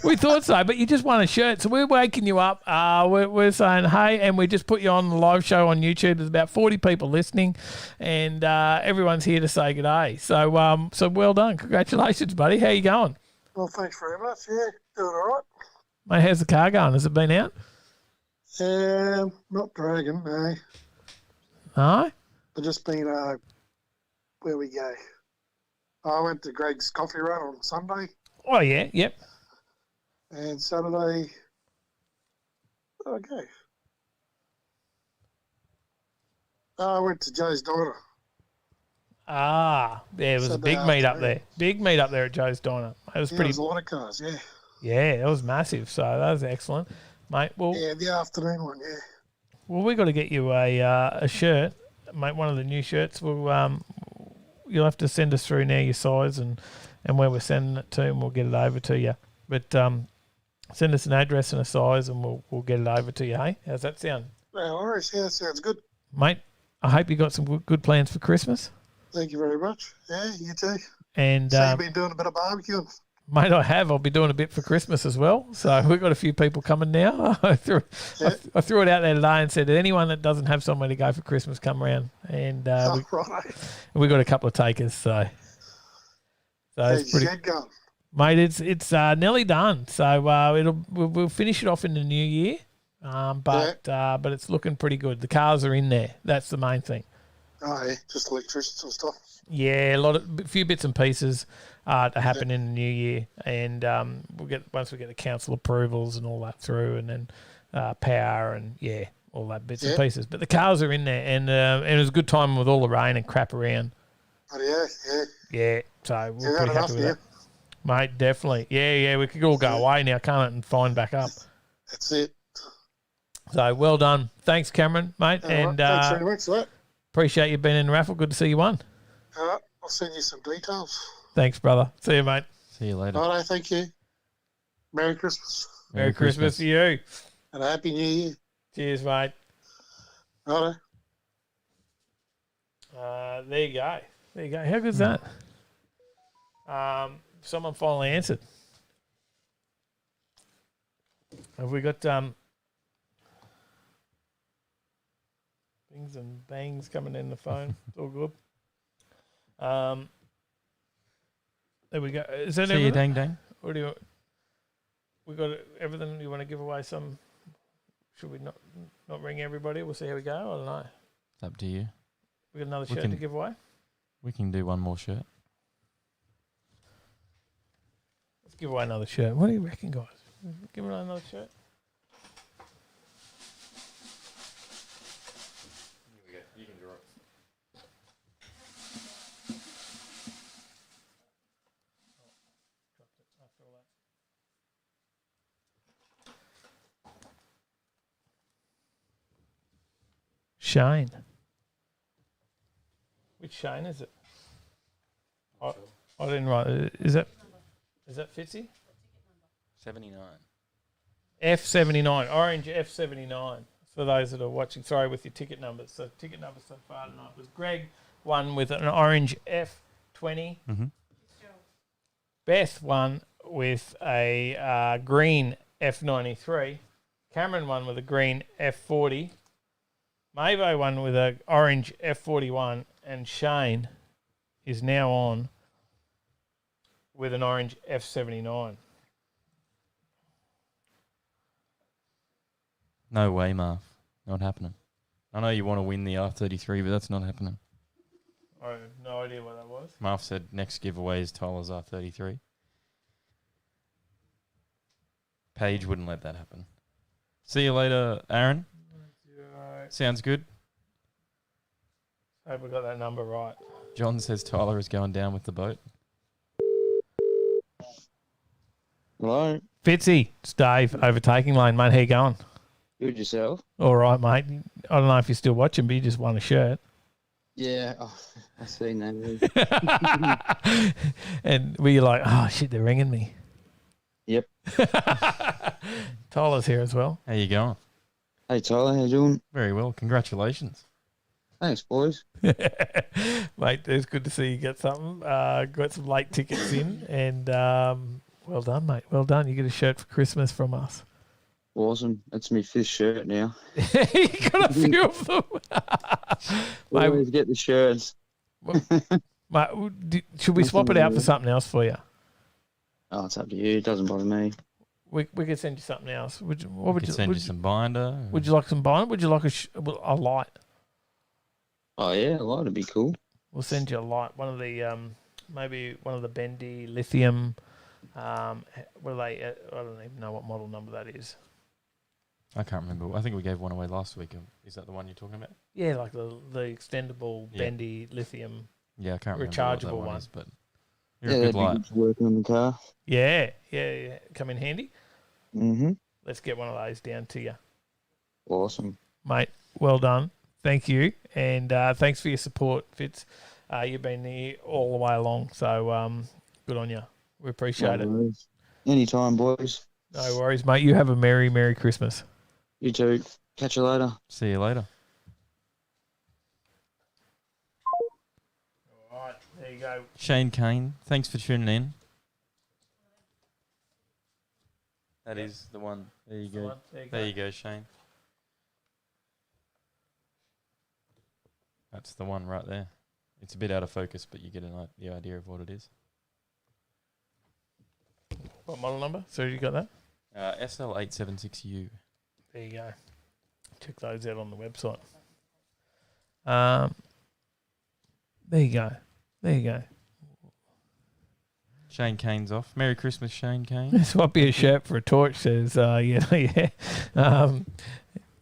We thought so, but you just won a shirt. So we're waking you up. We're saying, hey, and we just put you on the live show on YouTube. There's about 40 people listening, and everyone's here to say good day. So well done. Congratulations, buddy. How you going? Well, thanks very much. Yeah, doing all right. Mate, how's the car going? Has it been out? Not dragging, no. No? I've just been, where we go? I went to Greg's Coffee Run on Sunday. Oh, yeah, yep. And Saturday, where'd I go? I went to Joe's Diner. Yeah, it was a big meet up there. Big meet up there at Joe's Diner. It was There pretty. was a lot of cars, yeah. Yeah, it was massive. So that was excellent, mate. Well, Yeah, the afternoon one, yeah. well, we got to get you a shirt, mate. One of the new shirts. We'll you'll have to send us through now your size and where we're sending it to, and we'll get it over to you. But send us an address and a size, and we'll get it over to you. Hey, how's that sound, No worries, yeah, sounds good. mate? I hope you got some good plans for Christmas. Thank you very much. Yeah, you too. And So you've been doing a bit of barbecuing. mate, I have. I'll be doing a bit for Christmas as well. So we've got a few people coming now. I threw it out there today and said, anyone that doesn't have somewhere to go for Christmas, come around. And Right. we got a couple of takers. So How's it's your pretty, shed going? mate. It's nearly done. So we'll finish it off in the new year. But it's looking pretty good. The cars are in there. That's the main thing. Oh, yeah, just electricians and stuff. Yeah, a few bits and pieces to happen in the new year, and once we get the council approvals and all that through, and then power and all that bits and pieces. But the cars are in there, and it was a good time with all the rain and crap around. Oh, yeah. Yeah, so we're You pretty had happy with enough, that, mate. Definitely, yeah. We could all go away now, can't it, and find back up. That's it. So well done, thanks, Cameron, mate, All right, and thanks very much for that. appreciate you being in the raffle. Good to see you won. All right, I'll send you some details. Thanks, brother. See you, mate. See you later. All right, thank you. Merry Christmas Merry Christmas to you. and a Happy New Year. Cheers, mate. Righto. There you go. There you go. How good's that? Someone finally answered. Have we got bings and bangs coming in the phone? It's all good. There we go. Is that See you, everything? dang dang. Or do you? We got everything. You want to give away some? Should we not ring everybody? We'll see how we go. I don't know. It's up to you. We got another We shirt can- to give away. We can do one more shirt. Let's give away another shirt. What do you reckon, guys? Give away another shirt. You can draw it. Shane. Which Shane is it? I didn't write it. Is that Fitzy? 79. F79, orange F79. For those that are watching, sorry, with your ticket numbers. So ticket number so far tonight was Greg, one with an orange F20. Mm-hmm. Beth, one with a green F93. Cameron, one with a green F40. Mavo, one with an orange F41. And Shane is now on with an orange F79. No way, Marv. Not happening. I know you want to win the R33, but that's not happening. I have no idea what that was. Marv said next giveaway is Tyler's R33. Paige wouldn't let that happen. See you later, Aaron. Sounds good. Hope we got that number right. John says Tyler is going down with the boat. Hello. Fitzy, it's Dave, Overtaking Lane, mate. How you going? Good yourself? All right, mate. I don't know if you're still watching, but you just won a shirt. Yeah, I've seen that. And were you like, oh, shit, they're ringing me? Yep. Tyler's here as well. How you going? Hey Tyler, how you doing? Very well. Congratulations. Thanks, boys. Mate, it's good to see you get something. Got some late tickets in, and well done, mate. Well done. You get a shirt for Christmas from us. Awesome. That's my 5th shirt now. You got a few of them. Always get the shirts. Mate, should we swap it out for something else for you? Oh, it's up to you. It doesn't bother me. We could send you something else. What We would could you send you some binder. Would you like some binder? Would you like a light? Oh yeah, a light would be cool. We'll send you a light. One of the maybe one of the bendy lithium. What are they? I don't even know what model number that is. I can't remember. I think we gave one away last week. Is that the one you're talking about? Yeah, like the extendable bendy lithium. Yeah, I can't remember rechargeable what that one. is, but you're a that'd good be light. good for working on the car. Yeah. Come in handy. Mm-hmm. Let's get one of those down to you, Awesome. mate. Well done. Thank you, and thanks for your support, Fitz. You've been here all the way along, so good on you. We appreciate it. worries. Anytime, boys. No worries, mate. You have a Merry Christmas. You too. Catch you later. See you later. All right, there you go. Shane Kane, thanks for tuning in. That is the one. There you the go. one. There you There go. you go, Shane. That's the one right there. It's a bit out of focus, but you get the idea of what it is. What model number? So you got that? SL876U. There you go. Check those out on the website. There you go. There you go. Shane Kane's off. Merry Christmas, Shane Kane. This might be a shirt for a torch, says, yeah.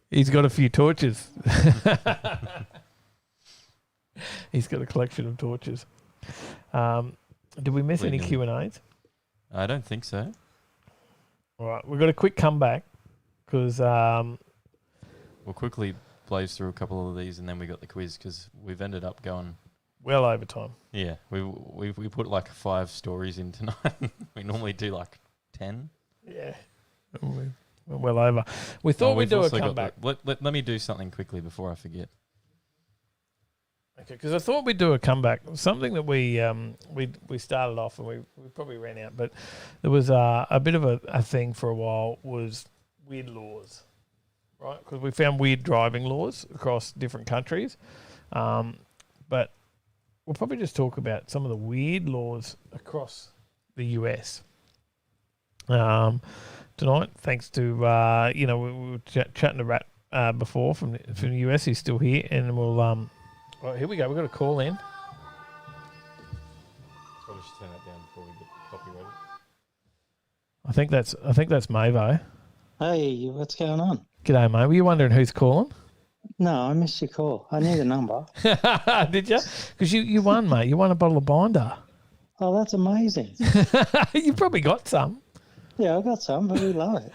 He's got a few torches. He's got a collection of torches. Did we miss any Q&As? I don't think so. All right, we've got a quick comeback because We'll quickly blaze through a couple of these and then we got the quiz because we've ended up going well over time. Yeah, we put like 5 stories in tonight. We normally do like 10. Yeah. We're well over. We thought we'd do a also got comeback. Let me do something quickly before I forget. Okay, because I thought we'd do a comeback. Something that we started off and we probably ran out, but there was a bit of a thing for a while was weird laws, right? Because we found weird driving laws across different countries, but we'll probably just talk about some of the weird laws across the US tonight. Thanks to we were chatting to Rat before from the US. He's still here, and we'll. Right, here we go. We've got a call in. Probably should turn that down before we get copyrighted. I think that's Mavo. Hey, what's going on? G'day, mate. Were you wondering who's calling? No, I missed your call. I knew the number. Did you? Because you won, mate. You won a bottle of binder. Oh, that's amazing. You probably got some. Yeah, I got some, but we love it.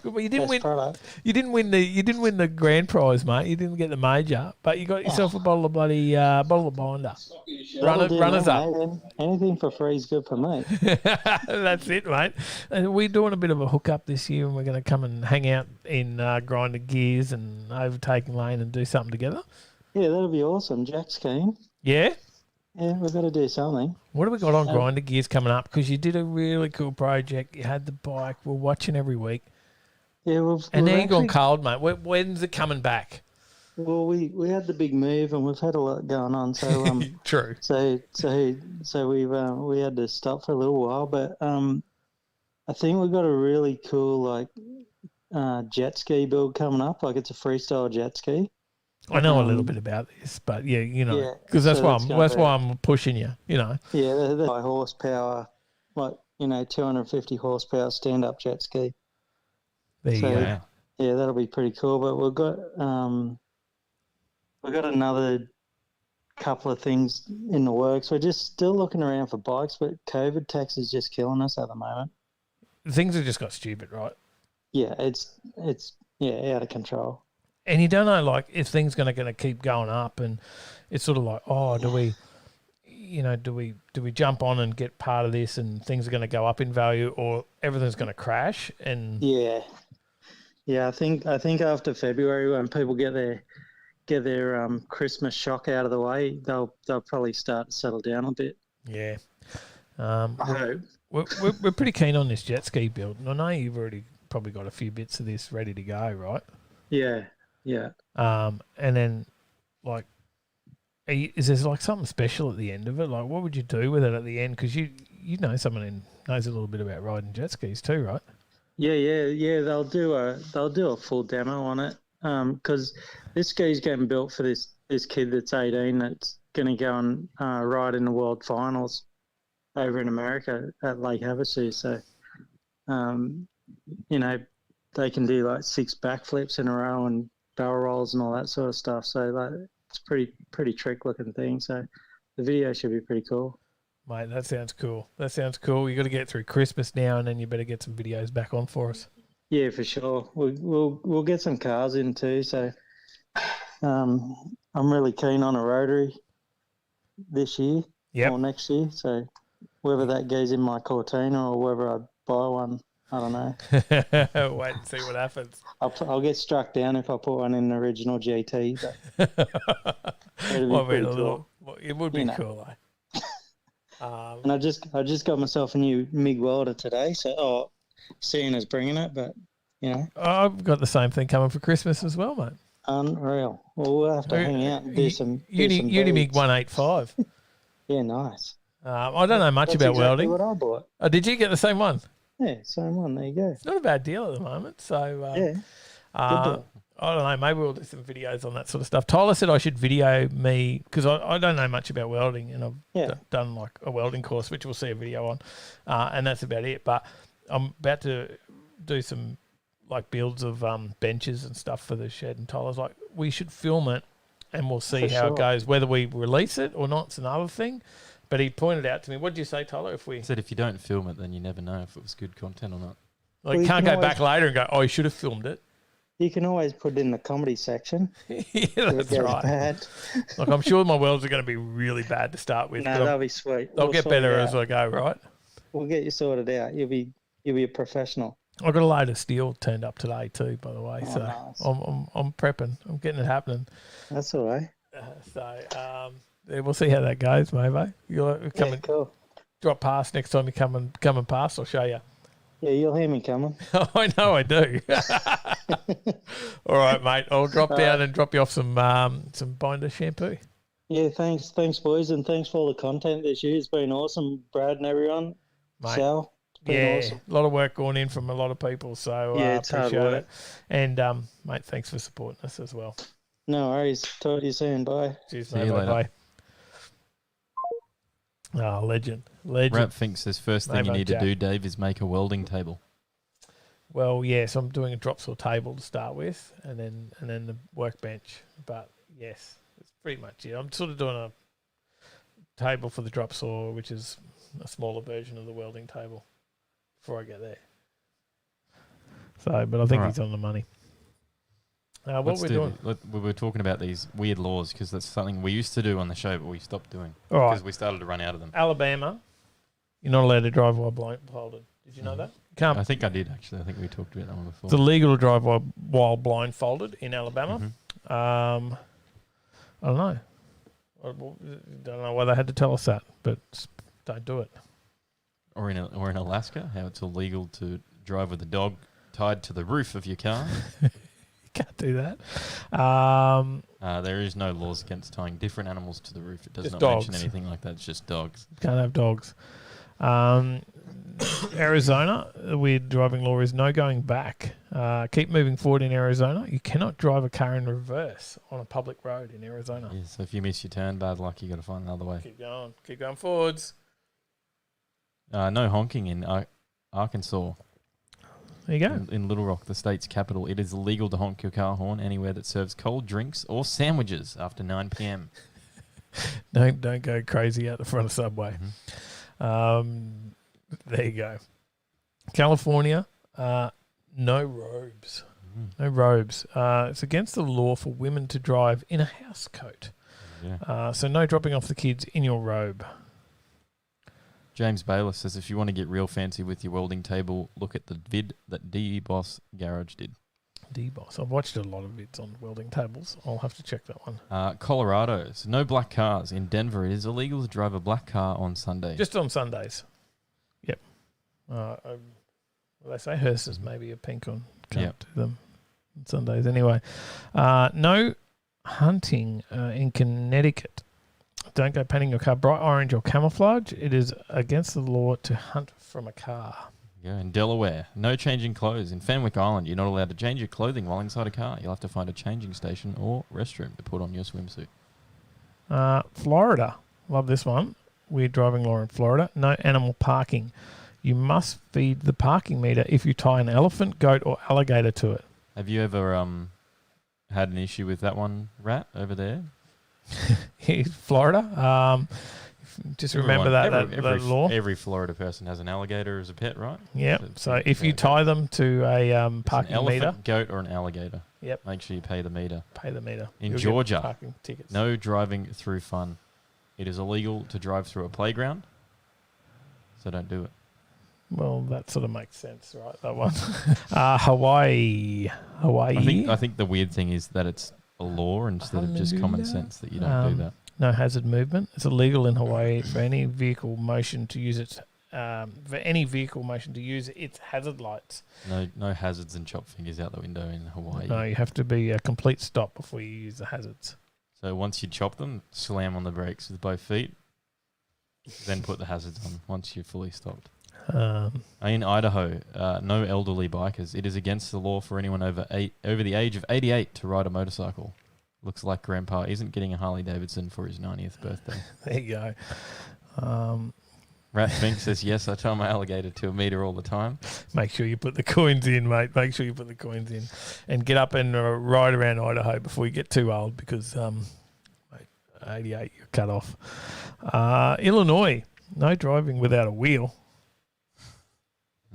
But you didn't Best win. product. You didn't win the grand prize, mate. You didn't get the major, but you got yourself a bottle of bottle of binder. Runners up. Mate. Anything for free is good for me. That's it, mate. And we're doing a bit of a hookup this year, and we're going to come and hang out in Grinder Gears and Overtaking Lane and do something together. Yeah, that'll be awesome. Jack's keen. Yeah. Yeah, we've got to do something. What have we got on Grinder Gears coming up? Because you did a really cool project. You had the bike. We're watching every week. Yeah, and now you're gone cold, mate. When's it coming back? Well, we had the big move, and we've had a lot going on. So true. So we had to stop for a little while, but I think we've got a really cool jet ski build coming up. Like it's a freestyle jet ski. I know a little bit about this, but yeah, because that's so why I'm pushing you. Yeah, they're high horsepower, 250 horsepower stand-up jet ski. There you go. Yeah, that'll be pretty cool. But we've got another couple of things in the works. We're just still looking around for bikes, but COVID tax is just killing us at the moment. Things have just got stupid, right? Yeah, it's out of control. And you don't know, if things going to keep going up, and it's sort of like, do we jump on and get part of this, and things are going to go up in value, or everything's going to crash? And yeah, I think after February, when people get their Christmas shock out of the way, they'll probably start to settle down a bit. Yeah, I hope. We're pretty keen on this jet ski build, and I know you've already probably got a few bits of this ready to go, right? Yeah. And then, is there something special at the end of it? What would you do with it at the end? Because you know someone who knows a little bit about riding jet skis too, right? Yeah. They'll do a full demo on it. Because this ski's getting built for this kid that's 18 that's going to go and ride in the world finals over in America at Lake Havasu. So, they can do 6 backflips in a row and barrel rolls and all that sort of stuff. So it's pretty trick looking thing. So the video should be pretty cool. Mate, that sounds cool. You got to get through Christmas now, and then you better get some videos back on for us. Yeah, for sure. We'll get some cars in too. So I'm really keen on a rotary this year or next year. So whether that goes in my Cortina or whether I buy one, I don't know. Wait and see what happens. I'll get struck down if I put one in the original GT. But it would be cool, eh? And I just got myself a new MIG welder today. So seeing us bringing it, but I've got the same thing coming for Christmas as well, mate. Unreal. Well, we'll have to hang out and do some Unimig 185. Yeah, nice. I don't know much about welding. What I bought. Oh, did you get the same one? Yeah, same one. There you go. It's not a bad deal at the moment. So good deal. I don't know. Maybe we'll do some videos on that sort of stuff. Tyler said I should video me because I don't know much about welding, and I've done a welding course, which we'll see a video on, and that's about it. But I'm about to do some builds of benches and stuff for the shed, and Tyler's like, we should film it, and we'll see how it goes. Whether we release it or not, it's another thing. But he pointed out to me, what did you say, Tyler? He said if you don't film it, then you never know if it was good content or not. You can't go back later and go, you should have filmed it. You can always put it in the comedy section. Yeah, that's right. Bad. I'm sure my welds are going to be really bad to start with. No, they'll be sweet. They'll get better as I go, right? We'll get you sorted out. You'll be a professional. I got a load of steel turned up today too, by the way. Oh, So nice. I'm prepping. I'm getting it happening. That's all right. Yeah, we'll see how that goes, maybe. You'll come and cool. drop past next time you come and past. I'll show you. Yeah, you'll hear me coming. I know I do. All right, mate. I'll drop down and drop you off some binder shampoo. Yeah, thanks, boys, and thanks for all the content this year. It's been awesome, Brad and everyone. Mate. Sal, it's been awesome. A lot of work going in from a lot of people, so Yeah, it's hard appreciate work. it. And mate, thanks for supporting us as well. No worries. Talk to you soon. Bye. Cheers, See mate. you later. Bye. Oh, legend. Rap thinks this first thing you Mate, need Jack. to do, Dave, is make a welding table. Well, yes, I'm doing a drop saw table to start with, and then the workbench. But yes, it's pretty much it. I'm sort of doing a table for the drop saw, which is a smaller version of the welding table before I get there. So, but I think All he's on the money. What Let's we're do doing? We were talking about these weird laws because that's something we used to do on the show, but we stopped doing All right. because we started to run out of them. Alabama, you're not allowed to drive while blindfolded. Did you know that? You can't. I think I did actually. I think we talked about that one before. It's illegal to drive while blindfolded in Alabama. I don't know. I don't know why they had to tell us that, but don't do it. Or in Alaska, how it's illegal to drive with a dog tied to the roof of your car. Can't do that. There is no laws against tying different animals to the roof. It does Just not mention dogs. anything like that. It's just dogs. Can't have dogs. Arizona, the weird driving law is no going back. Keep moving forward in Arizona. You cannot drive a car in reverse on a public road in Arizona. Yeah, so if you miss your turn, bad luck. You got to find another way. Keep going forwards. No honking in Arkansas. There you go. In Little Rock, the state's capital, it is illegal to honk your car horn anywhere that serves cold drinks or sandwiches after 9 p.m. Don't go crazy out the front of Subway. There you go. California, no robes. No robes. It's against the law for women to drive in a house coat. Yeah. So no dropping off the kids in your robe. James Bayless says if you want to get real fancy with your welding table, look at the vid that D-Boss Garage did. D-Boss. I've watched a lot of vids on welding tables. I'll have to check that one. Colorado, so no black cars. In Denver, it is illegal to drive a black car on Sunday. Just on Sundays. Yep. Well, they say hearses maybe a pink on. Can't do them on Sundays anyway. No hunting in Connecticut. Don't go painting your car bright orange or camouflage. It is against the law to hunt from a car. Yeah, in Delaware, no changing clothes. In Fenwick Island, you're not allowed to change your clothing while inside a car. You'll have to find a changing station or restroom to put on your swimsuit. Florida. Love this one. Weird driving law in Florida. No animal parking. You must feed the parking meter if you tie an elephant, goat, or alligator to it. Have you ever had an issue with that one, Rat, over there? Florida. Just remember that law. Every Florida person has an alligator as a pet, right? Yep. So if you tie them to a parking an elephant, meter, goat, or an alligator. Yep. Make sure you pay the meter. Pay the meter. In You'll get Georgia, parking tickets. no driving through fun. It is illegal to drive through a playground, so don't do it. Well, that sort of makes sense, right? That one. Hawaii. I think the weird thing is that it's a law instead of just common sense that you don't do that. No hazard movement. It's illegal in Hawaii for any vehicle motion to use its hazard lights. No hazards and chop fingers out the window in Hawaii. No, you have to be a complete stop before you use the hazards. So once you chop them, slam on the brakes with both feet, then put the hazards on once you're fully stopped. In Idaho, no elderly bikers. It is against the law for anyone over the age of 88 to ride a motorcycle. Looks like Grandpa isn't getting a Harley Davidson for his 90th birthday. There you go. Rat Fink says, yes, I tie my alligator to a meter all the time. Make sure you put the coins in, mate. Make sure you put the coins in. And get up and ride around Idaho before you get too old because, 88, you're cut off. Illinois, no driving without a wheel.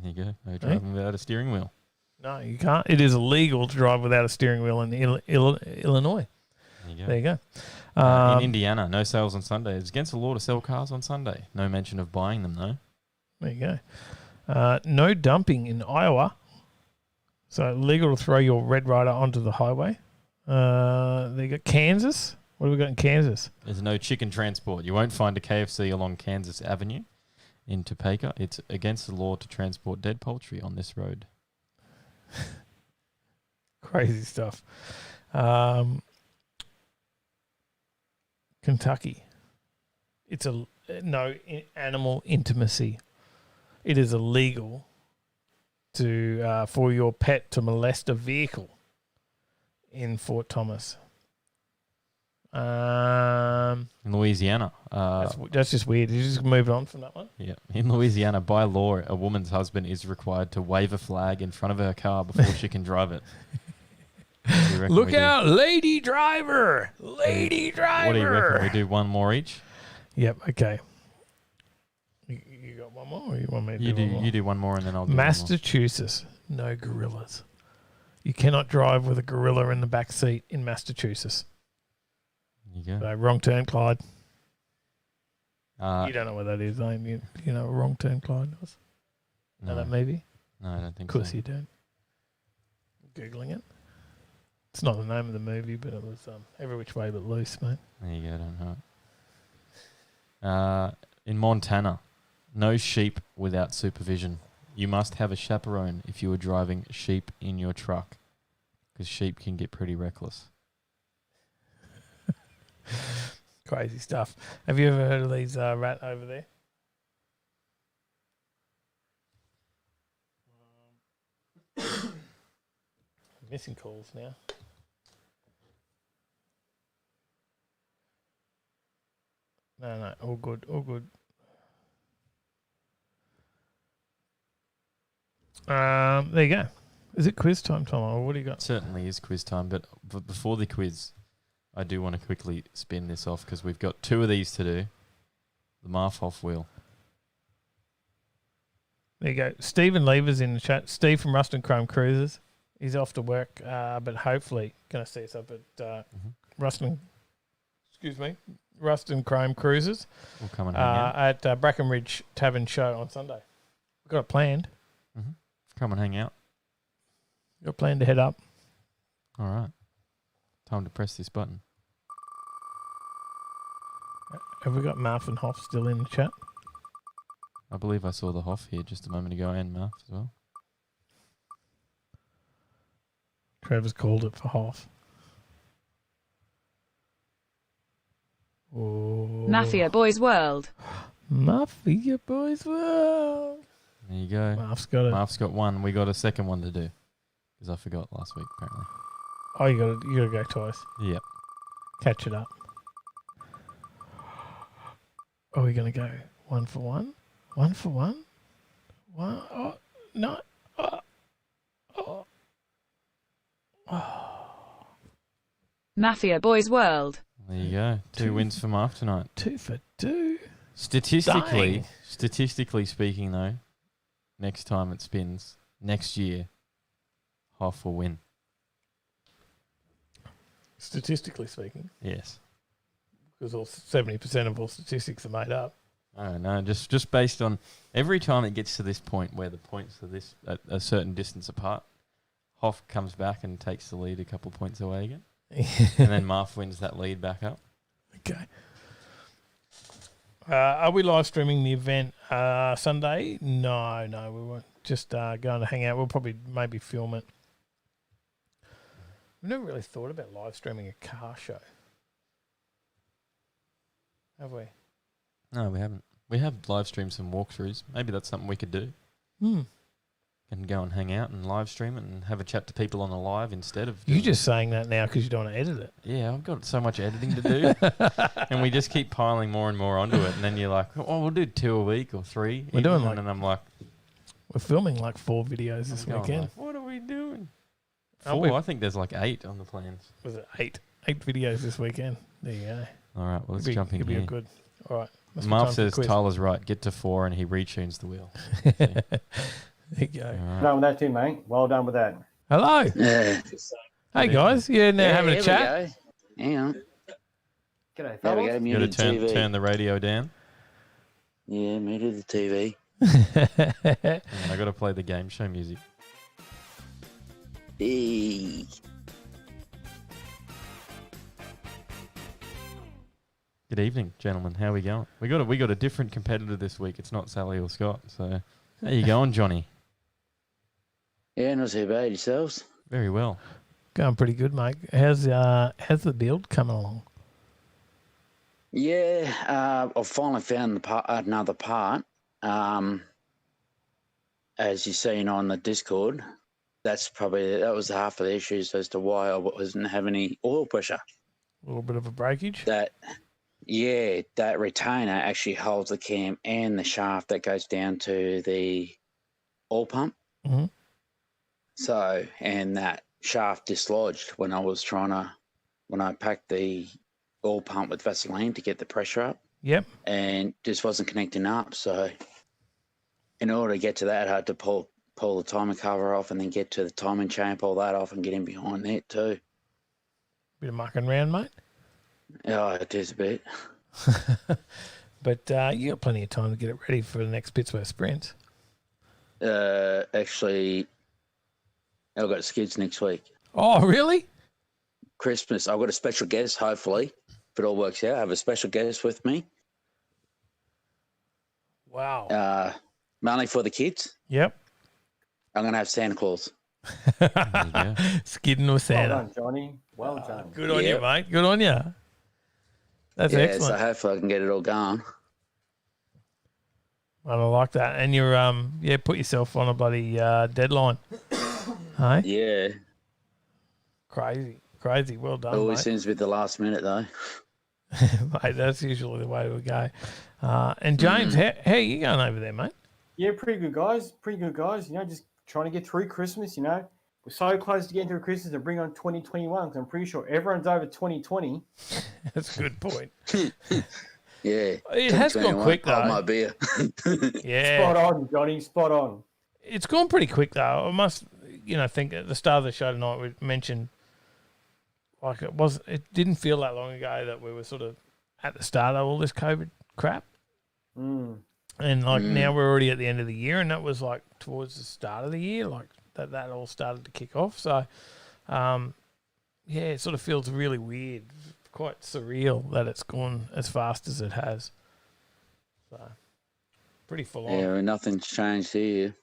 There you go. No driving without a steering wheel. No, you can't. It is illegal to drive without a steering wheel in Illinois. There you go. In Indiana, no sales on Sunday. It's against the law to sell cars on Sunday. No mention of buying them, though. There you go. No dumping in Iowa. So legal to throw your Red Rider onto the highway. They got Kansas. What have we got in Kansas? There's no chicken transport. You won't find a KFC along Kansas Avenue in Topeka. It's against the law to transport dead poultry on this road. Crazy stuff. Kentucky. It's no animal intimacy. It is illegal to for your pet to molest a vehicle in Fort Thomas. In Louisiana. That's just weird. You just moved on from that one? Yeah. In Louisiana, by law, a woman's husband is required to wave a flag in front of her car before she can drive it. Look out, lady driver! Lady driver! What do you reckon? We do one more each? Yep, okay. You got one more, or you want me to do one more? You do one more and then I'll do Massachusetts, no gorillas. You cannot drive with a gorilla in the back seat in Massachusetts. You go. So, wrong turn, Clyde. You don't know what that is, you know what wrong turn, Clyde was? Know that movie? No, I don't think so. Of course so. you don't. Googling it. It's not the name of the movie, but it was Every Which Way But Loose, mate. There you go, I don't know. In Montana, no sheep without supervision. You must have a chaperone if you are driving sheep in your truck, because sheep can get pretty reckless. Crazy stuff. Have you ever heard of these rat over there? Missing calls now. No, all good, all good. There you go. Is it quiz time, Tom? Or what do you got? It certainly is quiz time, but before the quiz, I do want to quickly spin this off because we've got two of these to do. The Marfhoff wheel. There you go. Stephen Lever's in the chat. Steve from Ruston Chrome Cruises. He's off to work, but hopefully going to see us up at Ruston Chrome Cruises. We'll come and hang out. At Brackenridge Tavern Show on Sunday. We've got it planned. Mm-hmm. Come and hang out. Got planned to head up. All right. Time to press this button. Have we got Marf and Hoff still in the chat? I believe I saw the Hoff here just a moment ago and Marf as well. Trevor's called it for Hoff. Oh. Mafia Boys World. Mafia Boys World. There you go. Marf's got it. Marf's got one. We got a second one to do because I forgot last week apparently. Oh, you got to go twice. Yep. Catch it up. Are we going to go 1 for 1? 1 for 1? One? Oh, no. Mafia Boys World. There you go. Two wins for Marf tonight. 2 for 2. Statistically speaking, though, next time it spins, next year, Hoff will win. Statistically speaking? Yes. Because 70% of all statistics are made up. I don't know. Just based on every time it gets to this point where the points are this at a certain distance apart, Hoff comes back and takes the lead a couple points away again. And then Marf wins that lead back up. Okay. Are we live streaming the event Sunday? No, we won't. Just going to hang out. We'll probably maybe film it. We've never really thought about live streaming a car show. Have we? No, we haven't. We have live streamed some walkthroughs. Maybe that's something we could do. And go and hang out and live stream it and have a chat to people on the live instead of... You're just saying that now because you don't want to edit it. Yeah, I've got so much editing to do. And we just keep piling more and more onto it. And then you're like, oh, we'll do 2 a week or 3. We're doing and then I'm like... We're filming like 4 videos this weekend. Like, what are we doing? Aren't 4? we? I think there's like 8 on the plans. Was it 8? 8 videos this weekend. There you go. All right, well, let's jump in here. Good. All right. Marf says Tyler's right. Get to 4 and he retunes the wheel. There you go. Right. Done with that too, mate. Well done with that. Hello. Yeah. Hey, guys. Yeah, now having a chat. Hang on. G'day, You got to turn the radio down. Yeah, me to the TV. And I got to play the game show music. Hey. Good evening, gentlemen. How are we going? We got a different competitor this week. It's not Sally or Scott. So, how you going, Johnny? Yeah, not too bad. Yourselves? Very well. Going pretty good, mate. How's the build coming along? Yeah, I've finally found another part. As you've seen on the Discord, that was half of the issues as to why I wasn't having any oil pressure. A little bit of a breakage? That retainer actually holds the cam and the shaft that goes down to the oil pump. Mm-hmm. So, and that shaft dislodged when I packed the oil pump with Vaseline to get the pressure up. Yep. And just wasn't connecting up. So, in order to get to that, I had to pull the timing cover off and then get to the timing chain, pull that off and get in behind that too. Bit of mucking around, mate. Oh, it is a bit. But you got plenty of time to get it ready for the next Pittsburgh sprint. Actually, I've got skids next week. Oh, really? Christmas. I've got a special guest, hopefully, if it all works out. I have a special guest with me. Wow. Mainly for the kids. Yep. I'm going to have Santa Claus. Skidding with Santa. Well done, Johnny. Well done. Good on you, mate. Good on you. That's excellent. So hopefully I can get it all going. I like that. And you're put yourself on a bloody deadline. Hey? Yeah. Crazy. Well done, It always mate. seems to be the last minute, though. Mate, that's usually the way we go. And James, how are you going over there, mate? Yeah, pretty good, guys. You know, just trying to get through Christmas, you know. We're so close to getting through Christmas and bring on 2021 because I'm pretty sure everyone's over 2020. That's a good point. Yeah. It has gone quick, though. Hold my beer. Yeah. Spot on, Johnny. Spot on. It's gone pretty quick, though. I must, think at the start of the show tonight we mentioned, like it didn't feel that long ago that we were sort of at the start of all this COVID crap. Mm. And now we're already at the end of the year, and that was like towards the start of the year, like that all started to kick off. So, it sort of feels really weird, quite surreal that it's gone as fast as it has. So, pretty full on. Yeah, nothing's changed here.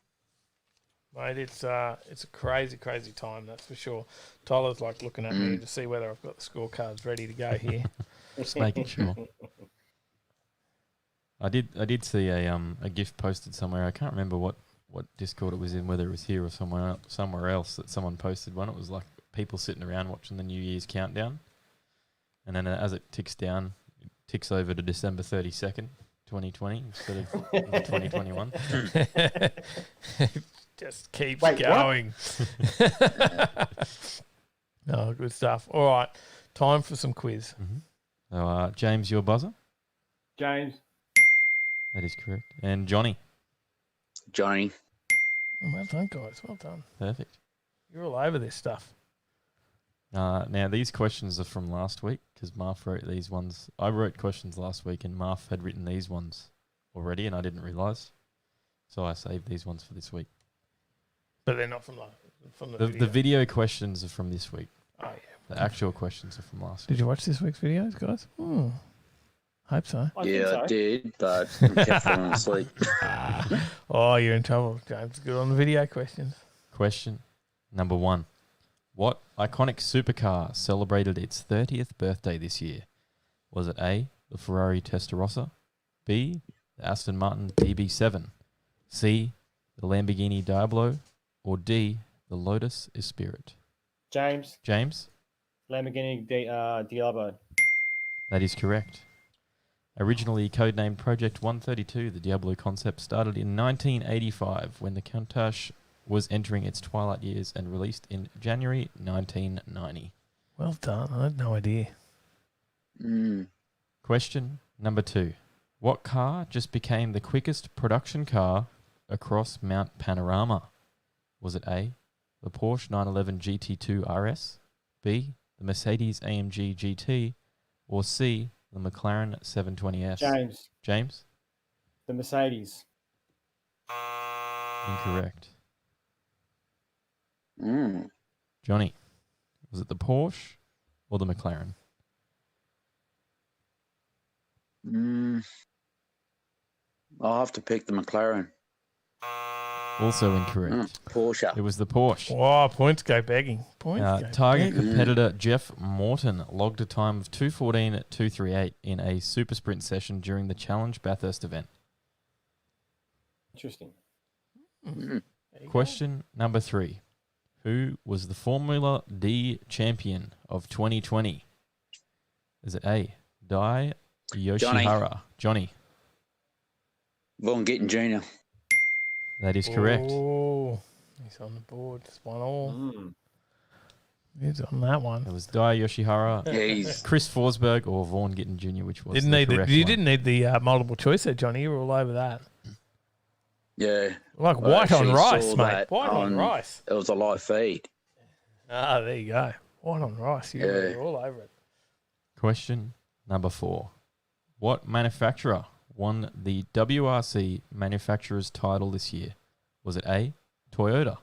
Mate, it's a crazy time, that's for sure. Tyler's like looking at me to see whether I've got the scorecards ready to go here. Just making sure. I did see a GIF posted somewhere. I can't remember what Discord it was in, whether it was here or somewhere else that someone posted one. It was like people sitting around watching the New Year's countdown, and then as it ticks down, it ticks over to December 32nd, 2020 instead of 2021. Just keeps going. Oh, good stuff. All right, time for some quiz. Mm-hmm. So, James, your buzzer? James. That is correct. And Johnny? Johnny. Oh, well done, guys. Well done. Perfect. You're all over this stuff. Now, these questions are from last week because Marf wrote these ones. I wrote questions last week and Marf had written these ones already and I didn't realise. So I saved these ones for this week. But they're not from the video. The video questions are from this week. Oh, yeah. The actual questions are from last week. Did you watch this week's videos, guys? Hope so. I did, but I kept falling asleep. Oh, you're in trouble, James. Good on the video questions. Question number 1. What iconic supercar celebrated its 30th birthday this year? Was it A, the Ferrari Testarossa, B, the Aston Martin DB7, C, the Lamborghini Diablo, or D, the Lotus Esprit? James. Lamborghini Diablo. That is correct. Originally codenamed Project 132, the Diablo concept started in 1985 when the Countach was entering its twilight years and released in January 1990. Well done. I had no idea. Question number 2. What car just became the quickest production car across Mount Panorama? Was it A, the Porsche 911 GT2 RS, B, the Mercedes AMG GT, or C, the McLaren 720S? James. James? The Mercedes. Incorrect. Mm. Johnny, was it the Porsche or the McLaren? I'll have to pick the McLaren. Also incorrect. Porsche. It was the Porsche. Oh, points go begging. Target competitor Jeff Morton logged a time of 2:14.238 in a super sprint session during the Challenge Bathurst event. Interesting. Question number 3. Who was the Formula D champion of 2020? Is it A, Dai Yoshihara? Johnny. Vaughan Gittin Jr. That is correct. Oh, he's on the board. It's 1-1. He's on that one. It was Dai Yoshihara, he's... Chris Forsberg, or Vaughan Gittin Jr., which was didn't the need correct you one. didn't need the multiple choice there, Johnny. You were all over that. Yeah. Like white on rice, mate. White on rice. It was a live feed. Ah, there you go. White on rice. You're all over it. Question number 4. What manufacturer won the WRC manufacturer's title this year? Was it A, Toyota,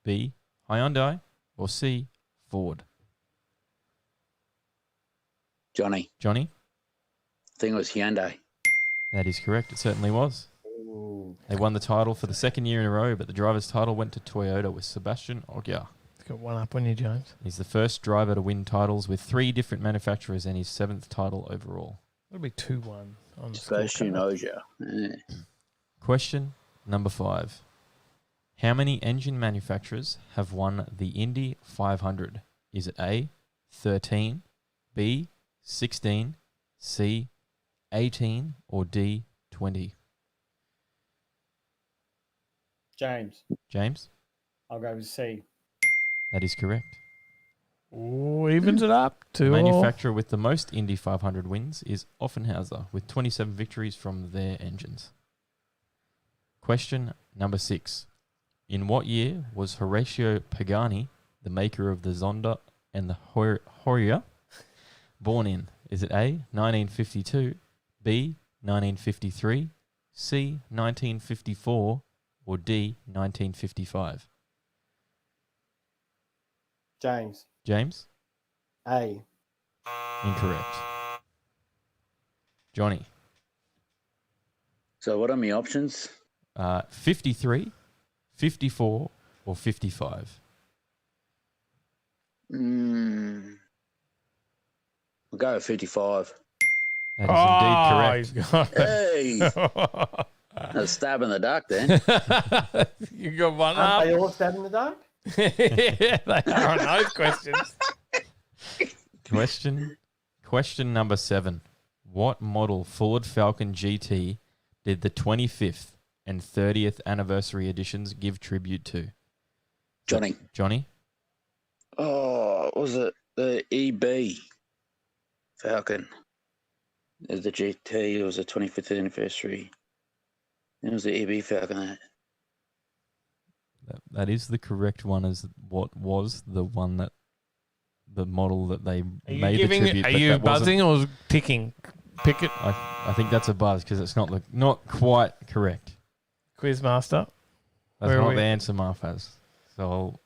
B, Hyundai, or C, Ford? Johnny. Johnny? I think it was Hyundai. That is correct. It certainly was. They won the title for the second year in a row, but the driver's title went to Toyota with Sebastian Ogier. He's got one up on you, James. He's the first driver to win titles with 3 different manufacturers and his 7th title overall. It'll be 2-1 on the Sebastian Ogier. Question number 5. How many engine manufacturers have won the Indy 500? Is it A, 13, B, 16, C, 18, or D, 20? James? I'll go with C. That is correct. Ooh, evens it up. The manufacturer with the most Indy 500 wins is Offenhauser, with 27 victories from their engines. Question number 6. In what year was Horacio Pagani, the maker of the Zonda and the Horia, born in? Is it A, 1952, B, 1953, C, 1954, or D, 1955? James? A. Incorrect. Johnny? So what are my options? 53, 54, or 55? We'll go with 55. That is indeed correct. Hey! A stab in the dark then. You got one Aren't up. they all stabbed in the dark? Yeah, they are on those questions. Question number 7. What model Ford Falcon GT did the 25th and 30th anniversary editions give tribute to? Johnny? Oh, was it the EB Falcon? It was the GT. It was the 25th anniversary. It was the EB Falcon. That is the correct one, as what was the one that the model that they made the tribute. Are you buzzing or ticking? Pick it. I think that's a buzz because it's not quite correct. Quizmaster. That's not the answer Marf has. So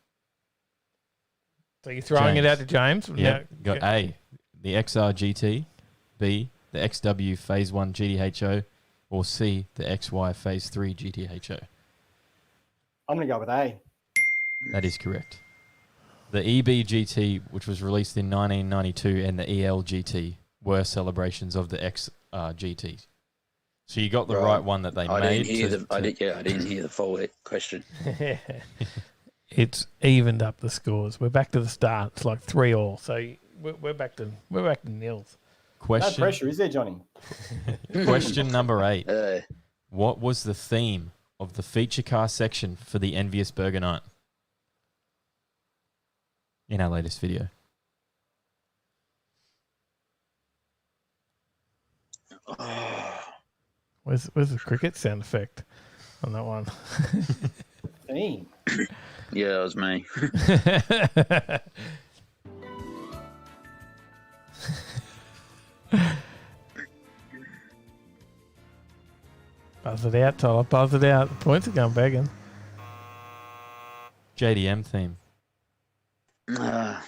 you're throwing it out to James? Yeah. Got A, the XR GT, B, the XW Phase 1 GTHO, or C, the XY Phase 3 GTHO. I'm going to go with A. That is correct. The EB GT, which was released in 1992, and the EL GT were celebrations of the XR GT. So you got the right one that they made. I didn't hear the full question. It's evened up the scores. We're back to the start. It's like 3-3. So we're back to nils. No pressure, is there, Johnny? Question number 8. What was the theme of the feature car section for the Envious Burger Night in our latest video? Where's the cricket sound effect on that one? Theme. Yeah, it was me. Buzz it out, Tyler. Buzz it out. The points are going begging. JDM theme. The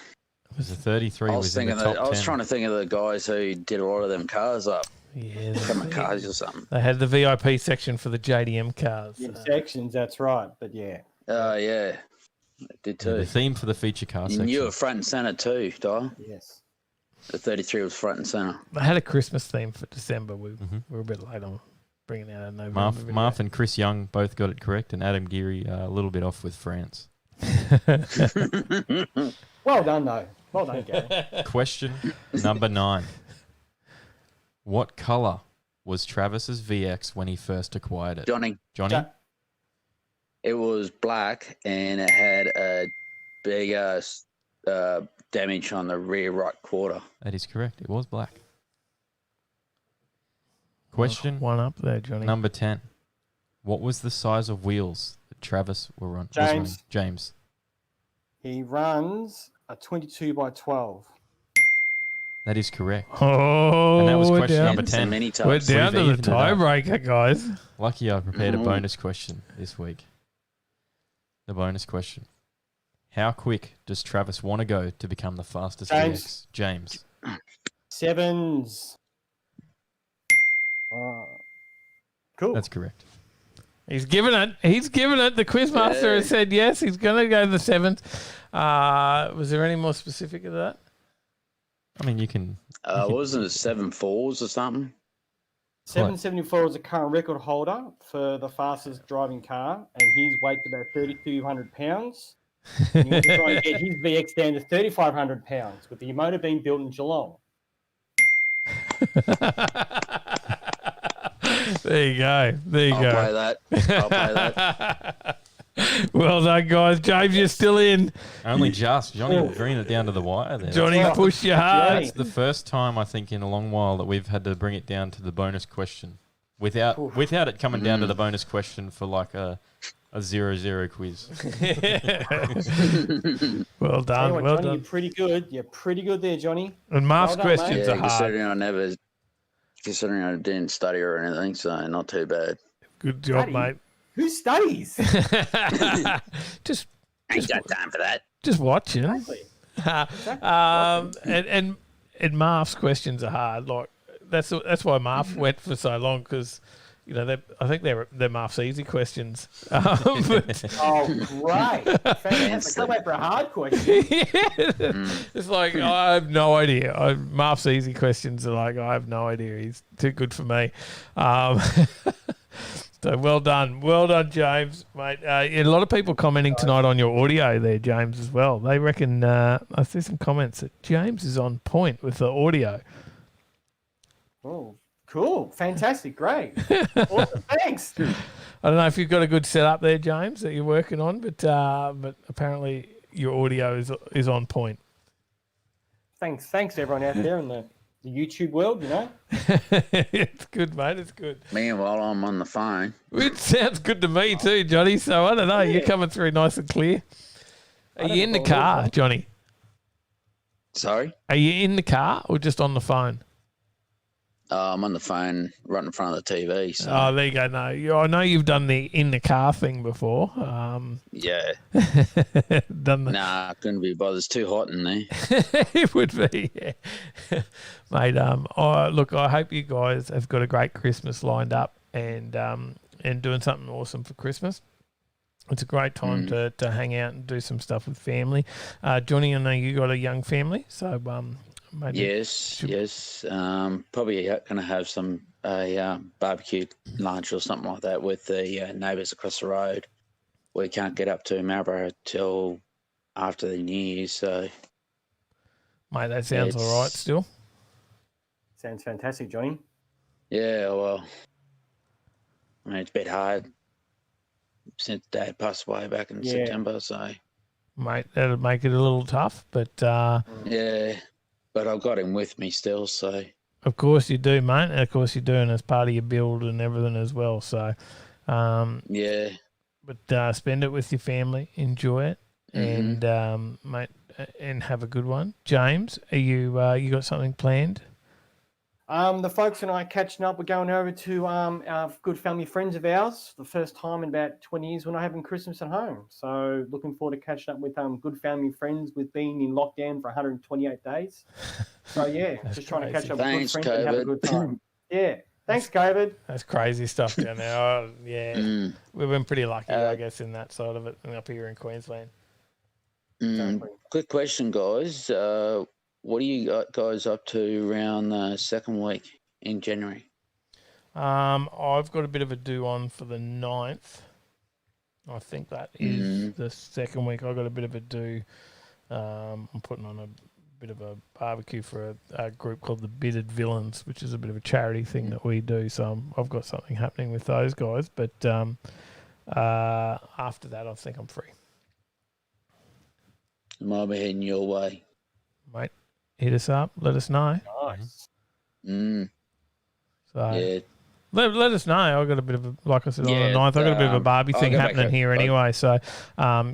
33 was in the top 10. I was trying to think of the guys who did a lot of them cars up. Yeah, cars or something. They had the VIP section for the JDM cars. Yeah, sections, that's right. But yeah. Yeah. I did too. The theme for the feature car And section. you were front and centre too, Di. Yes. The 33 was front and centre. They had a Christmas theme for December. We were a bit late on bringing out a November. Marth and Chris Young both got it correct, and Adam Geary a little bit off with France. Well done, though. Well done, Gary. Question number 9. What colour was Travis's VX when he first acquired it? Johnny. It was black, and it had a big damage on the rear right quarter. That is correct. It was black. Question one up there, Johnny. Number 10. What was the size of wheels that Travis was running? James. He runs a 22 by 12. That is correct. Oh, and that was we're question down- number 10. We're down to the tiebreaker, guys. Lucky I prepared a bonus question this week. The bonus question. How quick does Travis want to go to become the fastest VX? James. 7s. Cool. That's correct. He's given it. The quizmaster has said yes. He's going to go the 7th. Was there any more specific of that? I mean, you can. Wasn't it 7.4s or something? 774 is a current record holder for the fastest driving car, and his weight's about 3,200 pounds. And he wants to try and get his VX down to 3,500 pounds, with the motor being built in Geelong. There you go. I'll play that. Well done, guys. James, you're still in. Only just. Johnny bringing it down to the wire there. Johnny pushed you hard. That's the first time, I think, in a long while that we've had to bring it down to the bonus question. Without it coming down to the bonus question for like a 0-0 quiz. Well done. Anyway, well Johnny, done. You're pretty good. You're pretty good there, Johnny. And Mark's Well done, questions mate. are hard. Considering I didn't study or anything, so not too bad. Good job, Study? mate. Who studies? Just ain't got time for that. Just watching. Exactly. And Marv's questions are hard. Like that's why Marv went for so long, because I think they're Marv's easy questions. Oh, great! Fantastic. Can't wait for a hard question. It's like I have no idea. Marv's easy questions are like I have no idea. He's too good for me. So well done, James, mate. A lot of people commenting tonight on your audio there, James, as well. They reckon I see some comments that James is on point with the audio. Oh, cool! Fantastic! Great! Awesome! Thanks. I don't know if you've got a good setup there, James, that you're working on, but apparently your audio is on point. Thanks, everyone out there in the YouTube world. It's good, mate. It's good. Meanwhile, I'm on the phone. It sounds good to me too, Johnny. So I don't know. You're coming through nice and clear. Are you in the car, Johnny? Sorry? Are you in the car or just on the phone? I'm on the phone right in front of the TV. So. Oh, there you go. No, I know you've done the in the car thing before. Yeah. Done the... Nah, couldn't be bothered. It's too hot in there. It would be, yeah. Mate. Look, I hope you guys have got a great Christmas lined up and doing something awesome for Christmas. It's a great time to hang out and do some stuff with family. Johnny, I know you got a young family, so maybe yes. Probably going to have some barbecue lunch or something like that with the neighbours across the road. We can't get up to Marlborough till after the New Year's, so... Mate, that sounds all right still. Sounds fantastic, Johnny. Yeah, well, I mean, it's a bit hard since Dad passed away back in September, so... Mate, that'll make it a little tough, but... Yeah, but I've got him with me still, so... Of course you do, mate. And of course you're doing as part of your build and everything as well, so... yeah. But spend it with your family, enjoy it, and mate, and have a good one. James, are you got something planned? The folks and I catching up. We're going over to our good family friends of ours for the first time in about 20 years. We're not having Christmas at home. So looking forward to catching up with good family friends with being in lockdown for 128 days. So yeah, just trying to catch up with good friends and have a good time. Yeah. Thanks, COVID. That's crazy stuff down there. Oh, yeah. We've been pretty lucky, I guess, in that side of it up here in Queensland. Quick question, guys. What are you guys up to around the second week in January? I've got a bit of a do on for the 9th. I think that is the second week. I've got a bit of a do. I'm putting on a bit of a barbecue for a group called the Bittered Villains, which is a bit of a charity thing that we do. So I've got something happening with those guys. But after that, I think I'm free. Might be heading your way. Mate, hit us up. Let us know. Nice. So yeah. Let us know. I've got a bit of a, like I said, on the 9th, I've got a bit of a barbie I'll thing go happening back here up. anyway. So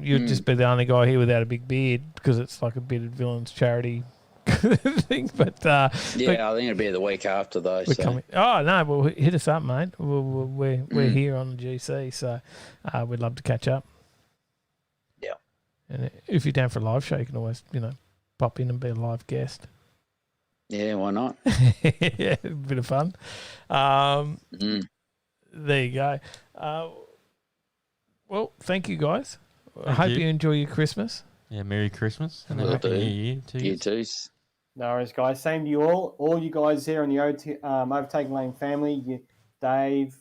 you'd just be the only guy here without a big beard because it's like a Bittered Villains charity thing. But I think it'll be the week after though. we're So. coming. Oh no, well hit us up, mate. We're here on the GC, so we'd love to catch up. Yeah. And if you're down for a live show, you can always pop in and be a live guest. Yeah, why not? Yeah, a bit of fun. There you go. Well, thank you guys. I hope you enjoy your Christmas. Yeah, Merry Christmas and a Will Happy do. New Year to you. You too. No worries, guys. Same to you all. All you guys there on the Overtaking Lane family, Dave,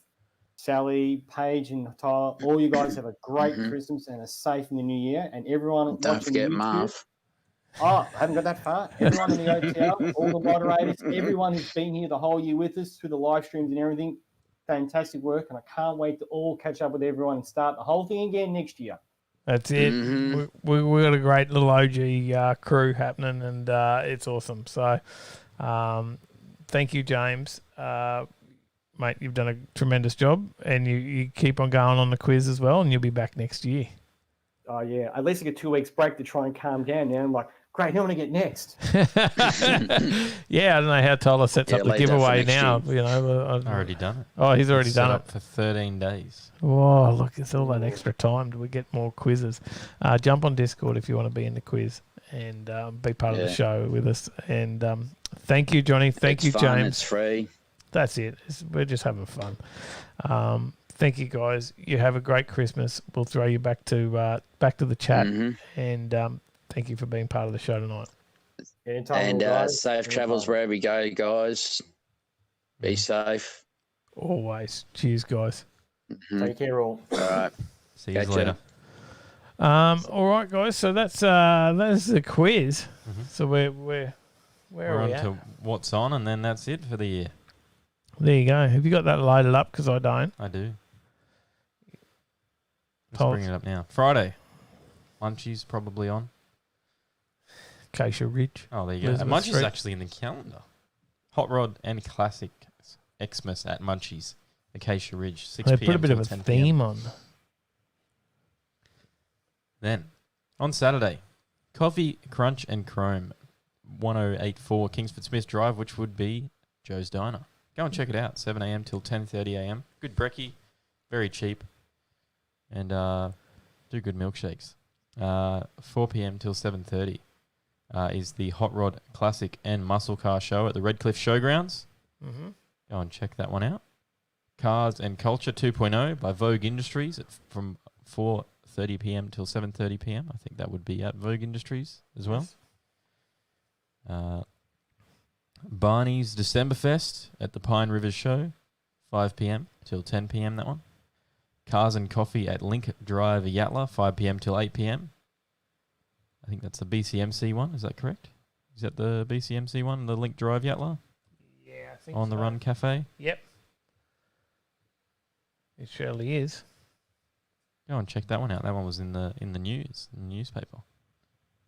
Sally, Paige, and Tyler, all you guys have a great Christmas and a safe in the new year. And everyone Don't watching forget YouTube, Marv. Oh, I haven't got that far. Everyone in the OTL, all the moderators, everyone who's been here the whole year with us through the live streams and everything, fantastic work. And I can't wait to all catch up with everyone and start the whole thing again next year. That's it. We got a great little OG crew happening, and it's awesome. So thank you, James. Mate, you've done a tremendous job, and you keep on going on the quiz as well, and you'll be back next year. Oh, yeah. At least I get 2 weeks break to try and calm down now. I'm like, great, who am I going to get next? Yeah, I don't know how Tyler sets up the giveaway now. I've already done it. Oh, he's already It's set done up it for 13 days. Oh, look, it's all that extra time. Do we get more quizzes? Jump on Discord if you want to be in the quiz and be part of the show with us. And thank you, Johnny. Thank you, fun, James. It's free. That's it. We're just having fun. Thank you, guys. You have a great Christmas. We'll throw you back to the chat, and thank you for being part of the show tonight. Anytime, safe travels wherever you go, guys. Be safe. Always. Cheers, guys. Take care, all. All right. See you later. All right, guys. So that's the quiz. So we're We're on to what's on, and then that's it for the year. There you go. Have you got that loaded up? Because I don't. I do. Let's bring it up now. Friday. Munchies probably on. Acacia Ridge. Oh, there you go. Elizabeth Munchies Street. actually in the calendar. Hot Rod and Classic Xmas at Munchies. Acacia Ridge. 6 They p.m. put a bit till of a 10 theme p.m. on. Then, on Saturday, Coffee, Crunch and Chrome, 1084 Kingsford Smith Drive, which would be Joe's Diner. Go and check it out, 7 a.m. till 10:30 a.m. Good brekkie, very cheap, and do good milkshakes. 4 p.m. till 7:30 is the Hot Rod Classic and Muscle Car Show at the Redcliffe Showgrounds. Go and check that one out. Cars and Culture 2.0 by Vogue Industries from 4:30 p.m. till 7:30 p.m. I think that would be at Vogue Industries as well. Barney's Decemberfest at the Pine Rivers Show, 5 p.m. till 10 p.m. that one. Cars and Coffee at Link Drive Yatla, 5 p.m. till 8 p.m. I think that's the BCMC one, is that correct? Is that the BCMC one, the Link Drive Yatla? Yeah, I think On the Run Cafe? Yep. It surely is. Go and check that one out. That one was in the news, in the newspaper.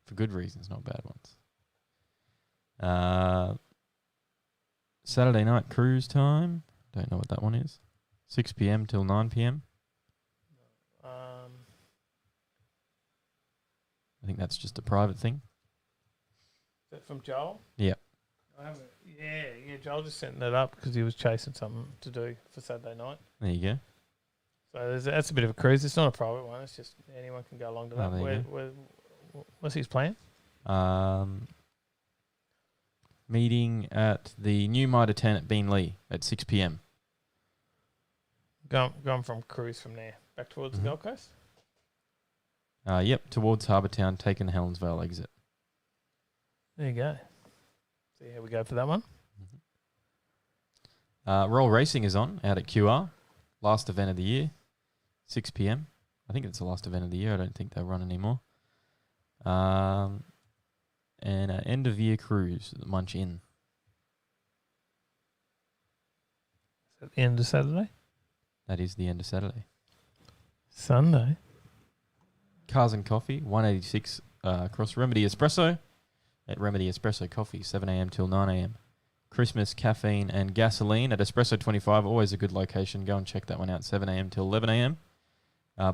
For good reasons, not bad ones. Saturday night cruise time. Don't know what that one is. 6 p.m. till 9 p.m. I think that's just a private thing. Is that from Joel? Yeah. Yeah, Joel just sent that up because he was chasing something to do for Saturday night. There you go. So that's a bit of a cruise. It's not a private one. It's just anyone can go along to that. there you What's his plan? Meeting at the new Mitre 10 at Beenleigh at 6 p.m. Going from cruise from there back towards the Gold Coast? Yep, towards Harbour Town, taking the Helensvale exit. There you go. See how we go for that one. Roll Racing is on out at QR. Last event of the year, 6 p.m. I think it's the last event of the year. I don't think they'll run anymore. And an end of year cruise at the Munch Inn. Is that the end of Saturday? That is the end of Saturday. Sunday. Cars and Coffee, 186 across Remedy Espresso at Remedy Espresso Coffee, 7 a.m. till 9 a.m. Christmas, Caffeine and Gasoline at Espresso 25, always a good location. Go and check that one out, 7 a.m. till 11 a.m.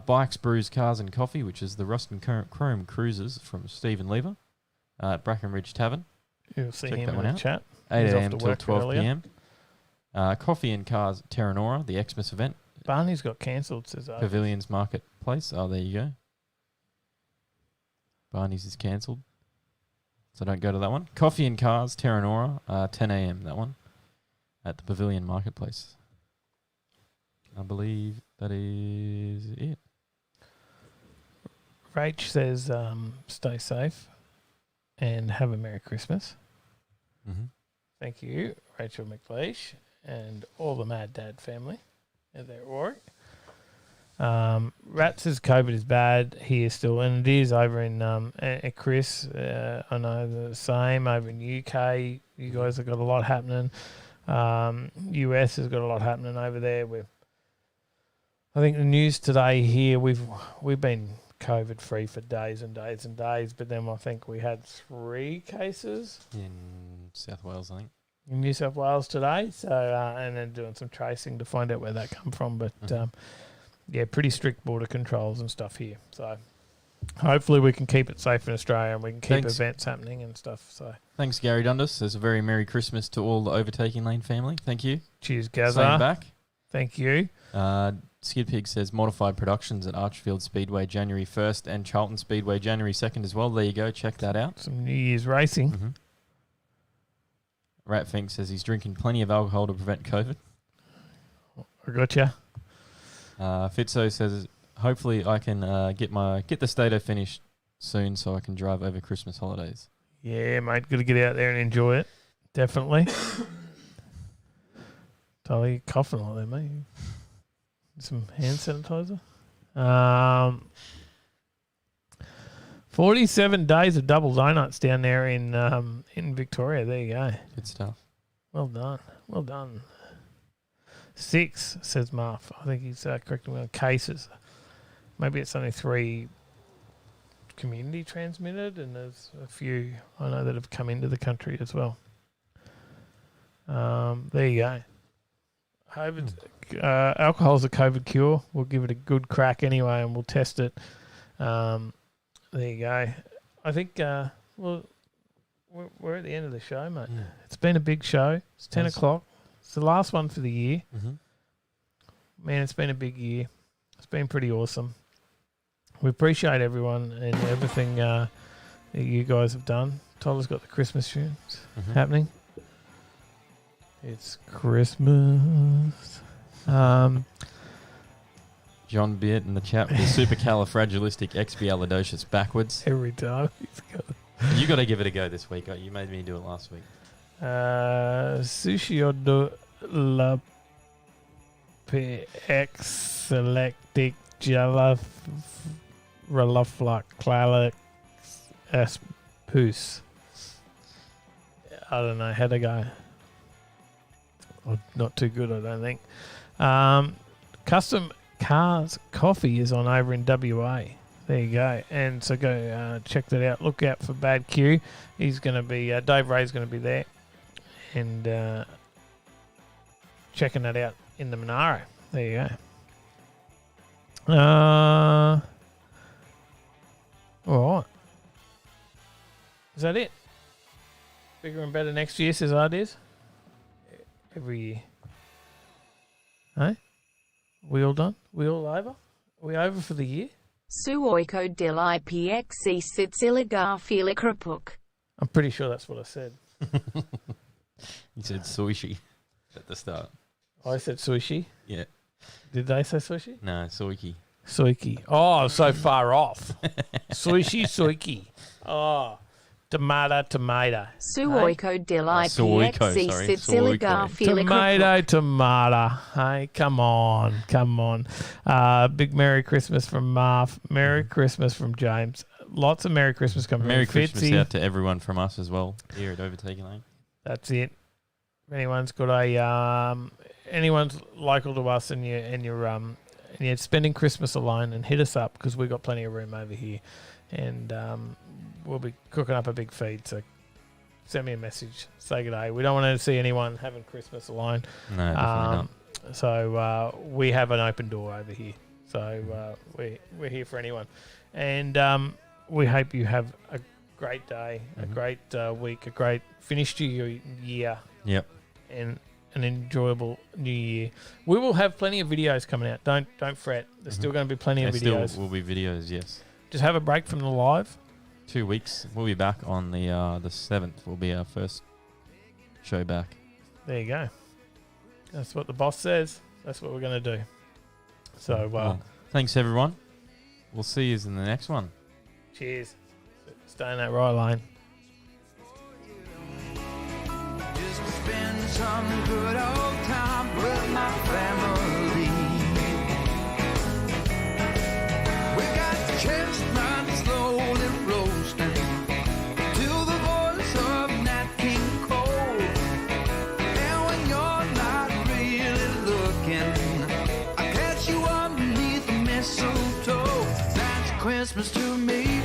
Bikes, Brews, Cars and Coffee, which is the Rust and Chrome Cruisers from Stephen Lever at Brackenridge Tavern. You'll see check him that in one the out. chat. 8 He's off a.m. to till work 12 earlier. p.m. Coffee and Cars, Terranora, the Xmas event. Barney's got cancelled, says I. Pavilions Marketplace. Oh, there you go. Barney's is cancelled, so don't go to that one. Coffee and Cars, Terranora, 10 a.m. that one at the Pavilion Marketplace. I believe that is it. Rach says, stay safe and have a Merry Christmas. Mm-hmm. Thank you, Rachel McLeish and all the Mad Dad family out there at Warwick. Rat says COVID is bad here still, and it is over in Chris. I know the same over in UK. You guys have got a lot happening. US has got a lot happening over there. I think the news today here, we've been COVID free for days and days and days, but then I think we had 3 cases in South Wales, I think. In New South Wales today, so and then doing some tracing to find out where that come from. But yeah, pretty strict border controls and stuff here. So hopefully we can keep it safe in Australia and we can keep events happening and stuff. So thanks, Gary Dundas. There's a very Merry Christmas to all the Overtaking Lane family. Thank you. Cheers, Gazza. Same back. Thank you. Skid Pig says Modified Productions at Archfield Speedway January 1st and Charlton Speedway January 2nd as well. There you go. Check that out. Some New Year's racing. Mm-hmm. Ratfink says he's drinking plenty of alcohol to prevent COVID. I gotcha. Fitzo says hopefully I can get the Stato finished soon so I can drive over Christmas holidays. Yeah, mate. Got to get out there and enjoy it. Definitely. Totally coughing like that, mate. Some hand sanitizer. 47 days of double donuts down there in Victoria. There you go. Good stuff. Well done. Well done. 6, says Marf. I think he's correcting me on cases. Maybe it's only 3 community transmitted, and there's a few I know that have come into the country as well. There you go. Alcohol's a COVID cure. We'll give it a good crack anyway, and we'll test it. There you go. I think we're at the end of the show, mate. Mm. It's been a big show. It's 10 o'clock. It's the last one for the year. Mm-hmm. Man, it's been a big year. It's been pretty awesome. We appreciate everyone and everything that you guys have done. Tyler's got the Christmas tunes happening. It's Christmas. John Beard in the chat with supercalifragilisticexpialidocious backwards. Every time. You got to give it a go this week. You made me do it last week. Sushiodo la Exelectic Jala Relaflak Clarix Espus. I don't know how to go. Not too good, I don't think. Custom Cars Coffee is on over in WA. There you go. And so go check that out. Look out for Bad Q. He's going to be, Dave Ray's going to be there. And checking that out in the Monaro. There you go. All right. Is that it? bigger and better next year, says ideas. Every year. Hey? We all done? We all over? We over for the year? Suoiko del IPXC Sitsiligar Filikrapuk. I'm pretty sure that's what I said. You said sushi at the start. I said sushi? Yeah. Did they say sushi? No, soiki. Soiki. Oh, so far off. Sushi. Oh. Tomato. Suoiko del IPXC Sitsiligar Filikrapuk. Tomato. Hey, come on. Big Merry Christmas from Marv. Merry Christmas from James. Lots of Merry Christmas coming. Merry Christmas out to everyone from us as well here at Overtaking Lane. That's it. If anyone's got a anyone's local to us and you're spending Christmas alone, and hit us up because we've got plenty of room over here, and we'll be cooking up a big feed. So send me a message, say good day. We don't want to see anyone having Christmas alone. No, definitely not. So we have an open door over here. So we're here for anyone, and we hope you have a great day, a great week, a great finish to your year. Yep. And an enjoyable new year. We will have plenty of videos coming out. Don't fret. There's still going to be plenty of videos. Still will be videos, yes. Just have a break from the live. 2 weeks. We'll be back on the 7th. Will be our first show back. There you go. That's what the boss says. That's what we're going to do. So, well, thanks everyone. We'll see you in the next one. Cheers. Stay in that right lane. Just spend some good old time with my family. We got chestnuts slowly roasting to the voice of Nat King Cole. And when you're not really looking, I catch you underneath the mistletoe. That's Christmas to me.